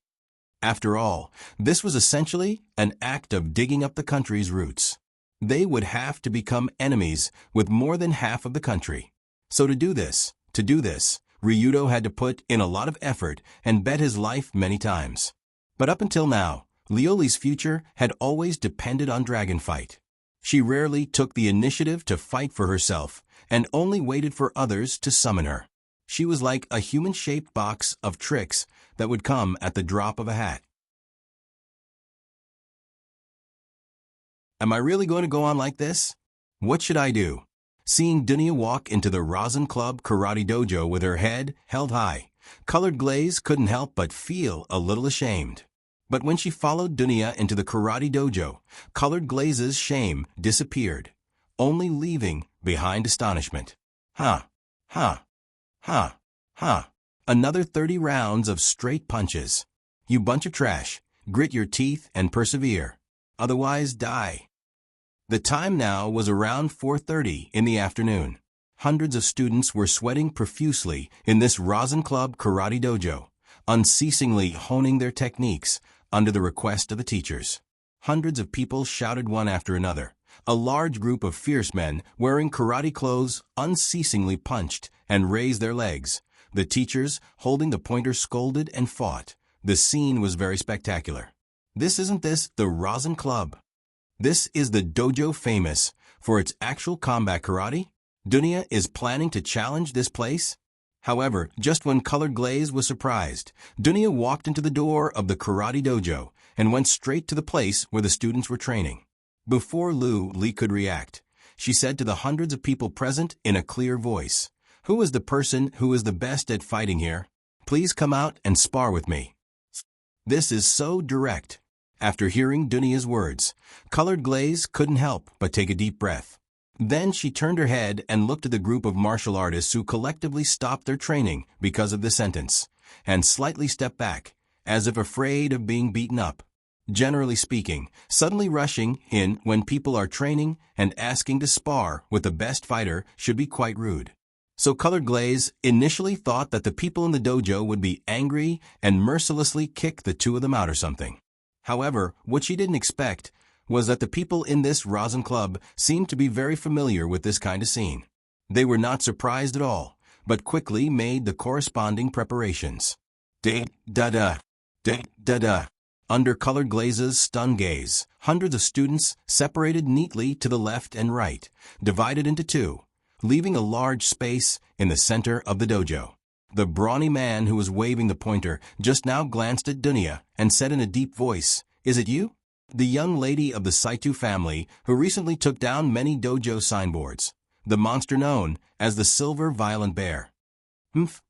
After all, this was essentially an act of digging up the country's roots. They would have to become enemies with more than half of the country. So to do this, Ryudo had to put in a lot of effort and bet his life many times. But up until now, Liuli's future had always depended on Dragonfight. She rarely took the initiative to fight for herself and only waited for others to summon her. She was like a human-shaped box of tricks that would come at the drop of a hat. Am I really going to go on like this? What should I do? Seeing Dunya walk into the Rasen Club Karate Dojo with her head held high, Colored Glaze couldn't help but feel a little ashamed. But when she followed Dunya into the Karate Dojo, Colored Glaze's shame disappeared, only leaving behind astonishment. Another 30 rounds of straight punches. You bunch of trash, grit your teeth and persevere. Otherwise die. The time now was around 4:30 in the afternoon. Hundreds of students were sweating profusely in this Rasen Club Karate Dojo, unceasingly honing their techniques under the request of the teachers. Hundreds of people shouted one after another. A large group of fierce men wearing karate clothes unceasingly punched and raised their legs. The teachers, holding the pointer, scolded and fought. The scene was very spectacular. Isn't this the Rasen Club? This is the dojo famous for its actual combat karate? Dunya is planning to challenge this place? However, just when Colored Glaze was surprised, Dunya walked into the door of the karate dojo and went straight to the place where the students were training. Before Li could react, she said to the hundreds of people present in a clear voice, Who is the person who is the best at fighting here? Please come out and spar with me. This is so direct. After hearing Dunia's words, Colored Glaze couldn't help but take a deep breath. Then she turned her head and looked at the group of martial artists who collectively stopped their training because of the sentence, and slightly stepped back, as if afraid of being beaten up. Generally speaking, suddenly rushing in when people are training and asking to spar with the best fighter should be quite rude. So Colored Glaze initially thought that the people in the dojo would be angry and mercilessly kick the two of them out or something. However, what she didn't expect was that the people in this rosin club seemed to be very familiar with this kind of scene. They were not surprised at all, but quickly made the corresponding preparations. Da-da-da, da-da-da. Under Colored Glaze's stunned gaze, hundreds of students separated neatly to the left and right, divided into two, leaving a large space in the center of the dojo. The brawny man who was waving the pointer just now glanced at Dunia and said in a deep voice, "Is it you? The young lady of the Saito family who recently took down many dojo signboards, the monster known as the Silver Violent Bear."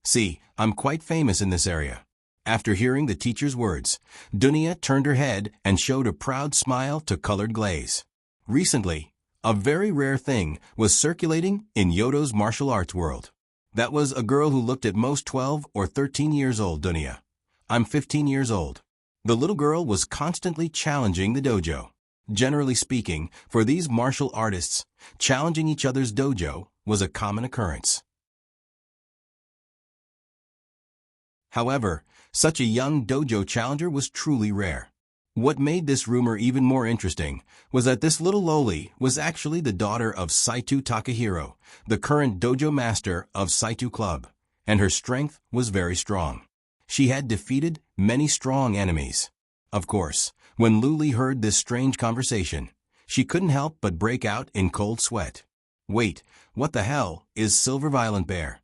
See, I'm quite famous in this area." After hearing the teacher's words, Dunia turned her head and showed a proud smile to Colored Glaze. Recently, a very rare thing was circulating in Yodo's martial arts world. That was a girl who looked at most 12 or 13 years old. Dunia. I'm 15 years old. The little girl was constantly challenging the dojo. Generally speaking, for these martial artists, challenging each other's dojo was a common occurrence. However, such a young dojo challenger was truly rare. What made this rumor even more interesting was that this little loli was actually the daughter of Saito Takahiro, the current dojo master of Saito Club, and her strength was very strong. She had defeated many strong enemies. Of course, when Luli heard this strange conversation, she couldn't help but break out in cold sweat. Wait, what the hell is Silver Violent Bear?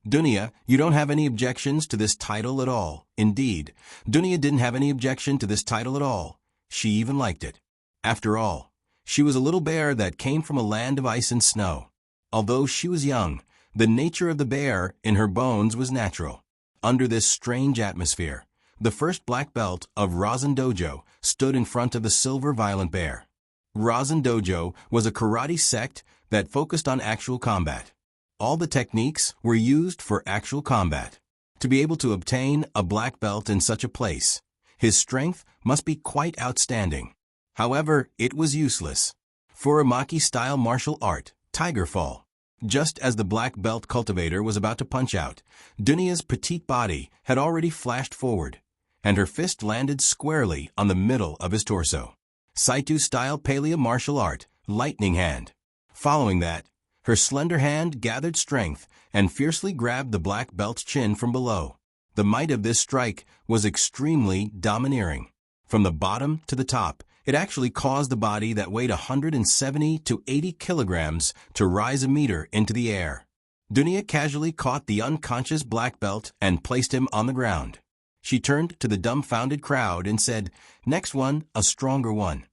Dunia, you don't have any objections to this title at all. Indeed, Dunia didn't have any objection to this title at all. She even liked it. After all, she was a little bear that came from a land of ice and snow. Although she was young, the nature of the bear in her bones was natural. Under this strange atmosphere, the first black belt of Rosin Dojo stood in front of the Silver Violent Bear. Rosin Dojo was a karate sect that focused on actual combat. All the techniques were used for actual combat. To be able to obtain a black belt in such a place, his strength must be quite outstanding. However, it was useless. Furamaki-style martial art, Tiger Fall. Just as the black belt cultivator was about to punch out, Dunia's petite body had already flashed forward, and her fist landed squarely on the middle of his torso. Saito-style paleo martial art, Lightning Hand. Following that, her slender hand gathered strength and fiercely grabbed the black belt's chin from below. The might of this strike was extremely domineering. From the bottom to the top, it actually caused the body that weighed 170 to 80 kilograms to rise a meter into the air. Dunia casually caught the unconscious black belt and placed him on the ground. She turned to the dumbfounded crowd and said, "Next one, a stronger one."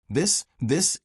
This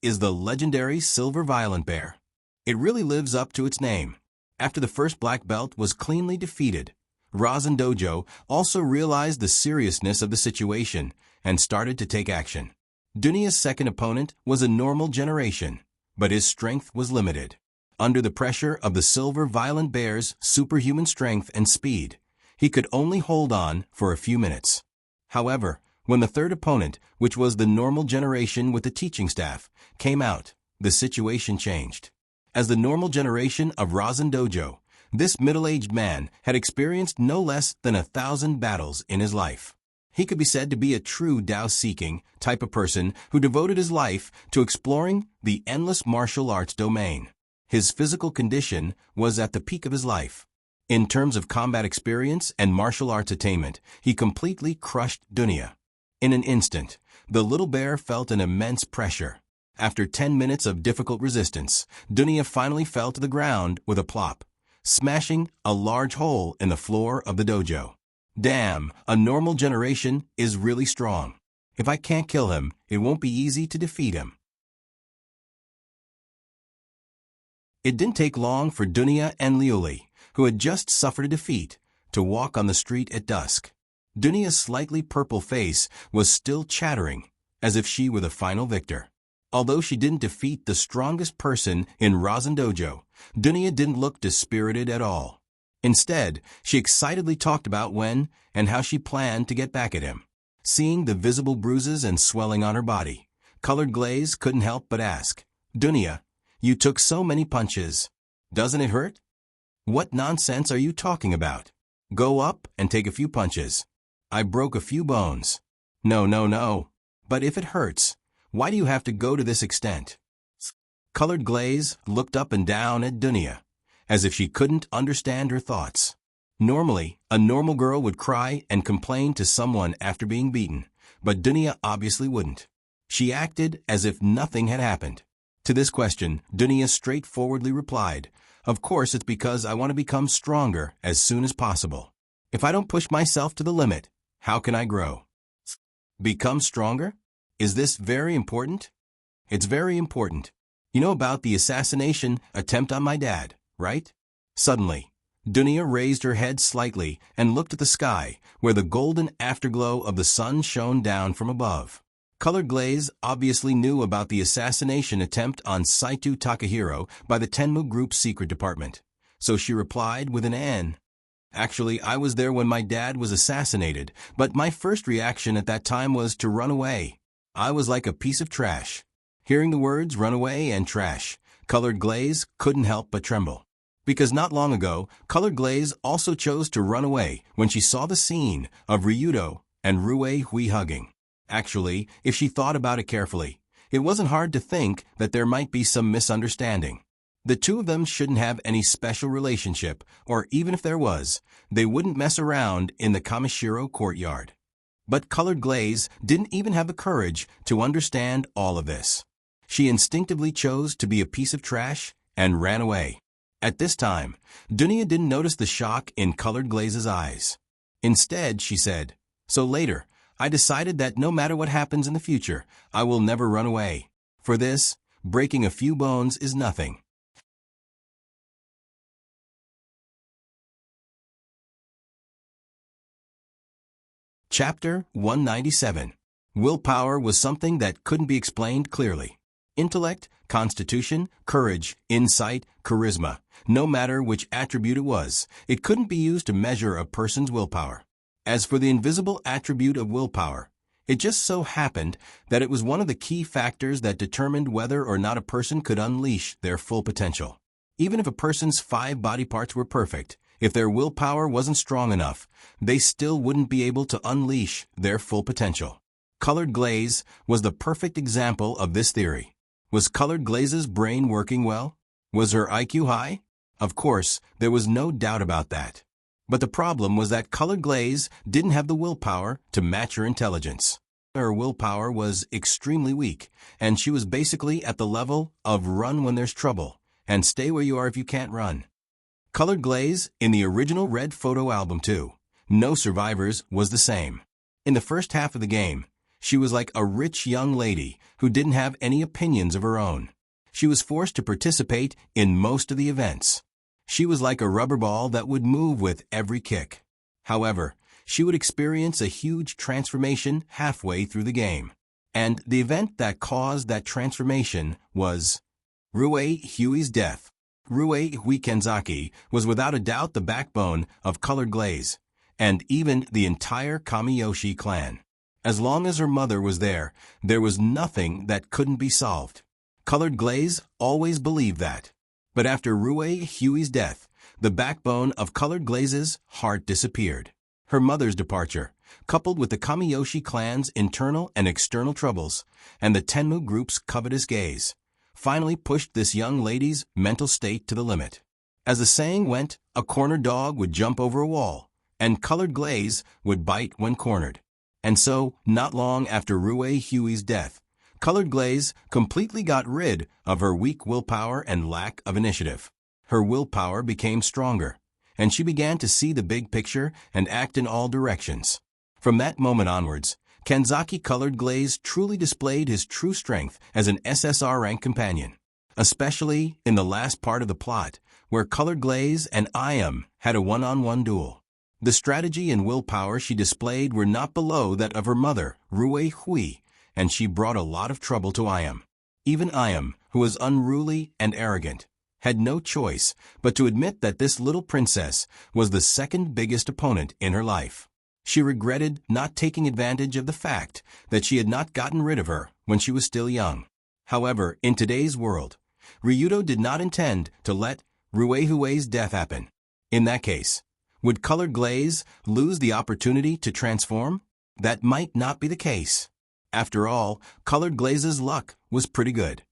is the legendary Silver Violent Bear. It really lives up to its name. After the first black belt was cleanly defeated, Rosin Dojo also realized the seriousness of the situation and started to take action. Dunia's second opponent was a normal generation, but his strength was limited. Under the pressure of the Silver Violent Bear's superhuman strength and speed, he could only hold on for a few minutes. However, when the third opponent, which was the normal generation with the teaching staff, came out, the situation changed. As the normal generation of Rosin Dojo, this middle-aged man had experienced no less than 1,000 battles in his life. He could be said to be a true Tao-seeking type of person who devoted his life to exploring the endless martial arts domain. His physical condition was at the peak of his life. In terms of combat experience and martial arts attainment, he completely crushed Dunia. In an instant, the little bear felt an immense pressure. After 10 minutes of difficult resistance, Dunia finally fell to the ground with a plop, smashing a large hole in the floor of the dojo. Damn, a normal generation is really strong. If I can't kill him, it won't be easy to defeat him. It didn't take long for Dunia and Liuli who had just suffered a defeat, to walk on the street at dusk. Dunia's slightly purple face was still chattering, as if she were the final victor. Although she didn't defeat the strongest person in Rasen Dojo, Dunia didn't look dispirited at all. Instead, she excitedly talked about when and how she planned to get back at him. Seeing the visible bruises and swelling on her body, Colored Glaze couldn't help but ask, "Dunia, you took so many punches. Doesn't it hurt?" "What nonsense are you talking about? Go up and take a few punches. I broke a few bones." No. But if it hurts, why do you have to go to this extent?" Colored Glaze looked up and down at Dunia, as if she couldn't understand her thoughts. Normally, a normal girl would cry and complain to someone after being beaten, but Dunia obviously wouldn't. She acted as if nothing had happened. To this question, Dunia straightforwardly replied, "Of course it's because I want to become stronger as soon as possible. If I don't push myself to the limit, how can I grow?" Become stronger? Is this very important? It's very important. You know about the assassination attempt on my dad, right? Suddenly, Dunia raised her head slightly and looked at the sky, where the golden afterglow of the sun shone down from above. Colored Glaze obviously knew about the assassination attempt on Saito Takahiro by the Tenmu Group's secret department, so she replied with an N. "Actually, I was there when my dad was assassinated, but my first reaction at that time was to run away. I was like a piece of trash." Hearing the words "run away" and "trash," Colored Glaze couldn't help but tremble. Because not long ago, Colored Glaze also chose to run away when she saw the scene of Ryudo and Rue Hui hugging. Actually, if she thought about it carefully, it wasn't hard to think that there might be some misunderstanding. The two of them shouldn't have any special relationship, or even if there was, they wouldn't mess around in the Kamishiro courtyard. But Colored Glaze didn't even have the courage to understand all of this. She instinctively chose to be a piece of trash and ran away. At this time, Dunia didn't notice the shock in Colored Glaze's eyes. Instead, she said, "So later, I decided that no matter what happens in the future, I will never run away. For this, breaking a few bones is nothing." Chapter 197. Willpower was something that couldn't be explained clearly. Intellect, constitution, courage, insight, charisma, no matter which attribute it was, it couldn't be used to measure a person's willpower. As for the invisible attribute of willpower, it just so happened that it was one of the key factors that determined whether or not a person could unleash their full potential. Even if a person's 5 body parts were perfect, if their willpower wasn't strong enough, they still wouldn't be able to unleash their full potential. Colored Glaze was the perfect example of this theory. Was Colored Glaze's brain working well? Was her IQ high? Of course, there was no doubt about that. But the problem was that Colored Glaze didn't have the willpower to match her intelligence. Her willpower was extremely weak, and she was basically at the level of run when there's trouble, and stay where you are if you can't run. Colored Glaze, in the original Red Photo album too, No Survivors, was the same. In the first half of the game, she was like a rich young lady who didn't have any opinions of her own. She was forced to participate in most of the events. She was like a rubber ball that would move with every kick. However, she would experience a huge transformation halfway through the game. And the event that caused that transformation was Rue Hui's death. Rue Hui Kenzaki was without a doubt the backbone of Colored Glaze, and even the entire Kamiyoshi clan. As long as her mother was there was nothing that couldn't be solved. Colored Glaze always believed that. But after Rue Hui's death, the backbone of Colored Glaze's heart disappeared. Her mother's departure, coupled with the Kamiyoshi clan's internal and external troubles, and the Tenmu Group's covetous gaze, finally pushed this young lady's mental state to the limit. As the saying went, a cornered dog would jump over a wall, and Colored Glaze would bite when cornered. And so, not long after Rue Hui's death, Colored Glaze completely got rid of her weak willpower and lack of initiative. Her willpower became stronger, and she began to see the big picture and act in all directions. From that moment onwards, Kenzaki Colored Glaze truly displayed his true strength as an SSR rank companion, especially in the last part of the plot, where Colored Glaze and Iam had a one-on-one duel. The strategy and willpower she displayed were not below that of her mother, Rui Hui, and she brought a lot of trouble to Iam. Even Iam, who was unruly and arrogant, had no choice but to admit that this little princess was the second biggest opponent in her life. She regretted not taking advantage of the fact that she had not gotten rid of her when she was still young. However, in today's world, Ryudo did not intend to let Ruehue's death happen. In that case, would Colored Glaze lose the opportunity to transform? That might not be the case. After all, Colored Glaze's luck was pretty good.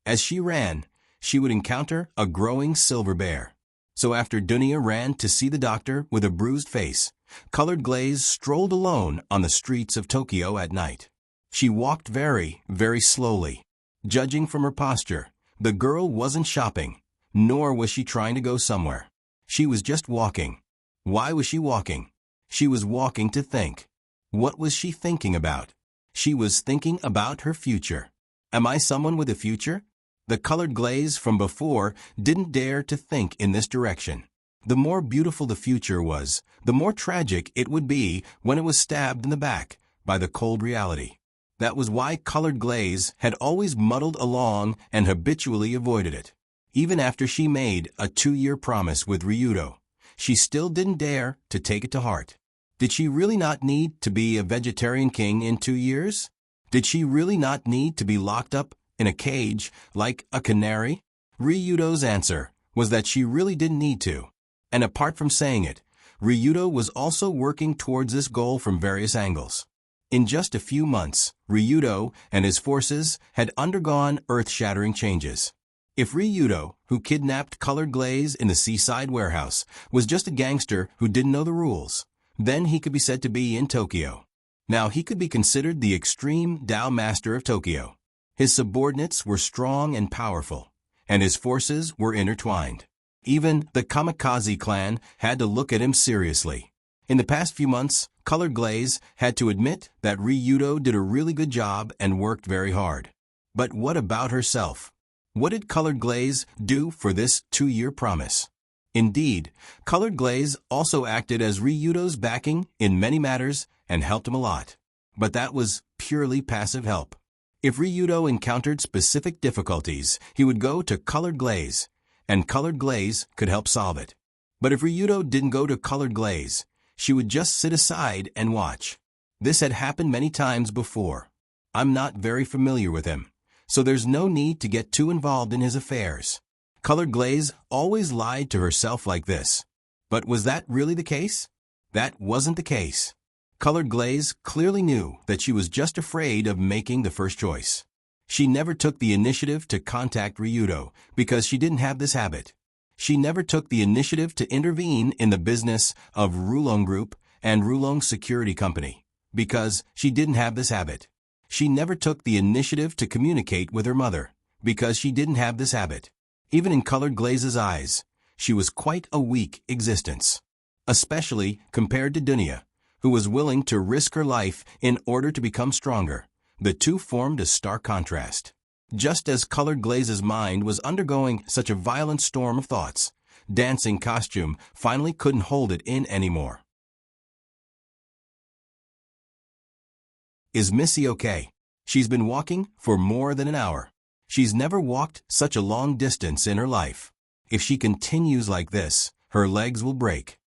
As she ran, she would encounter a growing silver bear. So after Dunya ran to see the doctor with a bruised face, Colored Glaze strolled alone on the streets of Tokyo at night. She walked very, very slowly. Judging from her posture, the girl wasn't shopping, nor was she trying to go somewhere. She was just walking. Why was she walking? She was walking to think. What was she thinking about? She was thinking about her future. Am I someone with a future? The Colored Glaze from before didn't dare to think in this direction. The more beautiful the future was, the more tragic it would be when it was stabbed in the back by the cold reality. That was why Colored Glaze had always muddled along and habitually avoided it. Even after she made a 2-year promise with Ryudo, she still didn't dare to take it to heart. Did she really not need to be a vegetarian king in 2 years? Did she really not need to be locked up in a cage like a canary? Ryudo's answer was that she really didn't need to. And apart from saying it, Ryudo was also working towards this goal from various angles. In just a few months, Ryudo and his forces had undergone earth-shattering changes. If Ryudo, who kidnapped Colored Glaze in the seaside warehouse, was just a gangster who didn't know the rules, then he could be said to be in Tokyo. Now he could be considered the extreme Dao master of Tokyo. His subordinates were strong and powerful, and his forces were intertwined. Even the Kamikaze clan had to look at him seriously. In the past few months, Colored Glaze had to admit that Ryudo did a really good job and worked very hard. But what about herself? What did Colored Glaze do for this 2-year promise? Indeed, Colored Glaze also acted as Ryudo's backing in many matters and helped him a lot. But that was purely passive help. If Ryudo encountered specific difficulties, he would go to Colored Glaze, and Colored Glaze could help solve it. But if Ryudo didn't go to Colored Glaze, she would just sit aside and watch. This had happened many times before. I'm not very familiar with him, so there's no need to get too involved in his affairs. Colored Glaze always lied to herself like this. But was that really the case? That wasn't the case. Colored Glaze clearly knew that she was just afraid of making the first choice. She never took the initiative to contact Ryudo because she didn't have this habit. She never took the initiative to intervene in the business of Rulong Group and Rulong Security Company because she didn't have this habit. She never took the initiative to communicate with her mother because she didn't have this habit. Even in Colored Glaze's eyes, she was quite a weak existence, especially compared to Dunya, who was willing to risk her life in order to become stronger. The two formed a stark contrast. Just as Colored Glaze's mind was undergoing such a violent storm of thoughts, Dancing Costume finally couldn't hold it in anymore. Is Missy okay? She's been walking for more than an hour. She's never walked such a long distance in her life. If she continues like this, her legs will break.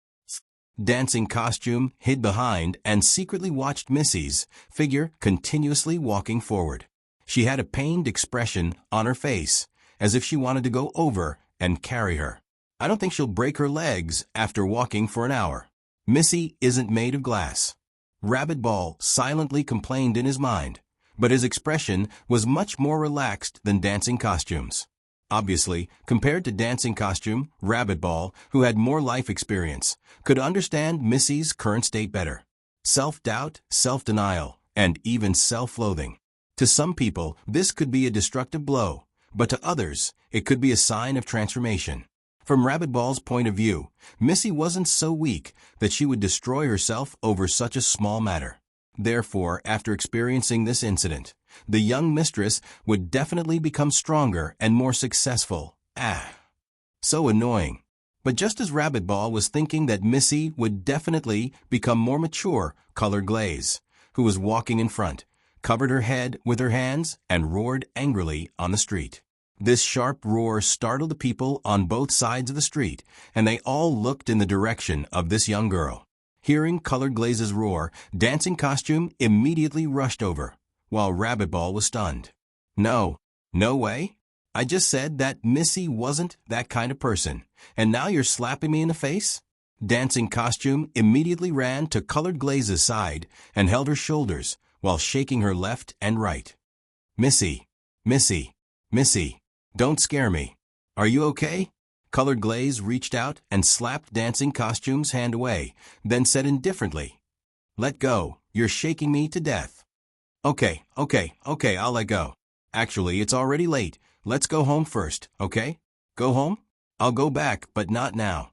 Dancing Costume hid behind and secretly watched Missy's figure continuously walking forward. She had a pained expression on her face, as if she wanted to go over and carry her. I don't think she'll break her legs after walking for an hour. Missy isn't made of glass. Rabbit Ball silently complained in his mind, but his expression was much more relaxed than Dancing Costume's. Obviously, compared to Dancing Costume, Rabbit Ball, who had more life experience, could understand Missy's current state better. Self-doubt, self-denial, and even self-loathing. To some people, this could be a destructive blow, but to others, it could be a sign of transformation. From Rabbit Ball's point of view, Missy wasn't so weak that she would destroy herself over such a small matter. Therefore, after experiencing this incident, The young mistress would definitely become stronger and more successful. So annoying. But just as Rabbit Ball was thinking that Missy would definitely become more mature, Colored Glaze, who was walking in front, covered her head with her hands and roared angrily on the street. This sharp roar startled the people on both sides of the street, and they all looked in the direction of this young girl. Hearing Colored Glaze's roar, Dancing Costume immediately rushed over, while Rabbit Ball was stunned. No way. I just said that Missy wasn't that kind of person, and now you're slapping me in the face? Dancing Costume immediately ran to Colored Glaze's side and held her shoulders while shaking her left and right. Missy, don't scare me. Are you okay? Colored Glaze reached out and slapped Dancing Costume's hand away, then said indifferently, "Let go, you're shaking me to death." Okay, I'll let go. Actually, it's already late. Let's go home first, okay? Go home? I'll go back, but not now.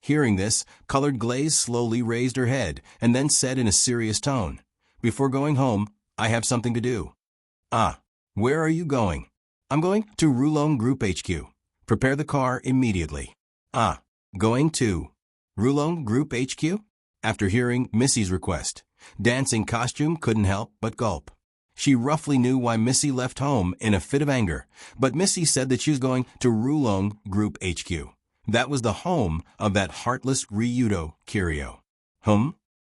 Hearing this, Colored Glaze slowly raised her head and then said in a serious tone, "Before going home, I have something to do." Where are you going? I'm going to Roulon Group HQ. Prepare the car immediately. Going to Roulon Group HQ? After hearing Missy's request, Dancing Costume couldn't help but gulp. She roughly knew why Missy left home in a fit of anger, but Missy said that she was going to Roulon Group HQ. That was the home of that heartless Ryudo Kiryu.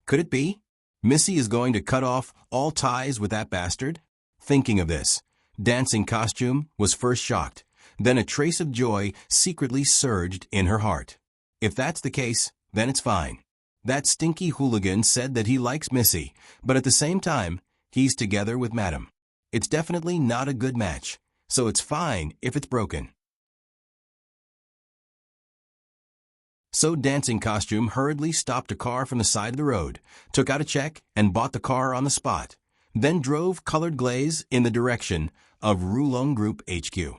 Could it be? Missy is going to cut off all ties with that bastard? Thinking of this, Dancing Costume was first shocked, then a trace of joy secretly surged in her heart. If that's the case, then it's fine. That stinky hooligan said that he likes Missy, but at the same time, he's together with Madam. It's definitely not a good match, so it's fine if it's broken. So Dancing Costume hurriedly stopped a car from the side of the road, took out a check, and bought the car on the spot, then drove Colored Glaze in the direction of Roulon Group HQ.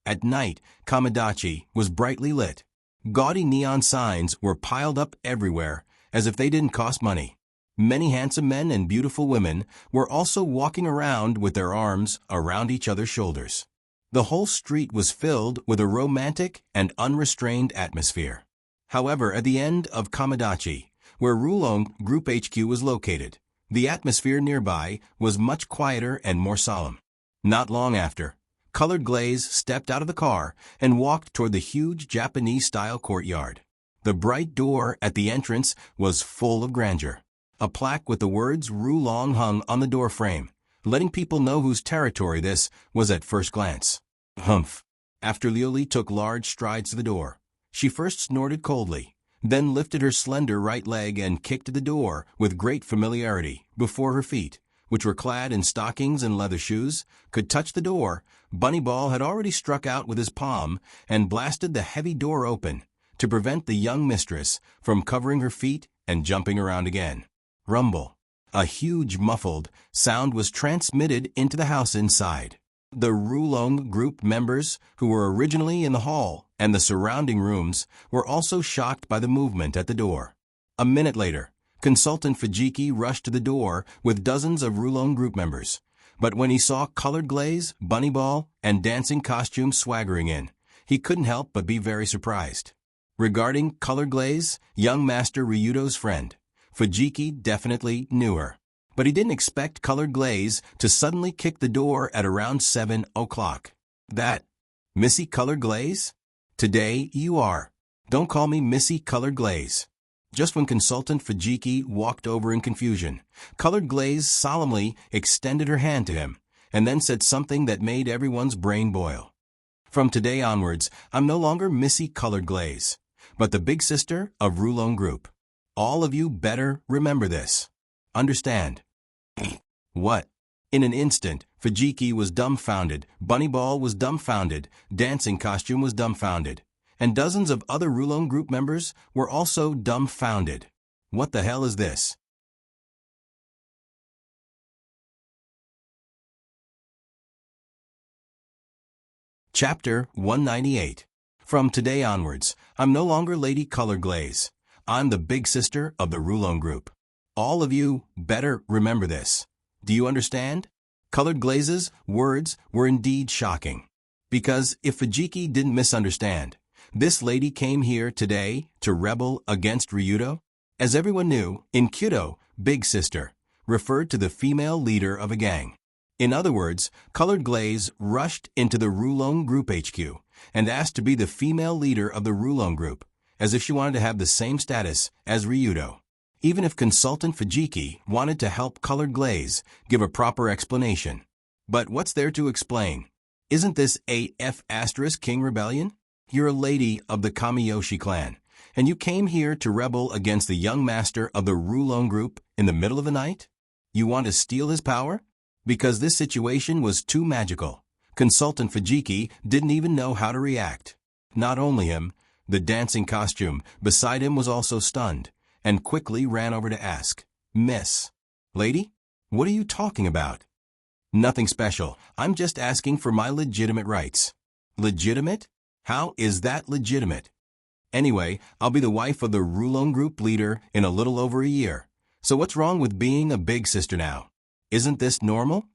At night, Kamidachi was brightly lit. Gaudy neon signs were piled up everywhere, as if they didn't cost money. Many handsome men and beautiful women were also walking around with their arms around each other's shoulders. The whole street was filled with a romantic and unrestrained atmosphere. However, at the end of Kamidachi, where Roulon Group HQ was located, the atmosphere nearby was much quieter and more solemn. Not long after, Colored Glaze stepped out of the car and walked toward the huge Japanese-style courtyard. The bright door at the entrance was full of grandeur. A plaque with the words Roulon hung on the door frame, letting people know whose territory this was at first glance. Humph. After Lioli took large strides to the door, she first snorted coldly, then lifted her slender right leg and kicked at the door with great familiarity before her feet, which were clad in stockings and leather shoes, could touch the door. Bunny Ball had already struck out with his palm and blasted the heavy door open to prevent the young mistress from covering her feet and jumping around again. Rumble. A huge muffled sound was transmitted into the house inside. The Roulon Group members who were originally in the hall and the surrounding rooms were also shocked by the movement at the door. A minute later, Consultant Fujiki rushed to the door with dozens of Roulon Group members. But when he saw Colored Glaze, Bunny Ball, and Dancing Costume swaggering in, he couldn't help but be very surprised. Regarding Colored Glaze, young Master Ryudo's friend, Fujiki definitely knew her. But he didn't expect Colored Glaze to suddenly kick the door at around 7 o'clock. That, Missy Colored Glaze? Today you are. Don't call me Missy Colored Glaze. Just when Consultant Fujiki walked over in confusion, Colored Glaze solemnly extended her hand to him, and then said something that made everyone's brain boil. From today onwards, I'm no longer Missy Colored Glaze, but the big sister of Roulon Group. All of you better remember this. Understand? What? In an instant, Fujiki was dumbfounded, Bunny Ball was dumbfounded, Dancing Costume was dumbfounded, and dozens of other Roulon Group members were also dumbfounded. What the hell is this? Chapter 198. From today onwards, I'm no longer Lady Colored Glaze. I'm the big sister of the Roulon Group. All of you better remember this. Do you understand? Colored Glaze's words were indeed shocking. Because if Fujiki didn't misunderstand, this lady came here today to rebel against Ryudo? As everyone knew, in Kyudo, Big Sister referred to the female leader of a gang. In other words, Colored Glaze rushed into the Rulong Group HQ and asked to be the female leader of the Rulong Group, as if she wanted to have the same status as Ryudo. Even if Consultant Fujiki wanted to help Colored Glaze give a proper explanation. But what's there to explain? Isn't this a F*King rebellion? You're a lady of the Kamiyoshi clan, and you came here to rebel against the young master of the Rulong Group in the middle of the night? You want to steal his power? Because this situation was too magical. Consultant Fujiki didn't even know how to react. Not only him, the dancing costume beside him was also stunned, and quickly ran over to ask, "Miss Lady, what are you talking about?" "Nothing special. I'm just asking for my legitimate rights." "Legitimate? How is that legitimate?" "Anyway, I'll be the wife of the Rulong Group leader in a little over a year. So what's wrong with being a big sister now? Isn't this normal?"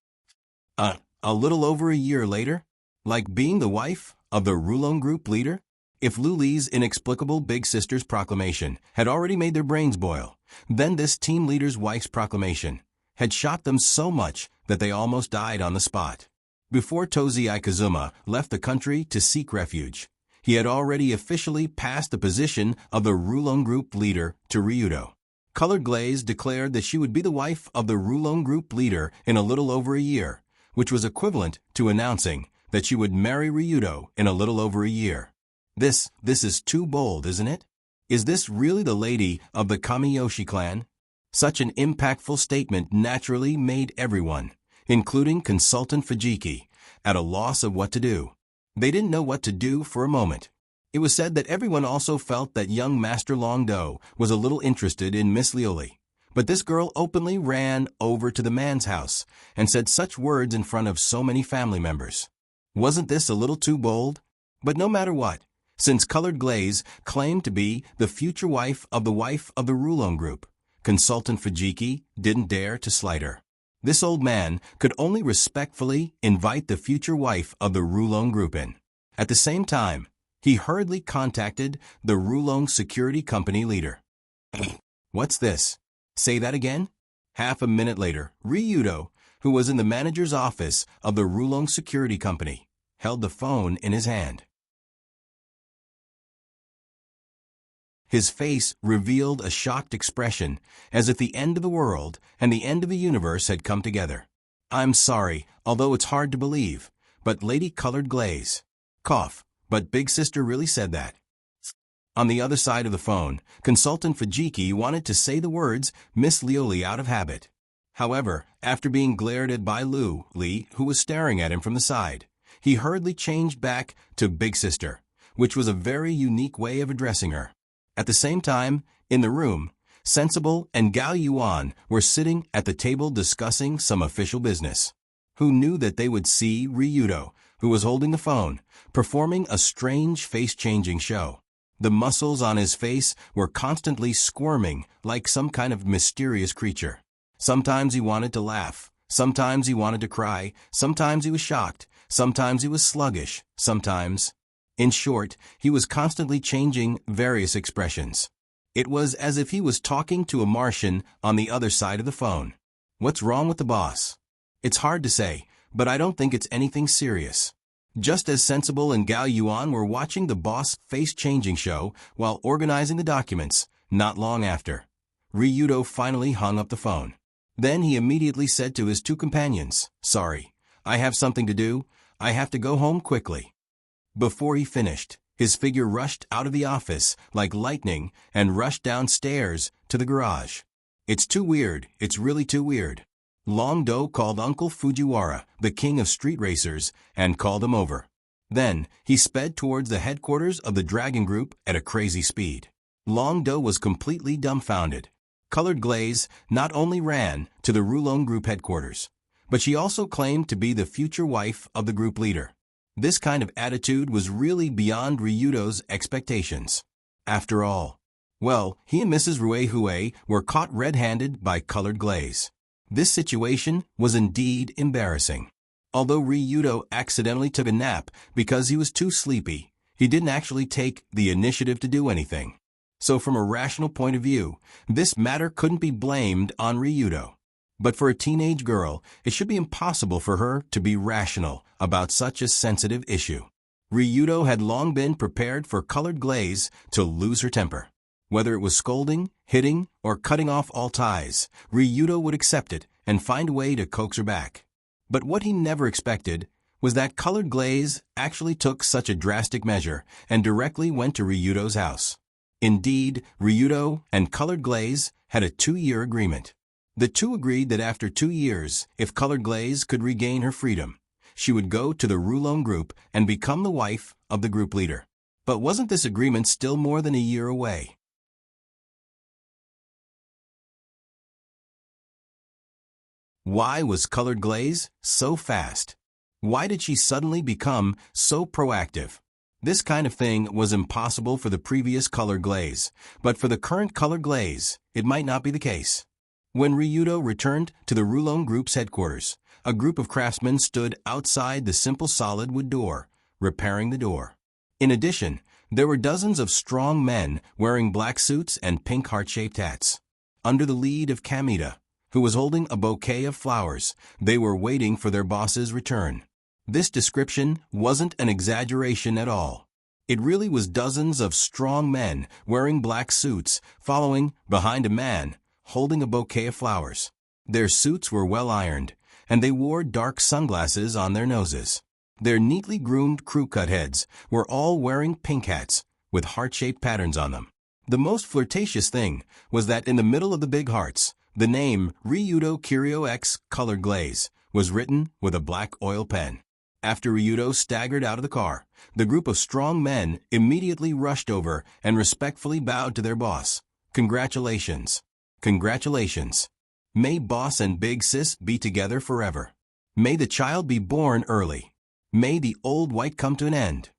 A little over a year later? Like being the wife of the Rulong Group leader? If Luli's inexplicable big sister's proclamation had already made their brains boil, then this team leader's wife's proclamation had shocked them so much that they almost died on the spot. Before Tozi Ikazuma left the country to seek refuge, he had already officially passed the position of the Rulong Group leader to Ryudo. Colored Glaze declared that she would be the wife of the Rulong Group leader in a little over a year, which was equivalent to announcing that she would marry Ryudo in a little over a year. This is too bold, isn't it? Is this really the lady of the Kamiyoshi clan? Such an impactful statement naturally made everyone, including Consultant Fujiki, at a loss of what to do. They didn't know what to do for a moment. It was said that everyone also felt that young Master Longdo was a little interested in Miss Lioli. But this girl openly ran over to the man's house and said such words in front of so many family members. Wasn't this a little too bold? But no matter what, since Colored Glaze claimed to be the future wife of the Rulong Group, Consultant Fujiki didn't dare to slight her. This old man could only respectfully invite the future wife of the Rulong Group in. At the same time, he hurriedly contacted the Rulong Security Company leader. "What's this? Say that again?" Half a minute later, Ryudo, who was in the manager's office of the Rulong Security Company, held the phone in his hand. His face revealed a shocked expression, as if the end of the world and the end of the universe had come together. "I'm sorry, although it's hard to believe, but Lady Colored Glaze." Cough. But Big Sister really said that. On the other side of the phone, Consultant Fujiki wanted to say the words Miss Lioli out of habit. However, after being glared at by Li, who was staring at him from the side, he hurriedly changed back to Big Sister, which was a very unique way of addressing her. At the same time, in the room, Sensible and Gao Yuan were sitting at the table discussing some official business. Who knew that they would see Ryudo, who was holding the phone, performing a strange face-changing show. The muscles on his face were constantly squirming like some kind of mysterious creature. Sometimes he wanted to laugh, sometimes he wanted to cry, sometimes he was shocked, sometimes he was sluggish, sometimes... In short, he was constantly changing various expressions. It was as if he was talking to a Martian on the other side of the phone. What's wrong with the boss? It's hard to say, but I don't think it's anything serious. Just as Sensible and Gao Yuan were watching the boss face-changing show while organizing the documents, not long after, Ryudo finally hung up the phone. Then he immediately said to his two companions, "Sorry, I have something to do. I have to go home quickly." Before he finished, his figure rushed out of the office like lightning and rushed downstairs to the garage. "It's too weird. It's really too weird." Longdo called Uncle Fujiwara, the king of street racers, and called him over. Then, he sped towards the headquarters of the Dragon Group at a crazy speed. Longdo was completely dumbfounded. Colored Glaze not only ran to the Rulong Group headquarters, but she also claimed to be the future wife of the group leader. This kind of attitude was really beyond Ryudo's expectations. After all, well, he and Mrs. Ruehue were caught red-handed by Colored Glaze. This situation was indeed embarrassing. Although Ryudo accidentally took a nap because he was too sleepy, he didn't actually take the initiative to do anything. So from a rational point of view, this matter couldn't be blamed on Ryudo. But for a teenage girl, it should be impossible for her to be rational about such a sensitive issue. Ryudo had long been prepared for colored glaze to lose her temper. Whether it was scolding, hitting, or cutting off all ties, Ryudo would accept it and find a way to coax her back. But what he never expected was that colored glaze actually took such a drastic measure and directly went to Ryudo's house. Indeed, Ryudo and colored glaze had a 2-year agreement. The two agreed that after 2 years, if colored glaze could regain her freedom, she would go to the Rulon group and become the wife of the group leader. But wasn't this agreement still more than a year away? Why was colored glaze so fast? Why did she suddenly become so proactive? This kind of thing was impossible for the previous colored glaze, but for the current colored glaze, it might not be the case. When Ryudo returned to the Rulon group's headquarters, a group of craftsmen stood outside the simple solid wood door, repairing the door. In addition, there were dozens of strong men wearing black suits and pink heart-shaped hats. Under the lead of Kamita, who was holding a bouquet of flowers, they were waiting for their boss's return. This description wasn't an exaggeration at all. It really was dozens of strong men wearing black suits following behind a man holding a bouquet of flowers. Their suits were well ironed, and they wore dark sunglasses on their noses. Their neatly groomed crew-cut heads were all wearing pink hats with heart-shaped patterns on them. The most flirtatious thing was that in the middle of the big hearts, the name Ryudo Kiryo X Colored Glaze was written with a black oil pen. After Ryudo staggered out of the car, the group of strong men immediately rushed over and respectfully bowed to their boss. Congratulations. Congratulations. May boss and big sis be together forever. May the child be born early. May the old white come to an end.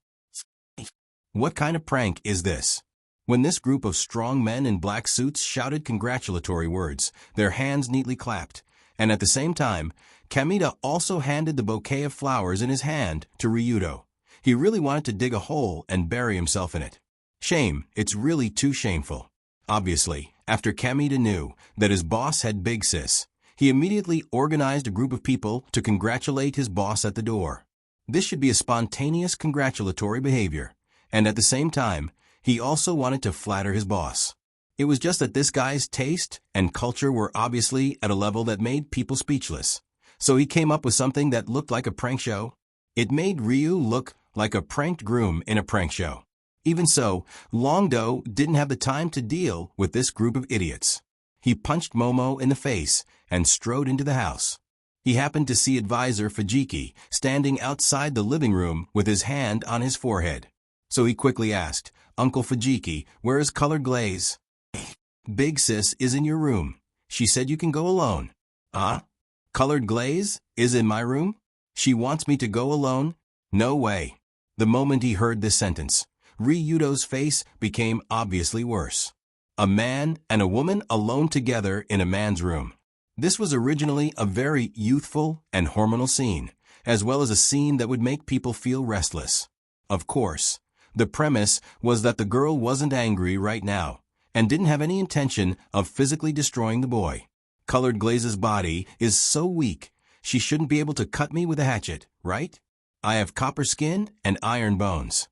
What kind of prank is this? When this group of strong men in black suits shouted congratulatory words, their hands neatly clapped, and at the same time, Kamita also handed the bouquet of flowers in his hand to Ryudo. He really wanted to dig a hole and bury himself in it. Shame, it's really too shameful. Obviously, after Kamita knew that his boss had big sis, he immediately organized a group of people to congratulate his boss at the door. This should be a spontaneous congratulatory behavior, and at the same time, he also wanted to flatter his boss. It was just that this guy's taste and culture were obviously at a level that made people speechless. So he came up with something that looked like a prank show. It made Ryu look like a pranked groom in a prank show. Even so, Longdo didn't have the time to deal with this group of idiots. He punched Momo in the face and strode into the house. He happened to see advisor Fujiki standing outside the living room with his hand on his forehead. So he quickly asked, "Uncle Fujiki, where is colored glaze?" "Big sis is in your room. She said you can go alone." "Ah? Colored glaze is in my room? She wants me to go alone? No way." The moment he heard this sentence, Ryudo's face became obviously worse. A man and a woman alone together in a man's room. This was originally a very youthful and hormonal scene, as well as a scene that would make people feel restless. Of course, the premise was that the girl wasn't angry right now and didn't have any intention of physically destroying the boy. Colored Glaze's body is so weak, she shouldn't be able to cut me with a hatchet, right? I have copper skin and iron bones.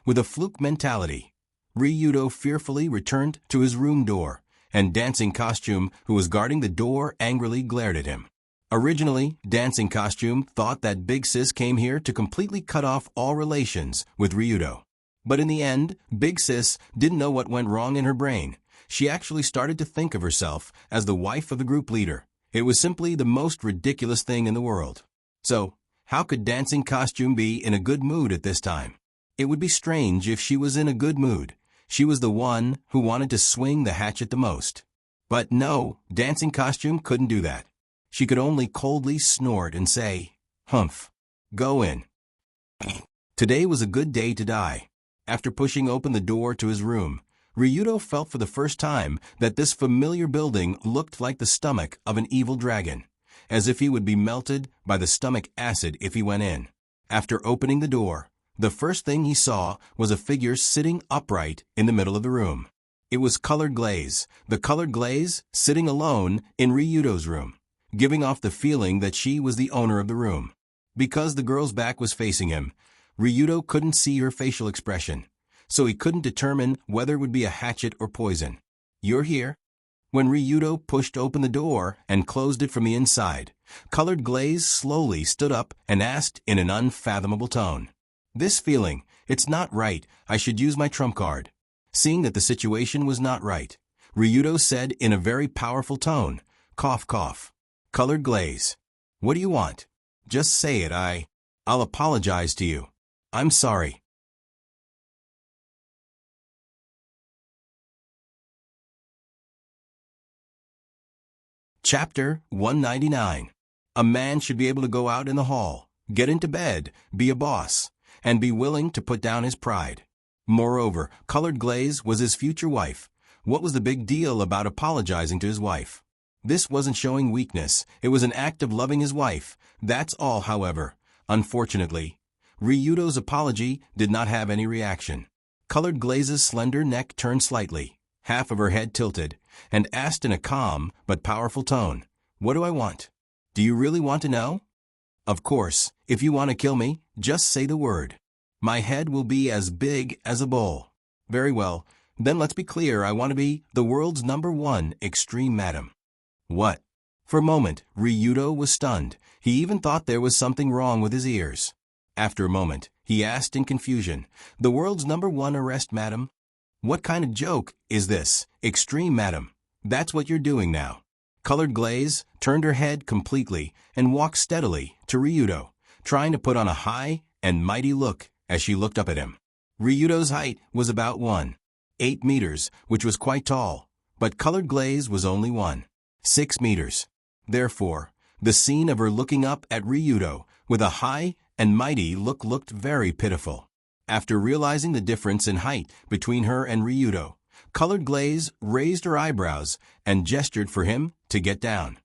With a fluke mentality, Ryudo fearfully returned to his room door, and Dancing Costume, who was guarding the door, angrily glared at him. Originally, Dancing Costume thought that Big Sis came here to completely cut off all relations with Ryudo. But in the end, Big Sis didn't know what went wrong in her brain. She actually started to think of herself as the wife of the group leader. It was simply the most ridiculous thing in the world. So, how could Dancing Costume be in a good mood at this time? It would be strange if she was in a good mood. She was the one who wanted to swing the hatchet the most. But no, Dancing Costume couldn't do that. She could only coldly snort and say, "Humph. Go in." Today was a good day to die. After pushing open the door to his room, Ryudo felt for the first time that this familiar building looked like the stomach of an evil dragon, as if he would be melted by the stomach acid if he went in. After opening the door, the first thing he saw was a figure sitting upright in the middle of the room. It was Colored Glaze, the Colored Glaze sitting alone in Ryudo's room, giving off the feeling that she was the owner of the room. Because the girl's back was facing him, Ryudo couldn't see her facial expression, so he couldn't determine whether it would be a hatchet or poison. "You're here?" When Ryudo pushed open the door and closed it from the inside, Colored Glaze slowly stood up and asked in an unfathomable tone, "This feeling, it's not right, I should use my trump card." Seeing that the situation was not right, Ryudo said in a very powerful tone, "Cough, cough. Colored Glaze. What do you want? Just say it. I'll apologize to you. I'm sorry." Chapter 199. A man should be able to go out in the hall, get into bed, be a boss, and be willing to put down his pride. Moreover, Colored Glaze was his future wife. What was the big deal about apologizing to his wife? This wasn't showing weakness, it was an act of loving his wife. That's all, however. Unfortunately, Ryudo's apology did not have any reaction. Colored Glaze's slender neck turned slightly, half of her head tilted, and asked in a calm but powerful tone, "What do I want? Do you really want to know?" "Of course, if you want to kill me, just say the word. My head will be as big as a bowl." "Very well, then let's be clear, I want to be the world's #1 extreme madam." "What?" For a moment, Ryudo was stunned. He even thought there was something wrong with his ears. After a moment, he asked in confusion, "The world's #1 arrest, madam? What kind of joke is this, extreme madam? That's what you're doing now." Colored Glaze turned her head completely and walked steadily to Ryudo, trying to put on a high and mighty look as she looked up at him. Ryudo's height was about 1.8 meters, which was quite tall, but Colored Glaze was only 1.6 meters. Therefore, the scene of her looking up at Ryudo with a high and mighty look looked very pitiful. After realizing the difference in height between her and Ryudo, Colored Glaze raised her eyebrows and gestured for him to get down.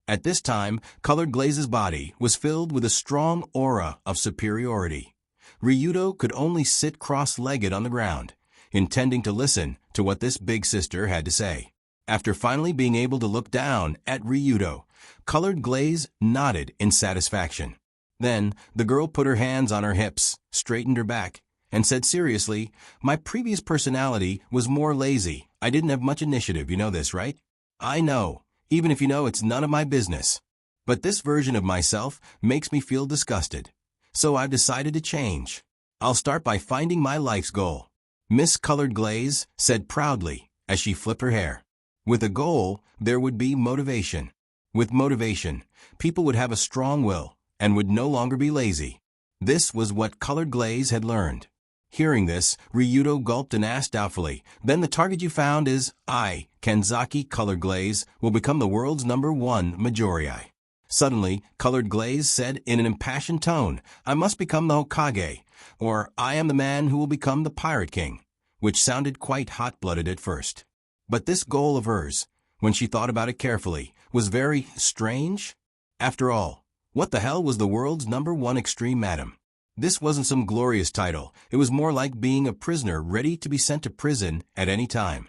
At this time, Colored Glaze's body was filled with a strong aura of superiority. Ryudo could only sit cross-legged on the ground, intending to listen to what this big sister had to say. After finally being able to look down at Ryudo, Colored Glaze nodded in satisfaction. Then, the girl put her hands on her hips, straightened her back, and said seriously, "My previous personality was more lazy. I didn't have much initiative, you know this, right?" "I know, even if you know it's none of my business. But this version of myself makes me feel disgusted. So I've decided to change. I'll start by finding my life's goal," Miss Colored Glaze said proudly as she flipped her hair. With a goal, there would be motivation. With motivation, people would have a strong will and would no longer be lazy. This was what Colored Glaze had learned. Hearing this, Ryudo gulped and asked doubtfully, "Then the target you found is, I, Kanzaki Colored Glaze, will become the world's #1 Majorei." Suddenly, Colored Glaze said in an impassioned tone, "I must become the Hokage, or I am the man who will become the Pirate King," which sounded quite hot-blooded at first. But this goal of hers, when she thought about it carefully, was very strange. After all, what the hell was the world's #1 extreme madam? This wasn't some glorious title. It was more like being a prisoner ready to be sent to prison at any time.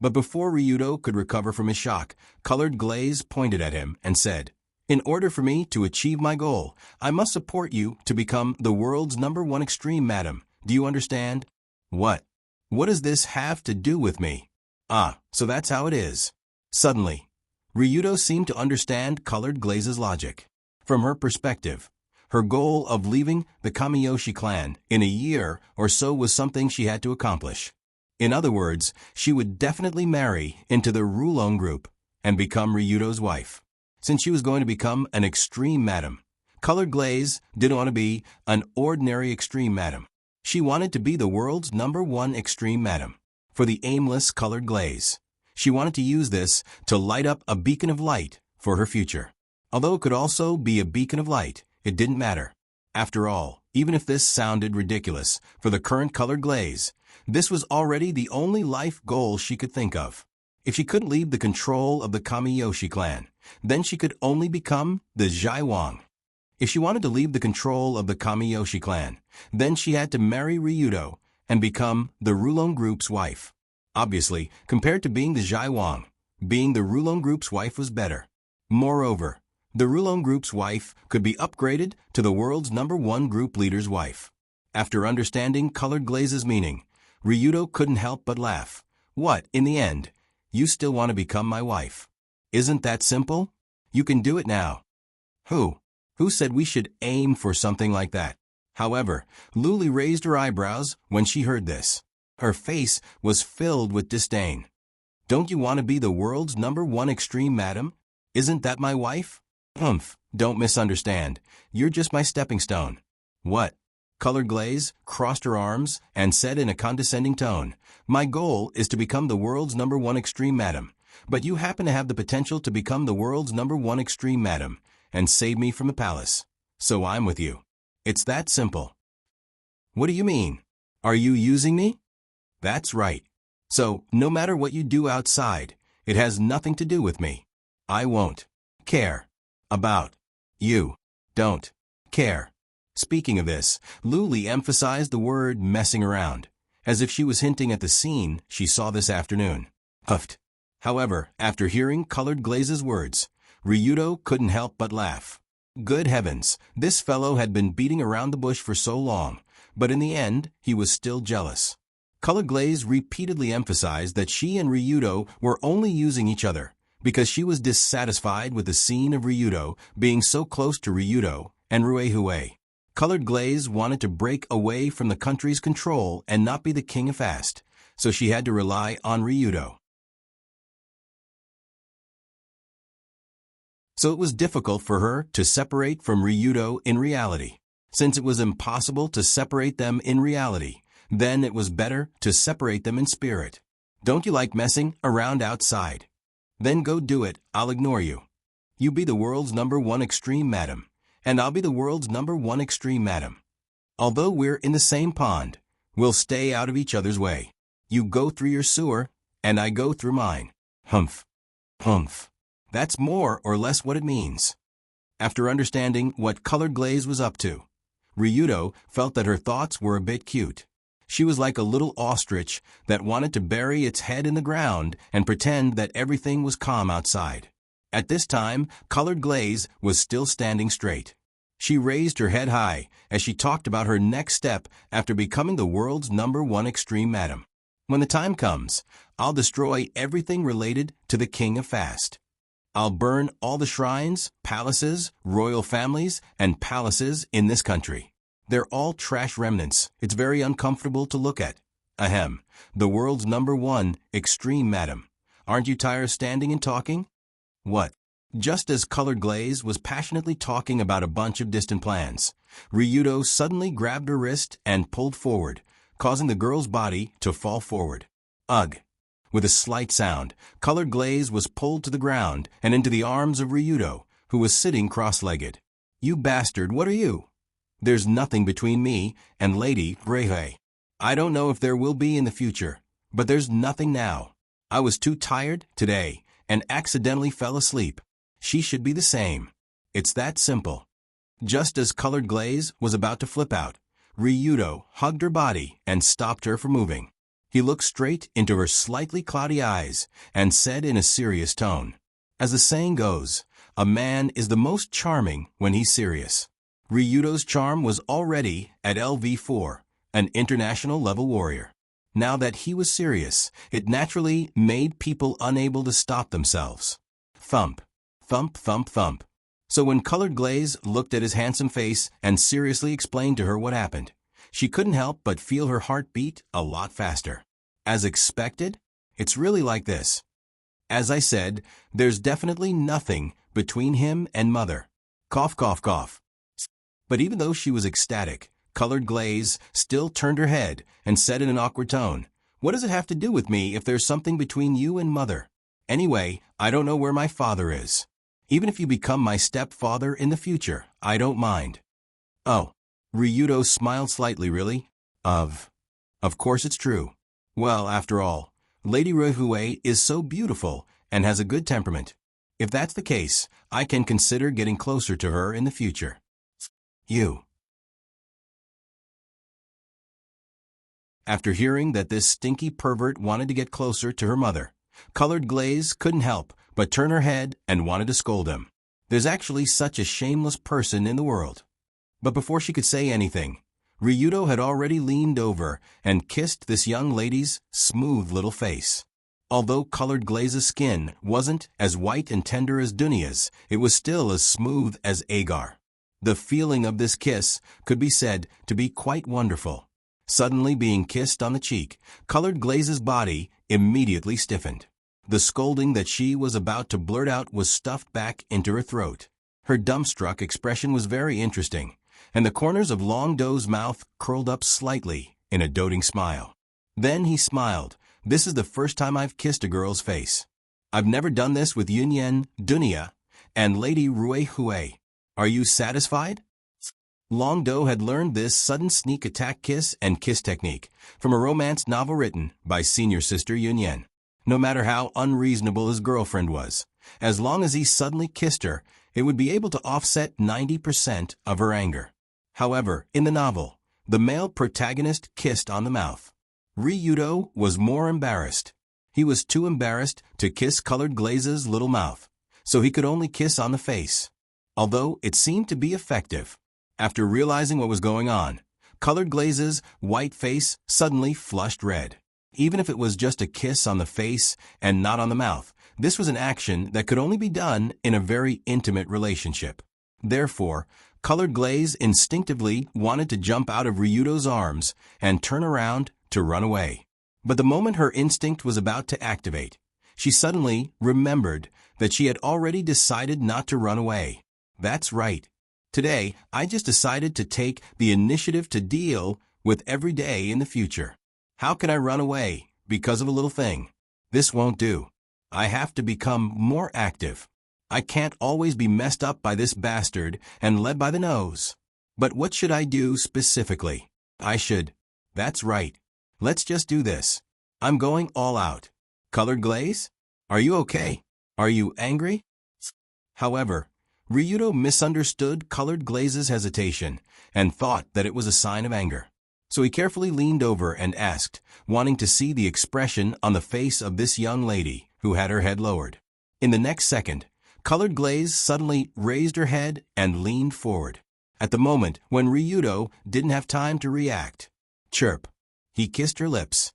But before Ryudo could recover from his shock, Colored Glaze pointed at him and said, "In order for me to achieve my goal, I must support you to become the world's #1 extreme madam. Do you understand?" "What? What does this have to do with me?" "Ah, so that's how it is." Suddenly, Ryudo seemed to understand Colored Glaze's logic. From her perspective, her goal of leaving the Kamiyoshi clan in a year or so was something she had to accomplish. In other words, she would definitely marry into the Rulon group and become Ryudo's wife. Since she was going to become an extreme madam, Colored Glaze didn't want to be an ordinary extreme madam. She wanted to be the world's #1 extreme madam. For the aimless Colored Glaze, she wanted to use this to light up a beacon of light for her future. Although it could also be a beacon of light, it didn't matter. After all, even if this sounded ridiculous for the current colored glaze, this was already the only life goal she could think of. If she couldn't leave the control of the Kamiyoshi clan, then she could only become the Zhaiwang. If she wanted to leave the control of the Kamiyoshi clan, then she had to marry Ryudo and become the Rulon group's wife. Obviously, compared to being the Zhaiwang, being the Rulon group's wife was better. Moreover, the Rulon group's wife could be upgraded to the world's #1 group leader's wife. After understanding colored glaze's meaning, Ryudo couldn't help but laugh. What, in the end, you still want to become my wife? Isn't that simple? You can do it now. Who said we should aim for something like that? However, Luli raised her eyebrows when she heard this. Her face was filled with disdain. Don't you want to be the world's #1 extreme madam? Isn't that my wife? Don't misunderstand. You're just my stepping stone. What? Colored glaze crossed her arms and said in a condescending tone, my goal is to become the world's #1 extreme madam, but you happen to have the potential to become the world's #1 extreme madam and save me from the palace. So I'm with you. It's that simple. What do you mean? Are you using me? That's right. So, no matter what you do outside, it has nothing to do with me. I won't care about you. Don't care. Speaking of this, Luli emphasized the word messing around, as if she was hinting at the scene she saw this afternoon. Huffed. However, after hearing colored glaze's words, Ryudo couldn't help but laugh. Good heavens, this fellow had been beating around the bush for so long, but in the end, he was still jealous. Colored glaze repeatedly emphasized that she and Ryudo were only using each other because she was dissatisfied with the scene of Ryudo being so close to Ryudo and Ruehue. Colored glaze wanted to break away from the country's control and not be the king of fast, so she had to rely on Ryudo. So it was difficult for her to separate from Ryudo in reality. Since it was impossible to separate them in reality, then it was better to separate them in spirit. Don't you like messing around outside? Then go do it, I'll ignore you. You be the world's #1 extreme madam, and I'll be the world's #1 extreme madam. Although we're in the same pond, we'll stay out of each other's way. You go through your sewer, and I go through mine. Humph. Humph. That's more or less what it means. After understanding what colored glaze was up to, Ryudo felt that her thoughts were a bit cute. She was like a little ostrich that wanted to bury its head in the ground and pretend that everything was calm outside. At this time, colored glaze was still standing straight. She raised her head high as she talked about her next step after becoming the world's #1 extreme madam. When the time comes, I'll destroy everything related to the king of fast. I'll burn all the shrines, palaces, royal families, and palaces in this country. They're all trash remnants. It's very uncomfortable to look at. Ahem. The world's #1 extreme madam. Aren't you tired of standing and talking? What? Just as colored glaze was passionately talking about a bunch of distant plans, Ryudo suddenly grabbed her wrist and pulled forward, causing the girl's body to fall forward. Ugh. With a slight sound, colored glaze was pulled to the ground and into the arms of Ryudo, who was sitting cross-legged. You bastard, what are you? There's nothing between me and Lady Ruehue. I don't know if there will be in the future, but there's nothing now. I was too tired today and accidentally fell asleep. She should be the same. It's that simple. Just as colored glaze was about to flip out, Ryudo hugged her body and stopped her from moving. He looked straight into her slightly cloudy eyes and said in a serious tone, as the saying goes, a man is the most charming when he's serious. Ryudo's charm was already at LV4, an international level warrior. Now that he was serious, it naturally made people unable to stop themselves. Thump, thump, thump, thump. So when colored glaze looked at his handsome face and seriously explained to her what happened, she couldn't help but feel her heart beat a lot faster. As expected, it's really like this. As I said, there's definitely nothing between him and mother. Cough, cough, cough. But even though she was ecstatic, colored glaze still turned her head and said in an awkward tone, what does it have to do with me if there's something between you and mother? Anyway, I don't know where my father is. Even if you become my stepfather in the future, I don't mind. Oh, Ryudo smiled slightly. Really? Of course it's true. Well, after all, Lady Ruihue is so beautiful and has a good temperament. If that's the case, I can consider getting closer to her in the future. You. After hearing that this stinky pervert wanted to get closer to her mother, Colored Glaze couldn't help but turn her head and wanted to scold him. There's actually such a shameless person in the world. But before she could say anything, Ryudo had already leaned over and kissed this young lady's smooth little face. Although Colored Glaze's skin wasn't as white and tender as Dunia's, it was still as smooth as agar. The feeling of this kiss could be said to be quite wonderful. Suddenly being kissed on the cheek, Colored Glaze's body immediately stiffened. The scolding that she was about to blurt out was stuffed back into her throat. Her dumbstruck expression was very interesting, and the corners of Long Do's mouth curled up slightly in a doting smile. Then he smiled. This is the first time I've kissed a girl's face. I've never done this with Yunyen, Dunia, and Lady Ruihue. Are you satisfied? Long Do had learned this sudden sneak attack kiss and kiss technique from a romance novel written by senior sister Yunyen. No matter how unreasonable his girlfriend was, as long as he suddenly kissed her, it would be able to offset 90% of her anger. However, in the novel, the male protagonist kissed on the mouth. Ryudo was more embarrassed. He was too embarrassed to kiss Colored Glaze's little mouth, so he could only kiss on the face. Although it seemed to be effective, after realizing what was going on, Colored Glaze's white face suddenly flushed red. Even if it was just a kiss on the face and not on the mouth, this was an action that could only be done in a very intimate relationship. Therefore, Colored Glaze instinctively wanted to jump out of Ryudo's arms and turn around to run away. But the moment her instinct was about to activate, she suddenly remembered that she had already decided not to run away. That's right. Today, I just decided to take the initiative to deal with every day in the future. How can I run away because of a little thing? This won't do. I have to become more active. I can't always be messed up by this bastard and led by the nose. But what should I do specifically? That's right. Let's just do this. I'm going all out. Colored Glaze? Are you okay? Are you angry? However, Ryudo misunderstood Colored Glaze's hesitation and thought that it was a sign of anger. So he carefully leaned over and asked, wanting to see the expression on the face of this young lady who had her head lowered. In the next second, Colored Glaze suddenly raised her head and leaned forward. At the moment when Ryudo didn't have time to react. Chirp. He kissed her lips.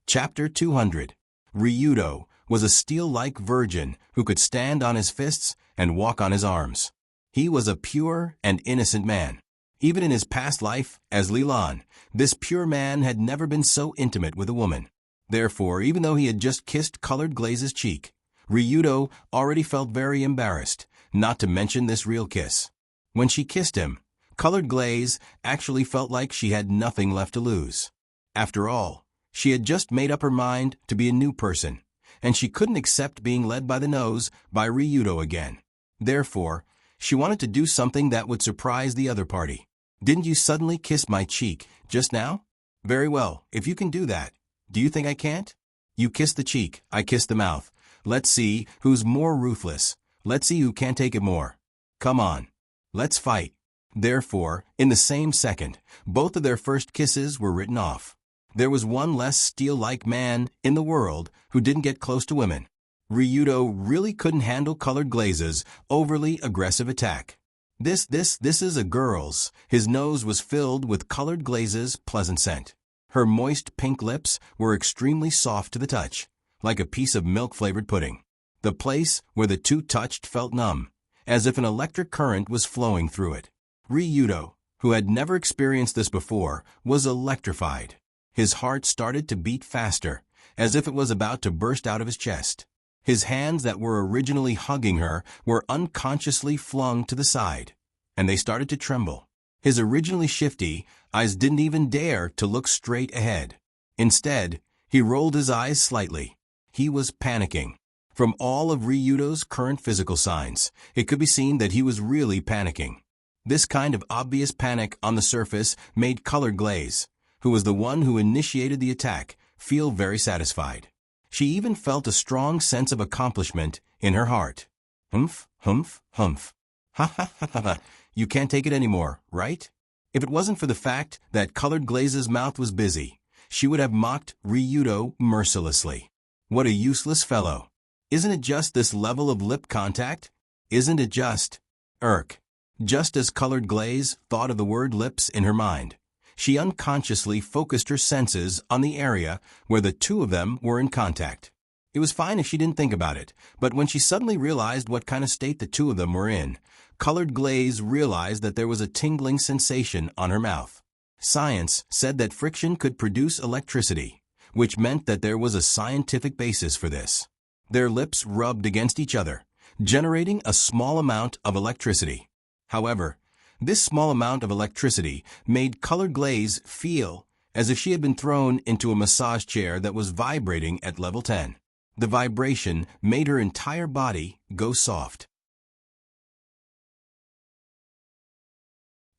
Chapter 200. Ryudo was a steel-like virgin who could stand on his fists and walk on his arms. He was a pure and innocent man. Even in his past life as Lilan, this pure man had never been so intimate with a woman. Therefore, even though he had just kissed Colored Glaze's cheek, Ryudo already felt very embarrassed, not to mention this real kiss. When she kissed him, Colored Glaze actually felt like she had nothing left to lose. After all, she had just made up her mind to be a new person, and she couldn't accept being led by the nose by Ryudo again. Therefore, she wanted to do something that would surprise the other party. Didn't you suddenly kiss my cheek just now? Very well, if you can do that. Do you think I can't? You kissed the cheek, I kissed the mouth. Let's see who's more ruthless. Let's see who can't take it more. Come on. Let's fight. Therefore, in the same second, both of their first kisses were written off. There was one less steel-like man in the world who didn't get close to women. Ryudo really couldn't handle Colored Glaze's overly aggressive attack. This is a girl's. His nose was filled with Colored Glaze's pleasant scent. Her moist pink lips were extremely soft to the touch, like a piece of milk-flavored pudding. The place where the two touched felt numb, as if an electric current was flowing through it. Ryudo, who had never experienced this before, was electrified. His heart started to beat faster, as if it was about to burst out of his chest. His hands that were originally hugging her were unconsciously flung to the side, and they started to tremble. His originally shifty eyes didn't even dare to look straight ahead. Instead, he rolled his eyes slightly. He was panicking. From all of Ryudo's current physical signs, it could be seen that he was really panicking. This kind of obvious panic on the surface made Colored Glaze, who was the one who initiated the attack, feel very satisfied. She even felt a strong sense of accomplishment in her heart. Humph, humph, humph. Ha ha ha ha ha. You can't take it anymore, right? If it wasn't for the fact that Colored Glaze's mouth was busy, she would have mocked Ryudo mercilessly. What a useless fellow. Isn't it just this level of lip contact? Isn't it just? Irk. Just as Colored Glaze thought of the word lips in her mind, she unconsciously focused her senses on the area where the two of them were in contact. It was fine if she didn't think about it, but when she suddenly realized what kind of state the two of them were in, Colored Glaze realized that there was a tingling sensation on her mouth. Science said that friction could produce electricity, which meant that there was a scientific basis for this. Their lips rubbed against each other, generating a small amount of electricity. However, this small amount of electricity made Colored Glaze feel as if she had been thrown into a massage chair that was vibrating at level 10. The vibration made her entire body go soft.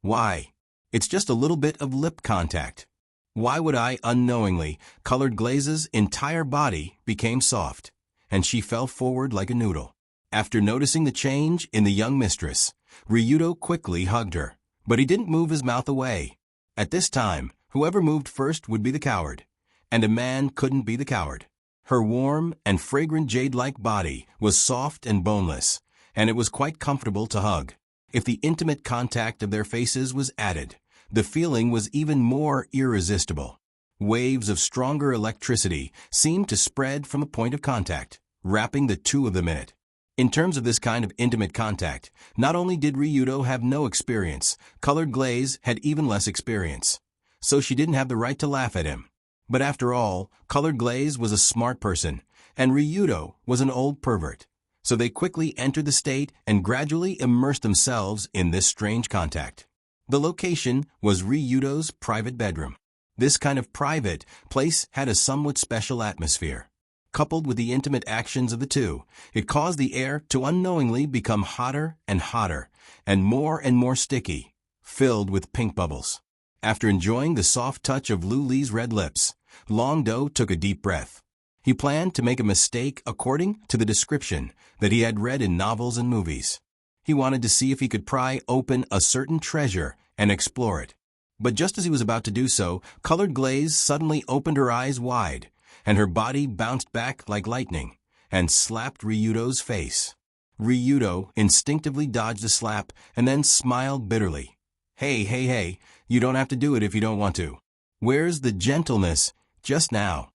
Why? It's just a little bit of lip contact. Why would I unknowingly? Colored Glaze's entire body became soft, and she fell forward like a noodle. After noticing the change in the young mistress, Ryudo quickly hugged her, but he didn't move his mouth away. At this time, whoever moved first would be the coward, and a man couldn't be the coward. Her warm and fragrant jade-like body was soft and boneless, and it was quite comfortable to hug. If the intimate contact of their faces was added, the feeling was even more irresistible. Waves of stronger electricity seemed to spread from the point of contact, wrapping the two of them in it. In terms of this kind of intimate contact, not only did Ryudo have no experience, Colored Glaze had even less experience. So she didn't have the right to laugh at him. But after all, Colored Glaze was a smart person, and Ryudo was an old pervert. So they quickly entered the state and gradually immersed themselves in this strange contact. The location was Ryudo's private bedroom. This kind of private place had a somewhat special atmosphere. Coupled with the intimate actions of the two, it caused the air to unknowingly become hotter and hotter, and more sticky, filled with pink bubbles. After enjoying the soft touch of Lu Li's red lips, Longdo took a deep breath. He planned to make a mistake according to the description that he had read in novels and movies. He wanted to see if he could pry open a certain treasure and explore it. But just as he was about to do so, Colored Glaze suddenly opened her eyes wide, and her body bounced back like lightning and slapped Ryudo's face. Ryudo instinctively dodged the slap and then smiled bitterly. Hey, you don't have to do it if you don't want to. Where's the gentleness just now?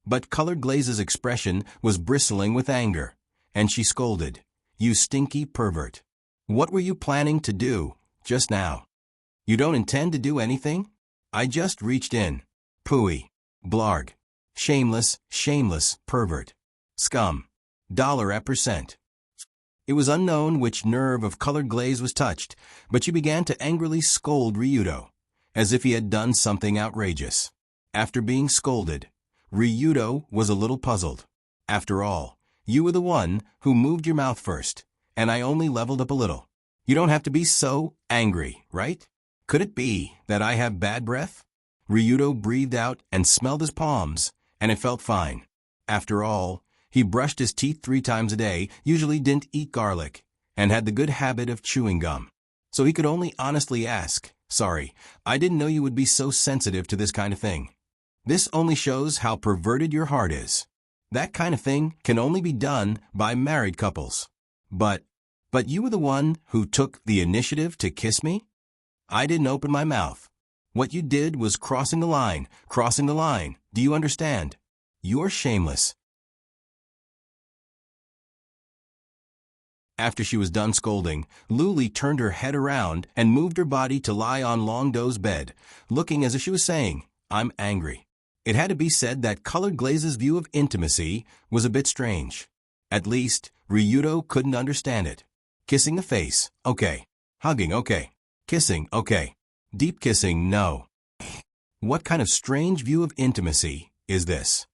But Colored Glaze's expression was bristling with anger, and she scolded, "You stinky pervert. What were you planning to do just now? You don't intend to do anything? I just reached in. Pooey. Blarg. Shameless pervert. Scum. $1%. It was unknown which nerve of Colored Glaze was touched, but she began to angrily scold Ryudo, as if he had done something outrageous. After being scolded, Ryudo was a little puzzled. After all, you were the one who moved your mouth first, and I only leveled up a little. You don't have to be so angry, right? Could it be that I have bad breath? Ryudo breathed out and smelled his palms, and it felt fine. After all, he brushed his teeth 3 times a day, usually didn't eat garlic, and had the good habit of chewing gum. So he could only honestly ask, "Sorry, I didn't know you would be so sensitive to this kind of thing." This only shows how perverted your heart is. That kind of thing can only be done by married couples. But you were the one who took the initiative to kiss me? I didn't open my mouth. What you did was crossing the line. Do you understand? You're shameless. After she was done scolding, Lu Li turned her head around and moved her body to lie on Longdo's bed, looking as if she was saying, "I'm angry." It had to be said that Colored Glaze's view of intimacy was a bit strange. At least, Ryudo couldn't understand it. Kissing the face, okay. Hugging, okay. Kissing, okay. Deep kissing, no. What kind of strange view of intimacy is this?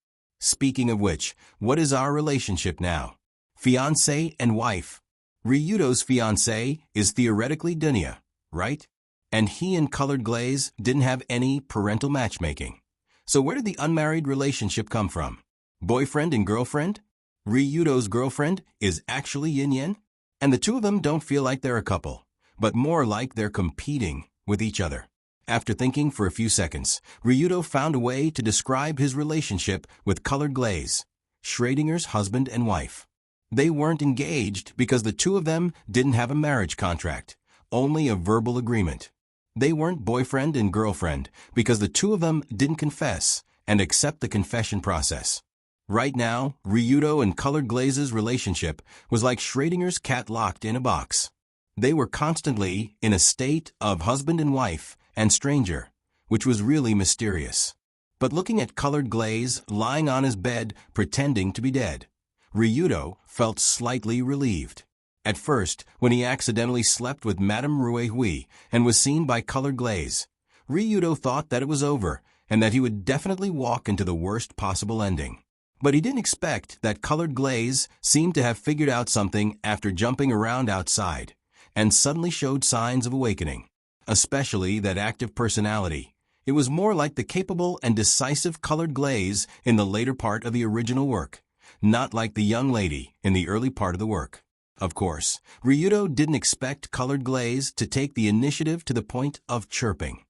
Speaking of which, what is our relationship now? Fiancé and wife. Ryudo's fiancé is theoretically Dunya, right? And he and Colored Glaze didn't have any parental matchmaking. So where did the unmarried relationship come from? Boyfriend and girlfriend? Ryudo's girlfriend is actually Yin-Yin? And the two of them don't feel like they're a couple, but more like they're competing with each other. After thinking for a few seconds, Ryudo found a way to describe his relationship with Colored Glaze, Schrodinger's husband and wife. They weren't engaged because the two of them didn't have a marriage contract, only a verbal agreement. They weren't boyfriend and girlfriend because the two of them didn't confess and accept the confession process. Right now, Ryudo and Colored Glaze's relationship was like Schrodinger's cat locked in a box. They were constantly in a state of husband and wife and stranger, which was really mysterious. But looking at Colored Glaze lying on his bed pretending to be dead, Ryudo felt slightly relieved. At first, when he accidentally slept with Madame Ruehui and was seen by Colored Glaze, Ryudo thought that it was over and that he would definitely walk into the worst possible ending. But he didn't expect that Colored Glaze seemed to have figured out something after jumping around outside, and suddenly showed signs of awakening. Especially that active personality. It was more like the capable and decisive Colored Glaze in the later part of the original work, not like the young lady in the early part of the work. Of course, Ryudo didn't expect Colored Glaze to take the initiative to the point of chirping.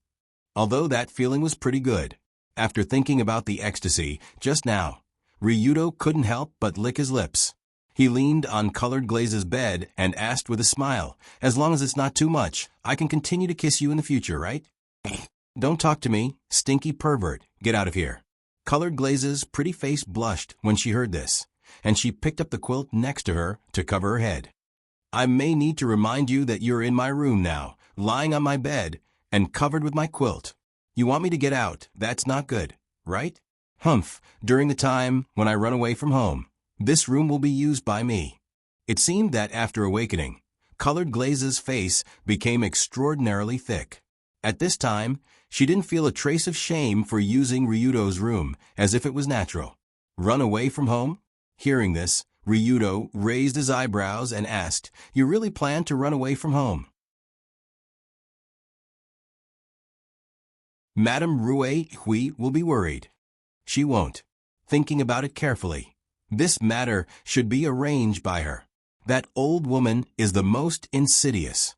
Although that feeling was pretty good. After thinking about the ecstasy just now, Ryudo couldn't help but lick his lips. He leaned on Colored Glaze's bed and asked with a smile, "As long as it's not too much, I can continue to kiss you in the future, right?" "Don't talk to me, stinky pervert. Get out of here." Colored Glaze's pretty face blushed when she heard this, and she picked up the quilt next to her to cover her head. "I may need to remind you that you're in my room now, lying on my bed, and covered with my quilt. You want me to get out? That's not good, right? Humph, during the time when I run away from home, this room will be used by me." It seemed that after awakening, Colored Glaze's face became extraordinarily thick. At this time, she didn't feel a trace of shame for using Ryudo's room, as if it was natural. Run away from home? Hearing this, Ryudo raised his eyebrows and asked, "You really plan to run away from home?" Madame Ruehui will be worried. She won't. Thinking about it carefully, this matter should be arranged by her. That old woman is the most insidious.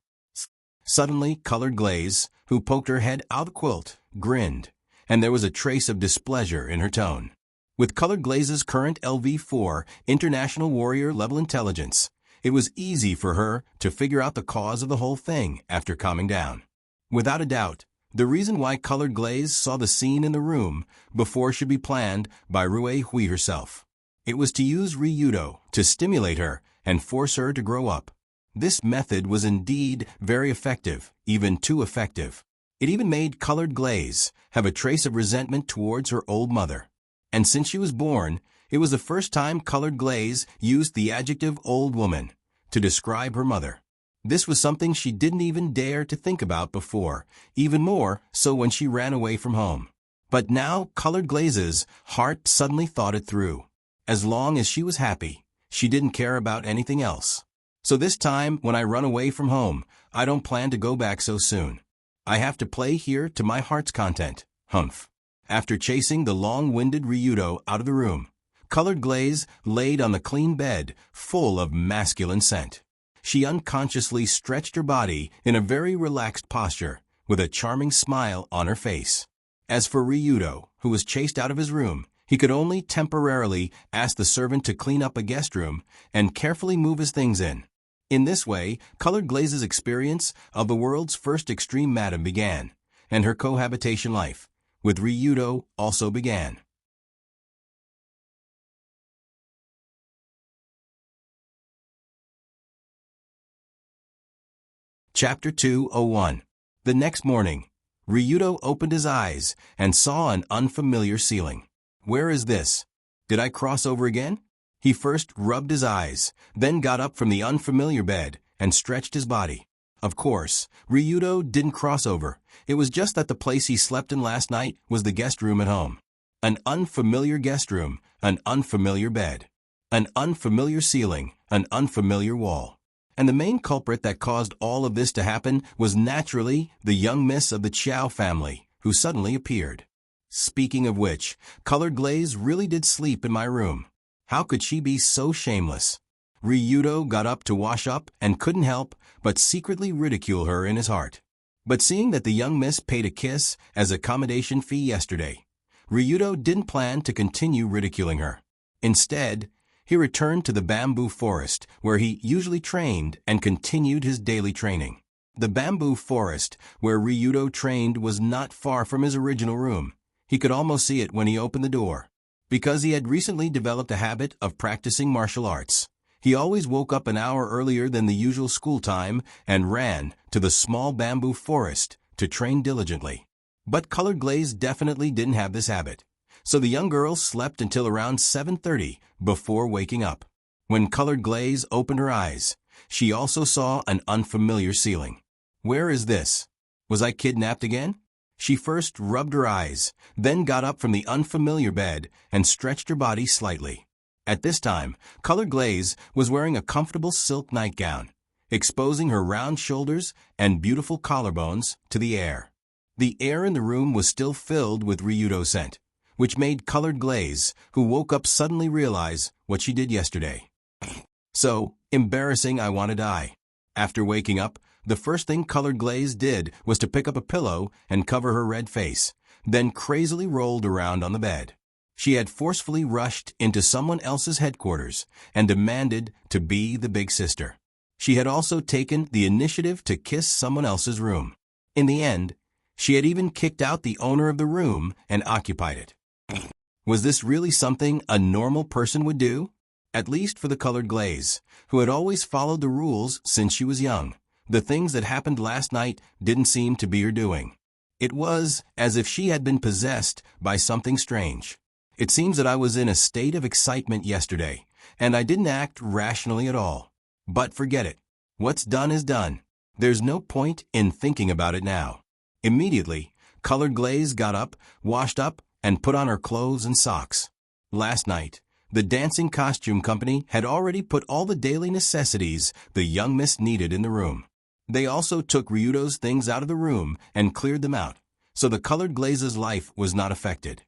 Suddenly, Colored Glaze, who poked her head out of the quilt, grinned, and there was a trace of displeasure in her tone. With Colored Glaze's current LV4 International Warrior level intelligence, it was easy for her to figure out the cause of the whole thing after calming down. Without a doubt, the reason why Colored Glaze saw the scene in the room before should be planned by Ruehui herself. It was to use Ryudo to stimulate her and force her to grow up. This method was indeed very effective, even too effective. It even made Colored Glaze have a trace of resentment towards her old mother. And since she was born, it was the first time Colored Glaze used the adjective old woman to describe her mother. This was something she didn't even dare to think about before, even more so when she ran away from home. But now Colored Glaze's heart suddenly thought it through. As long as she was happy, she didn't care about anything else. "So this time, when I run away from home, I don't plan to go back so soon. I have to play here to my heart's content." Humph. After chasing the long-winded Ryudo out of the room, Colored Glaze laid on the clean bed, full of masculine scent. She unconsciously stretched her body in a very relaxed posture, with a charming smile on her face. As for Ryudo, who was chased out of his room, he could only temporarily ask the servant to clean up a guest room and carefully move his things in. In this way, Colored Glaze's experience of the world's first extreme madam began, and her cohabitation life with Ryudo also began. Chapter 201. The next morning, Ryudo opened his eyes and saw an unfamiliar ceiling. "Where is this? Did I cross over again?" He first rubbed his eyes, then got up from the unfamiliar bed and stretched his body. Of course, Ryudo didn't cross over. It was just that the place he slept in last night was the guest room at home. An unfamiliar guest room, an unfamiliar bed, an unfamiliar ceiling, an unfamiliar wall. And the main culprit that caused all of this to happen was naturally the young miss of the Chow family, who suddenly appeared. Speaking of which, Colored Glaze really did sleep in my room. How could she be so shameless? Ryudo got up to wash up and couldn't help but secretly ridicule her in his heart. But seeing that the young miss paid a kiss as accommodation fee yesterday, Ryudo didn't plan to continue ridiculing her. Instead, he returned to the bamboo forest where he usually trained and continued his daily training. The bamboo forest where Ryudo trained was not far from his original room. He could almost see it when he opened the door. Because he had recently developed a habit of practicing martial arts, he always woke up an hour earlier than the usual school time and ran to the small bamboo forest to train diligently. But Colored Glaze definitely didn't have this habit, so the young girl slept until around 7:30 before waking up. When Colored Glaze opened her eyes, she also saw an unfamiliar ceiling. Where is this? Was I kidnapped again? She first rubbed her eyes, then got up from the unfamiliar bed and stretched her body slightly. At this time, Colored Glaze was wearing a comfortable silk nightgown, exposing her round shoulders and beautiful collarbones to the air. The air in the room was still filled with Ryudo scent, which made Colored Glaze, who woke up, suddenly realize what she did yesterday. So embarrassing I want to die. After waking up, the first thing Colored Glaze did was to pick up a pillow and cover her red face, then crazily rolled around on the bed. She had forcefully rushed into someone else's headquarters and demanded to be the big sister. She had also taken the initiative to kiss someone else's room. In the end, she had even kicked out the owner of the room and occupied it. Was this really something a normal person would do? At least for the Colored Glaze, who had always followed the rules since she was young. The things that happened last night didn't seem to be her doing. It was as if she had been possessed by something strange. It seems that I was in a state of excitement yesterday, and I didn't act rationally at all. But forget it. What's done is done. There's no point in thinking about it now. Immediately, Colored Glaze got up, washed up, and put on her clothes and socks. Last night, the dancing costume company had already put all the daily necessities the young miss needed in the room. They also took Ryudo's things out of the room and cleared them out, so the Colored Glaze's life was not affected.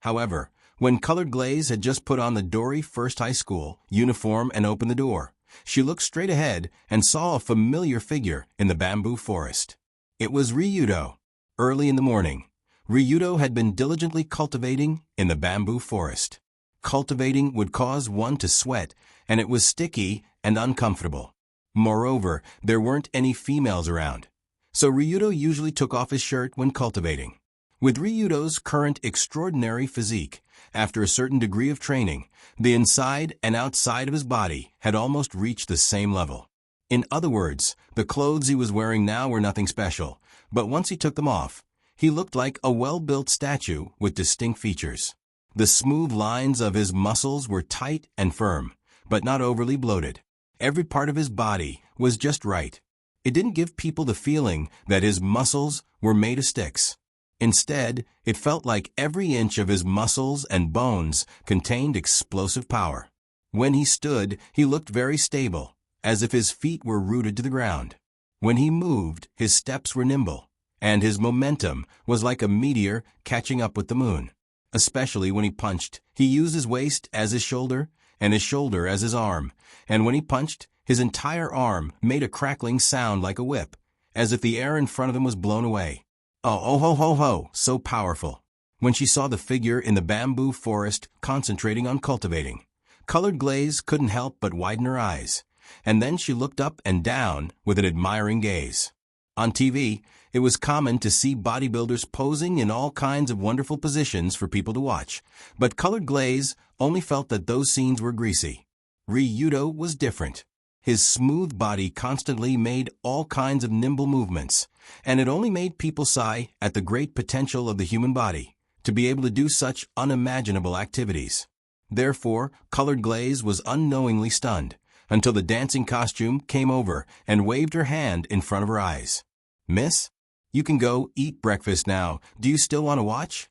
However, when Colored Glaze had just put on the Dory First High School uniform and opened the door, she looked straight ahead and saw a familiar figure in the bamboo forest. It was Ryudo. Early in the morning, Ryudo had been diligently cultivating in the bamboo forest. Cultivating would cause one to sweat, and it was sticky and uncomfortable. Moreover, there weren't any females around, so Ryudo usually took off his shirt when cultivating. With Ryudo's current extraordinary physique, after a certain degree of training, the inside and outside of his body had almost reached the same level. In other words, the clothes he was wearing now were nothing special, but once he took them off, he looked like a well-built statue with distinct features. The smooth lines of his muscles were tight and firm, but not overly bloated. Every part of his body was just right. It didn't give people the feeling that his muscles were made of sticks. Instead, it felt like every inch of his muscles and bones contained explosive power. When he stood, he looked very stable, as if his feet were rooted to the ground. When he moved, his steps were nimble, and his momentum was like a meteor catching up with the moon. Especially when he punched, he used his waist as his shoulder, and his shoulder as his arm, and when he punched, his entire arm made a crackling sound like a whip, as if the air in front of him was blown away. Oh ho ho ho, so powerful. When she saw the figure in the bamboo forest concentrating on cultivating, Colored Glaze couldn't help but widen her eyes, and then she looked up and down with an admiring gaze. On TV, it was common to see bodybuilders posing in all kinds of wonderful positions for people to watch, but Colored Glaze only felt that those scenes were greasy. Ryudo was different. His smooth body constantly made all kinds of nimble movements, and it only made people sigh at the great potential of the human body to be able to do such unimaginable activities. Therefore, Colored Glaze was unknowingly stunned until the dancing costume came over and waved her hand in front of her eyes. "Miss?" You can go eat breakfast now. Do you still want to watch?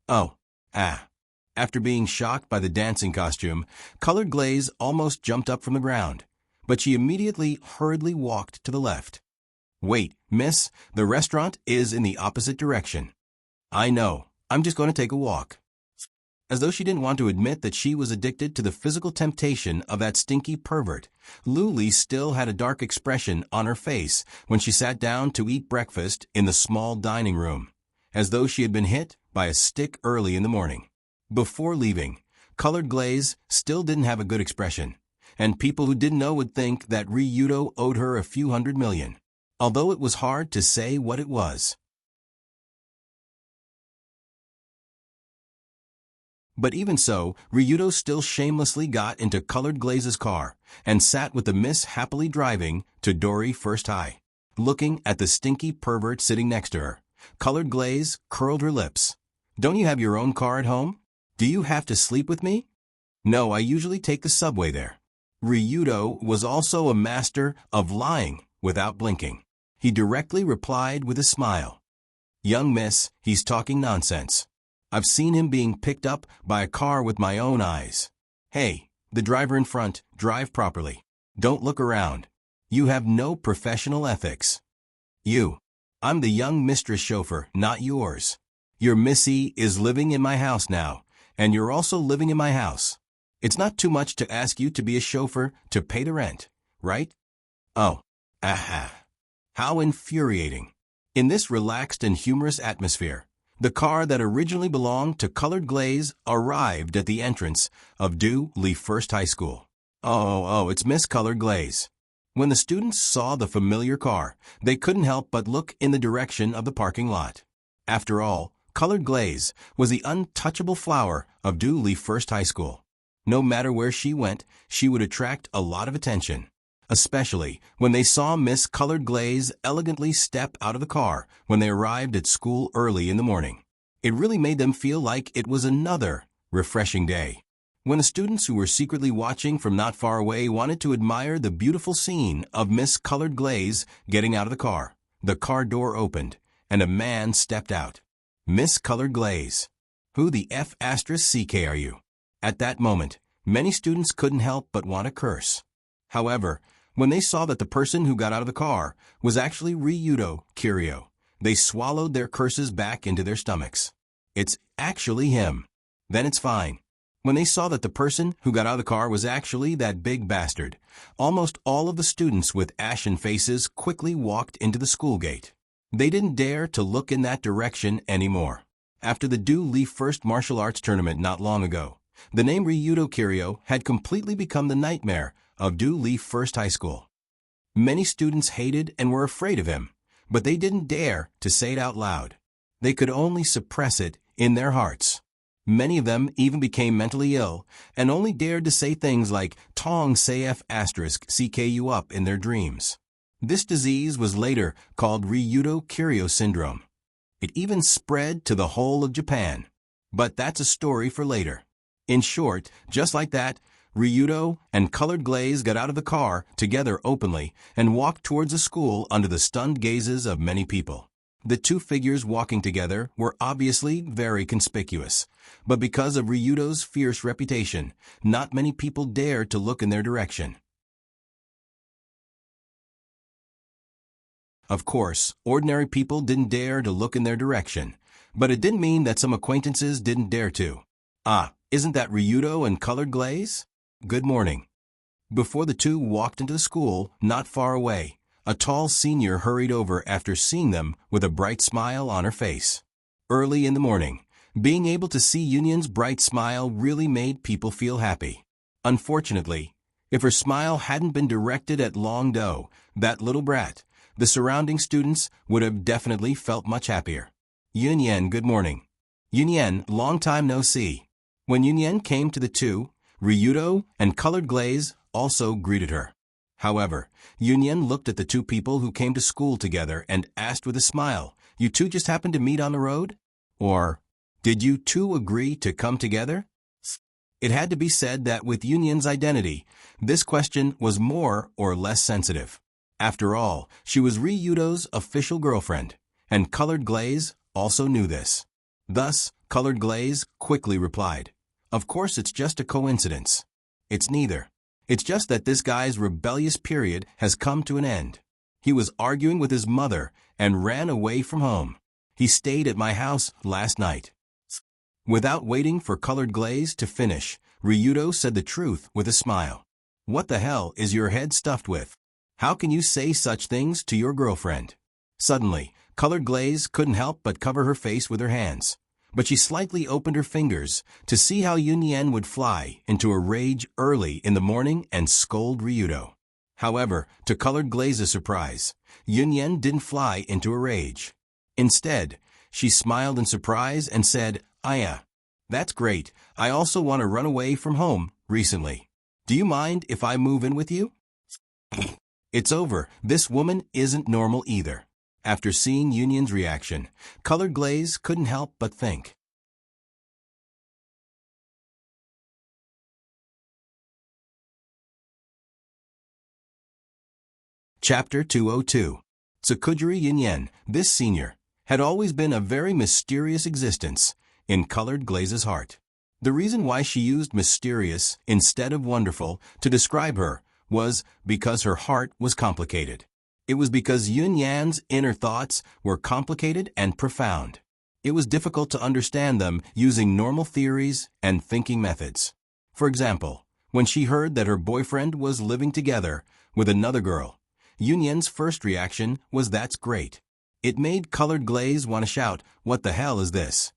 Oh, ah. After being shocked by the dancing costume, Colored Glaze almost jumped up from the ground, but she immediately hurriedly walked to the left. Wait, miss, the restaurant is in the opposite direction. I know. I'm just going to take a walk. As though she didn't want to admit that she was addicted to the physical temptation of that stinky pervert, Luli still had a dark expression on her face when she sat down to eat breakfast in the small dining room, as though she had been hit by a stick early in the morning. Before leaving, Colored Glaze still didn't have a good expression, and people who didn't know would think that Ryudo owed her a few $100 million, although it was hard to say what it was. But even so, Ryudo still shamelessly got into Colored Glaze's car and sat with the miss happily driving to Dory First High. Looking at the stinky pervert sitting next to her, Colored Glaze curled her lips. Don't you have your own car at home? Do you have to sleep with me? No, I usually take the subway there. Ryudo was also a master of lying without blinking. He directly replied with a smile. Young miss, he's talking nonsense. I've seen him being picked up by a car with my own eyes. Hey, the driver in front, drive properly. Don't look around. You have no professional ethics. I'm the young mistress chauffeur, not yours. Your missy is living in my house now, and you're also living in my house. It's not too much to ask you to be a chauffeur to pay the rent, right? Oh, aha. How infuriating. In this relaxed and humorous atmosphere, the car that originally belonged to Colored Glaze arrived at the entrance of Dooley First High School. Oh, it's Miss Colored Glaze. When the students saw the familiar car, they couldn't help but look in the direction of the parking lot. After all, Colored Glaze was the untouchable flower of Dooley First High School. No matter where she went, she would attract a lot of attention, especially when they saw Miss Colored Glaze elegantly step out of the car when they arrived at school early in the morning. It really made them feel like it was another refreshing day. When the students who were secretly watching from not far away wanted to admire the beautiful scene of Miss Colored Glaze getting out of the car door opened, and a man stepped out. Miss Colored Glaze. Who the F***ck are you? At that moment, many students couldn't help but want to curse. However, when they saw that the person who got out of the car was actually Ryudo Kiryu, they swallowed their curses back into their stomachs. It's actually him. Then it's fine. When they saw that the person who got out of the car was actually that big bastard, almost all of the students with ashen faces quickly walked into the school gate. They didn't dare to look in that direction anymore. After the Dooley First Martial Arts Tournament not long ago, the name Ryudo Kiryu had completely become the nightmare of Dooley First High School. Many students hated and were afraid of him, but they didn't dare to say it out loud. They could only suppress it in their hearts. Many of them even became mentally ill and only dared to say things like Tong Sayf CKU up in their dreams. This disease was later called Ryudo Kiryu syndrome. It even spread to the whole of Japan. But that's a story for later. In short, just like that, Ryudo and Colored Glaze got out of the car together openly and walked towards the school under the stunned gazes of many people. The two figures walking together were obviously very conspicuous, but because of Ryudo's fierce reputation, not many people dared to look in their direction. Of course, ordinary people didn't dare to look in their direction, but it didn't mean that some acquaintances didn't dare to. Ah, isn't that Ryudo and Colored Glaze? Good morning. Before the two walked into the school, not far away, a tall senior hurried over after seeing them with a bright smile on her face. Early in the morning, being able to see Yunyan's bright smile really made people feel happy. Unfortunately, if her smile hadn't been directed at Long Do, that little brat, the surrounding students would have definitely felt much happier. Yunyan, good morning. Yunyan, long time no see. When Yunyan came to the two, Ryudo and Colored Glaze also greeted her. However, Yunyan looked at the two people who came to school together and asked with a smile, "You two just happened to meet on the road? Or, did you two agree to come together?" It had to be said that with Yunyan's identity, this question was more or less sensitive. After all, she was Ryudo's official girlfriend, and Colored Glaze also knew this. Thus, Colored Glaze quickly replied, "Of course it's just a coincidence. It's neither. It's just that this guy's rebellious period has come to an end. He was arguing with his mother and ran away from home. He stayed at my house last night." Without waiting for Colored Glaze to finish, Ryudo said the truth with a smile. "What the hell is your head stuffed with? How can you say such things to your girlfriend?" Suddenly, Colored Glaze couldn't help but cover her face with her hands, but she slightly opened her fingers to see how Yunyan would fly into a rage early in the morning and scold Ryudo. However, to Colored Glaze's surprise, Yunyan didn't fly into a rage. Instead, she smiled in surprise and said, "Aya, that's great. I also want to run away from home recently. Do you mind if I move in with you?" It's over. This woman isn't normal either. After seeing Yunyan's reaction, Colored Glaze couldn't help but think. Chapter 202. Tsukujiri Yunyan, this senior, had always been a very mysterious existence in Colored Glaze's heart. The reason why she used mysterious instead of wonderful to describe her was because her heart was complicated. It was because Yunyan's inner thoughts were complicated and profound. It was difficult to understand them using normal theories and thinking methods. For example, when she heard that her boyfriend was living together with another girl, Yunyan's first reaction was, "That's great." It made Colored Glaze want to shout, "What the hell is this?"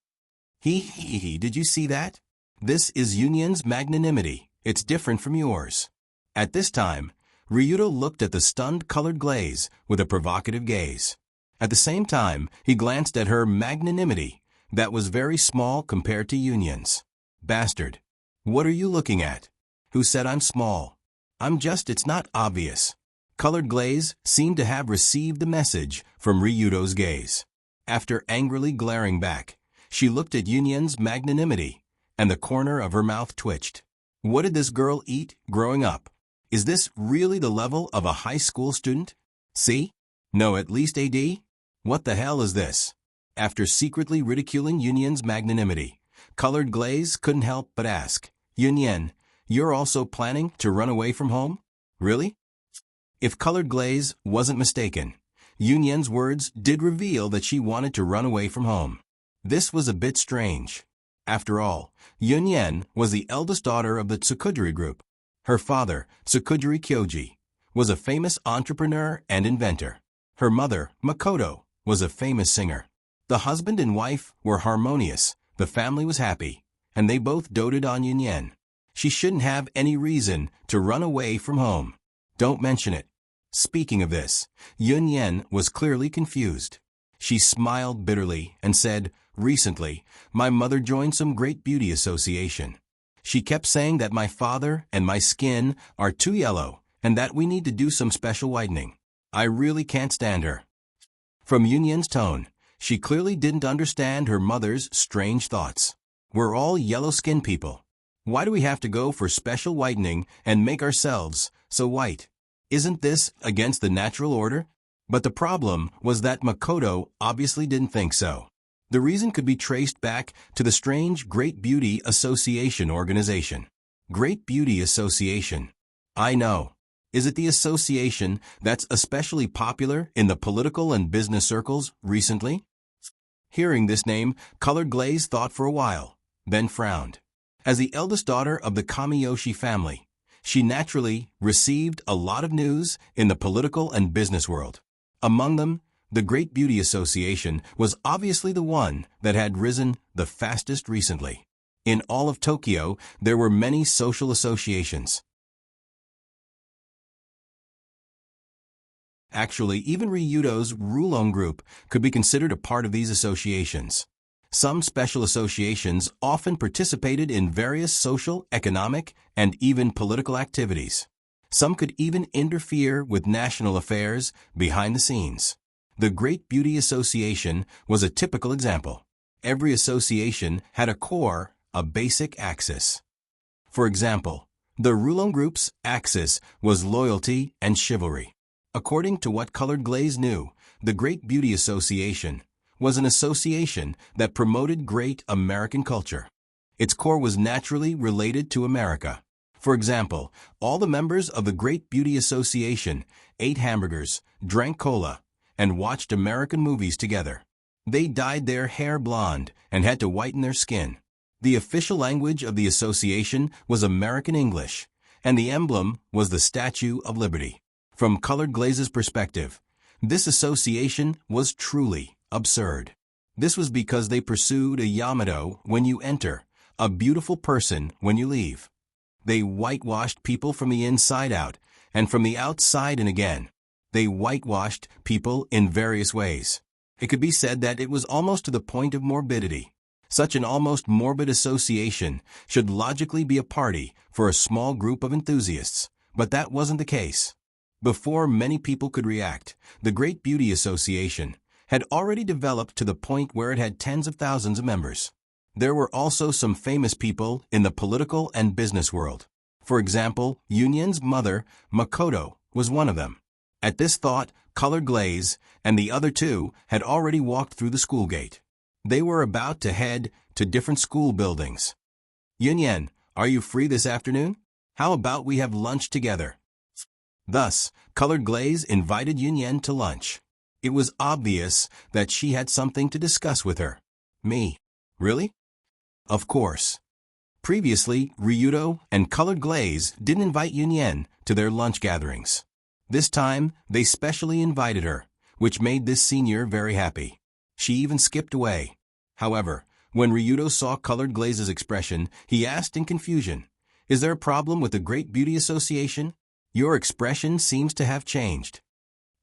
Did you see that? This is Yunyan's magnanimity. It's different from yours." At this time, Ryudo looked at the stunned Colored Glaze with a provocative gaze. At the same time, he glanced at her magnanimity that was very small compared to Yunyan's. "Bastard. What are you looking at? Who said I'm small? It's not obvious." Colored Glaze seemed to have received the message from Ryudo's gaze. After angrily glaring back, she looked at Yunyan's magnanimity, and the corner of her mouth twitched. What did this girl eat growing up? Is this really the level of a high school student? C? No, at least a D? What the hell is this? After secretly ridiculing Yunyan's magnanimity, Colored Glaze couldn't help but ask, "Yunyan, you're also planning to run away from home? Really?" If Colored Glaze wasn't mistaken, Yunyan's words did reveal that she wanted to run away from home. This was a bit strange. After all, Yunyan was the eldest daughter of the Tsukujiri group. Her father, Tsukujiri Kyoji, was a famous entrepreneur and inventor. Her mother, Makoto, was a famous singer. The husband and wife were harmonious, the family was happy, and they both doted on Yunyan. She shouldn't have any reason to run away from home. Don't mention it. Speaking of this, Yunyan was clearly confused. She smiled bitterly and said, "Recently, my mother joined some great beauty association. She kept saying that my father and my skin are too yellow and that we need to do some special whitening. I really can't stand her." From Yunyan's tone, she clearly didn't understand her mother's strange thoughts. We're all yellow-skinned people. Why do we have to go for special whitening and make ourselves so white? Isn't this against the natural order? But the problem was that Makoto obviously didn't think so. The reason could be traced back to the strange Great Beauty Association organization. Great Beauty Association. I know. Is it the association that's especially popular in the political and business circles recently? Hearing this name, Colored Glaze thought for a while, then frowned. As the eldest daughter of the Kamiyoshi family, she naturally received a lot of news in the political and business world. Among them, the Great Beauty Association was obviously the one that had risen the fastest recently. In all of Tokyo, there were many social associations. Actually, even Ryudo's Rulon group could be considered a part of these associations. Some special associations often participated in various social, economic, and even political activities. Some could even interfere with national affairs behind the scenes. The Great Beauty Association was a typical example. Every association had a core, a basic axis. For example, the Rulon group's axis was loyalty and chivalry. According to what Colored Glaze knew, The Great Beauty Association was an association that promoted great American culture. Its core was naturally related to America. For example, all the members of the Great Beauty Association ate hamburgers, drank cola, and watched American movies together. They dyed their hair blonde and had to whiten their skin. The official language of the association was American English, and the emblem was the Statue of Liberty. From Colored Glaze's perspective, this association was truly absurd. This was because they pursued a Yamato when you enter, a beautiful person when you leave. They whitewashed people from the inside out, and from the outside in again. They whitewashed people in various ways. It could be said that it was almost to the point of morbidity. Such an almost morbid association should logically be a party for a small group of enthusiasts, but that wasn't the case. Before many people could react, the Great Beauty Association had already developed to the point where it had tens of thousands of members. There were also some famous people in the political and business world. For example, Union's mother, Makoto, was one of them. At this thought, Colored Glaze and the other two had already walked through the school gate. They were about to head to different school buildings. Yunyan, are you free this afternoon? How about we have lunch together? Thus, Colored Glaze invited Yunyan to lunch. It was obvious that she had something to discuss with her. Me? Really? Of course. Previously, Ryudo and Colored Glaze didn't invite Yunyan to their lunch gatherings. This time, they specially invited her, which made this senior very happy. She even skipped away. However, when Ryudo saw Colored Glaze's expression, he asked in confusion, "Is there a problem with the Great Beauty Association? Your expression seems to have changed."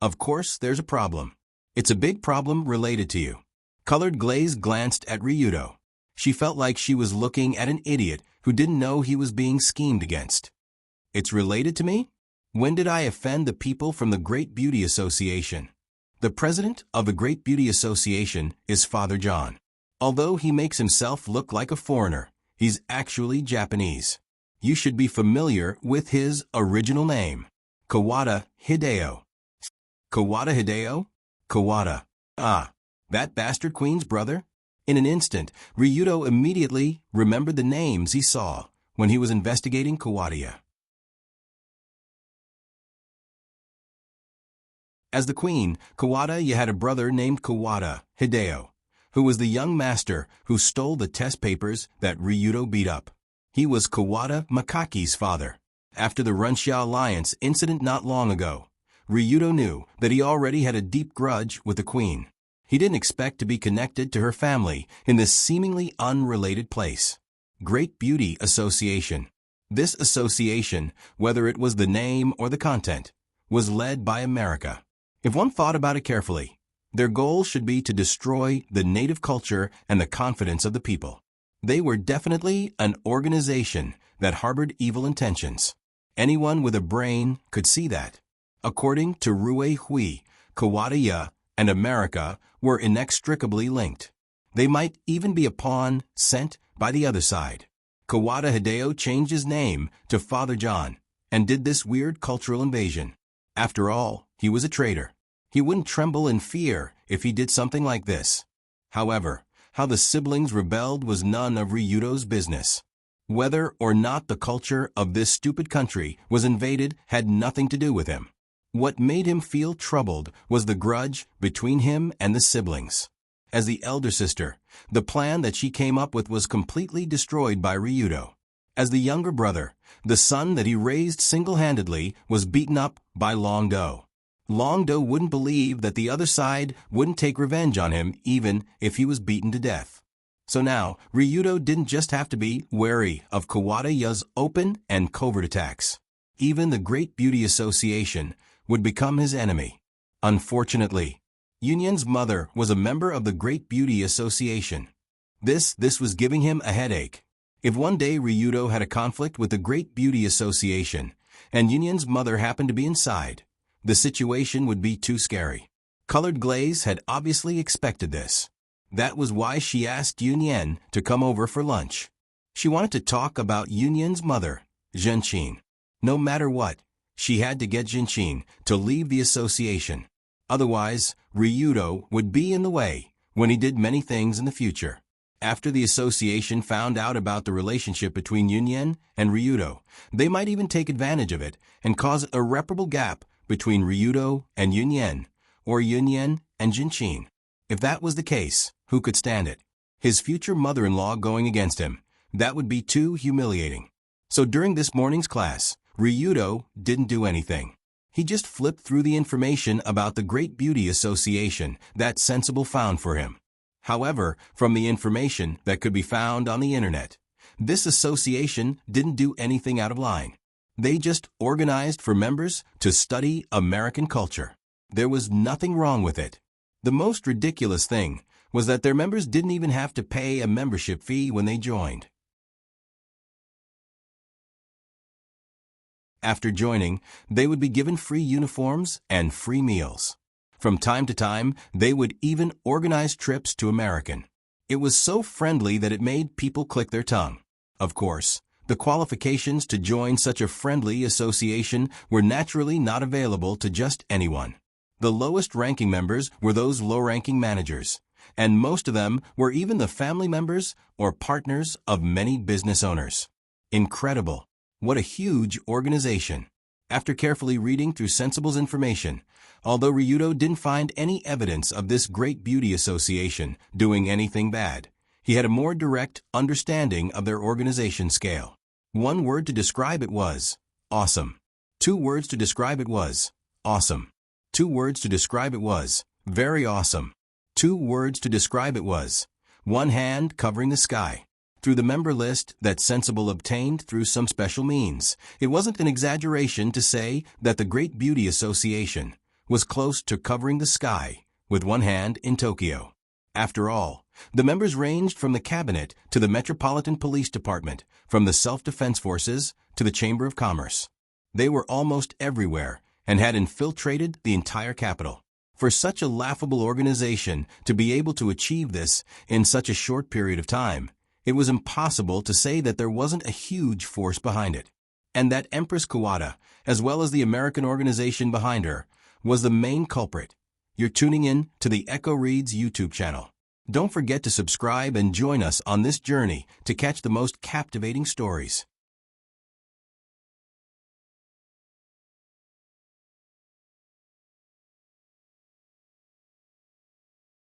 Of course, there's a problem. It's a big problem related to you. Colored Glaze glanced at Ryudo. She felt like she was looking at an idiot who didn't know he was being schemed against. It's related to me? When did I offend the people from the Great Beauty Association? The president of the Great Beauty Association is Father John. Although he makes himself look like a foreigner, he's actually Japanese. You should be familiar with his original name, Kawada Hideo. Kawada Hideo? Kawada. Ah, that bastard queen's brother? In an instant, Ryudo immediately remembered the names he saw when he was investigating Kawada. As the queen, Kawada had a brother named Kawada Hideo, who was the young master who stole the test papers that Ryudo beat up. He was Kawada Makaki's father. After the Runxia Alliance incident not long ago, Ryudo knew that he already had a deep grudge with the queen. He didn't expect to be connected to her family in this seemingly unrelated place. Great Beauty Association. This association, whether it was the name or the content, was led by America. If one thought about it carefully, their goal should be to destroy the native culture and the confidence of the people. They were definitely an organization that harbored evil intentions. Anyone with a brain could see that. According to Rue Hui, Kawada and America were inextricably linked. They might even be a pawn sent by the other side. Kawada Hideo changed his name to Father John and did this weird cultural invasion. After all, he was a traitor. He wouldn't tremble in fear if he did something like this. However, how the siblings rebelled was none of Ryudo's business. Whether or not the culture of this stupid country was invaded had nothing to do with him. What made him feel troubled was the grudge between him and the siblings. As the elder sister, the plan that she came up with was completely destroyed by Ryudo. As the younger brother, the son that he raised single-handedly was beaten up by Longdo. Longdo wouldn't believe that the other side wouldn't take revenge on him even if he was beaten to death. So now, Ryudo didn't just have to be wary of Kawada's open and covert attacks. Even the Great Beauty Association would become his enemy. Unfortunately, Union's mother was a member of the Great Beauty Association. This was giving him a headache. If one day Ryudo had a conflict with the Great Beauty Association, and Union's mother happened to be inside, the situation would be too scary. Colored Glaze had obviously expected this. That was why she asked Union to come over for lunch. She wanted to talk about Union's mother, Genshin. No matter what, she had to get Genshin to leave the association. Otherwise, Ryudo would be in the way when he did many things in the future. After the association found out about the relationship between Yunyen and Ryudo, they might even take advantage of it and cause an irreparable gap between Ryudo and Yunyen, or Yunyen and Jinshin. If that was the case, who could stand it? His future mother-in-law going against him. That would be too humiliating. So during this morning's class, Ryudo didn't do anything. He just flipped through the information about the Great Beauty Association that Sensible found for him. However, from the information that could be found on the internet, this association didn't do anything out of line. They just organized for members to study American culture. There was nothing wrong with it. The most ridiculous thing was that their members didn't even have to pay a membership fee when they joined. After joining, they would be given free uniforms and free meals. From time to time, they would even organize trips to American. It was so friendly that it made people click their tongue. Of course, the qualifications to join such a friendly association were naturally not available to just anyone. The lowest-ranking members were those low-ranking managers, and most of them were even the family members or partners of many business owners. Incredible! What a huge organization! After carefully reading through Sensible's information, although Ryudo didn't find any evidence of this Great Beauty Association doing anything bad, he had a more direct understanding of their organization scale. One word to describe it was awesome. 2 words to describe it was awesome. 2 words to describe it was very awesome. 2 words to describe it was one hand covering the sky. Through the member list that Sensible obtained through some special means, it wasn't an exaggeration to say that the Great Beauty Association was close to covering the sky with one hand in Tokyo. After all, the members ranged from the cabinet to the Metropolitan Police Department, from the Self-Defense Forces to the Chamber of Commerce. They were almost everywhere and had infiltrated the entire capital. For such a laughable organization to be able to achieve this in such a short period of time, it was impossible to say that there wasn't a huge force behind it. And that Empress Kawada, as well as the American organization behind her, was the main culprit. You're tuning in to the Echo Reads YouTube channel. Don't forget to subscribe and join us on this journey to catch the most captivating stories.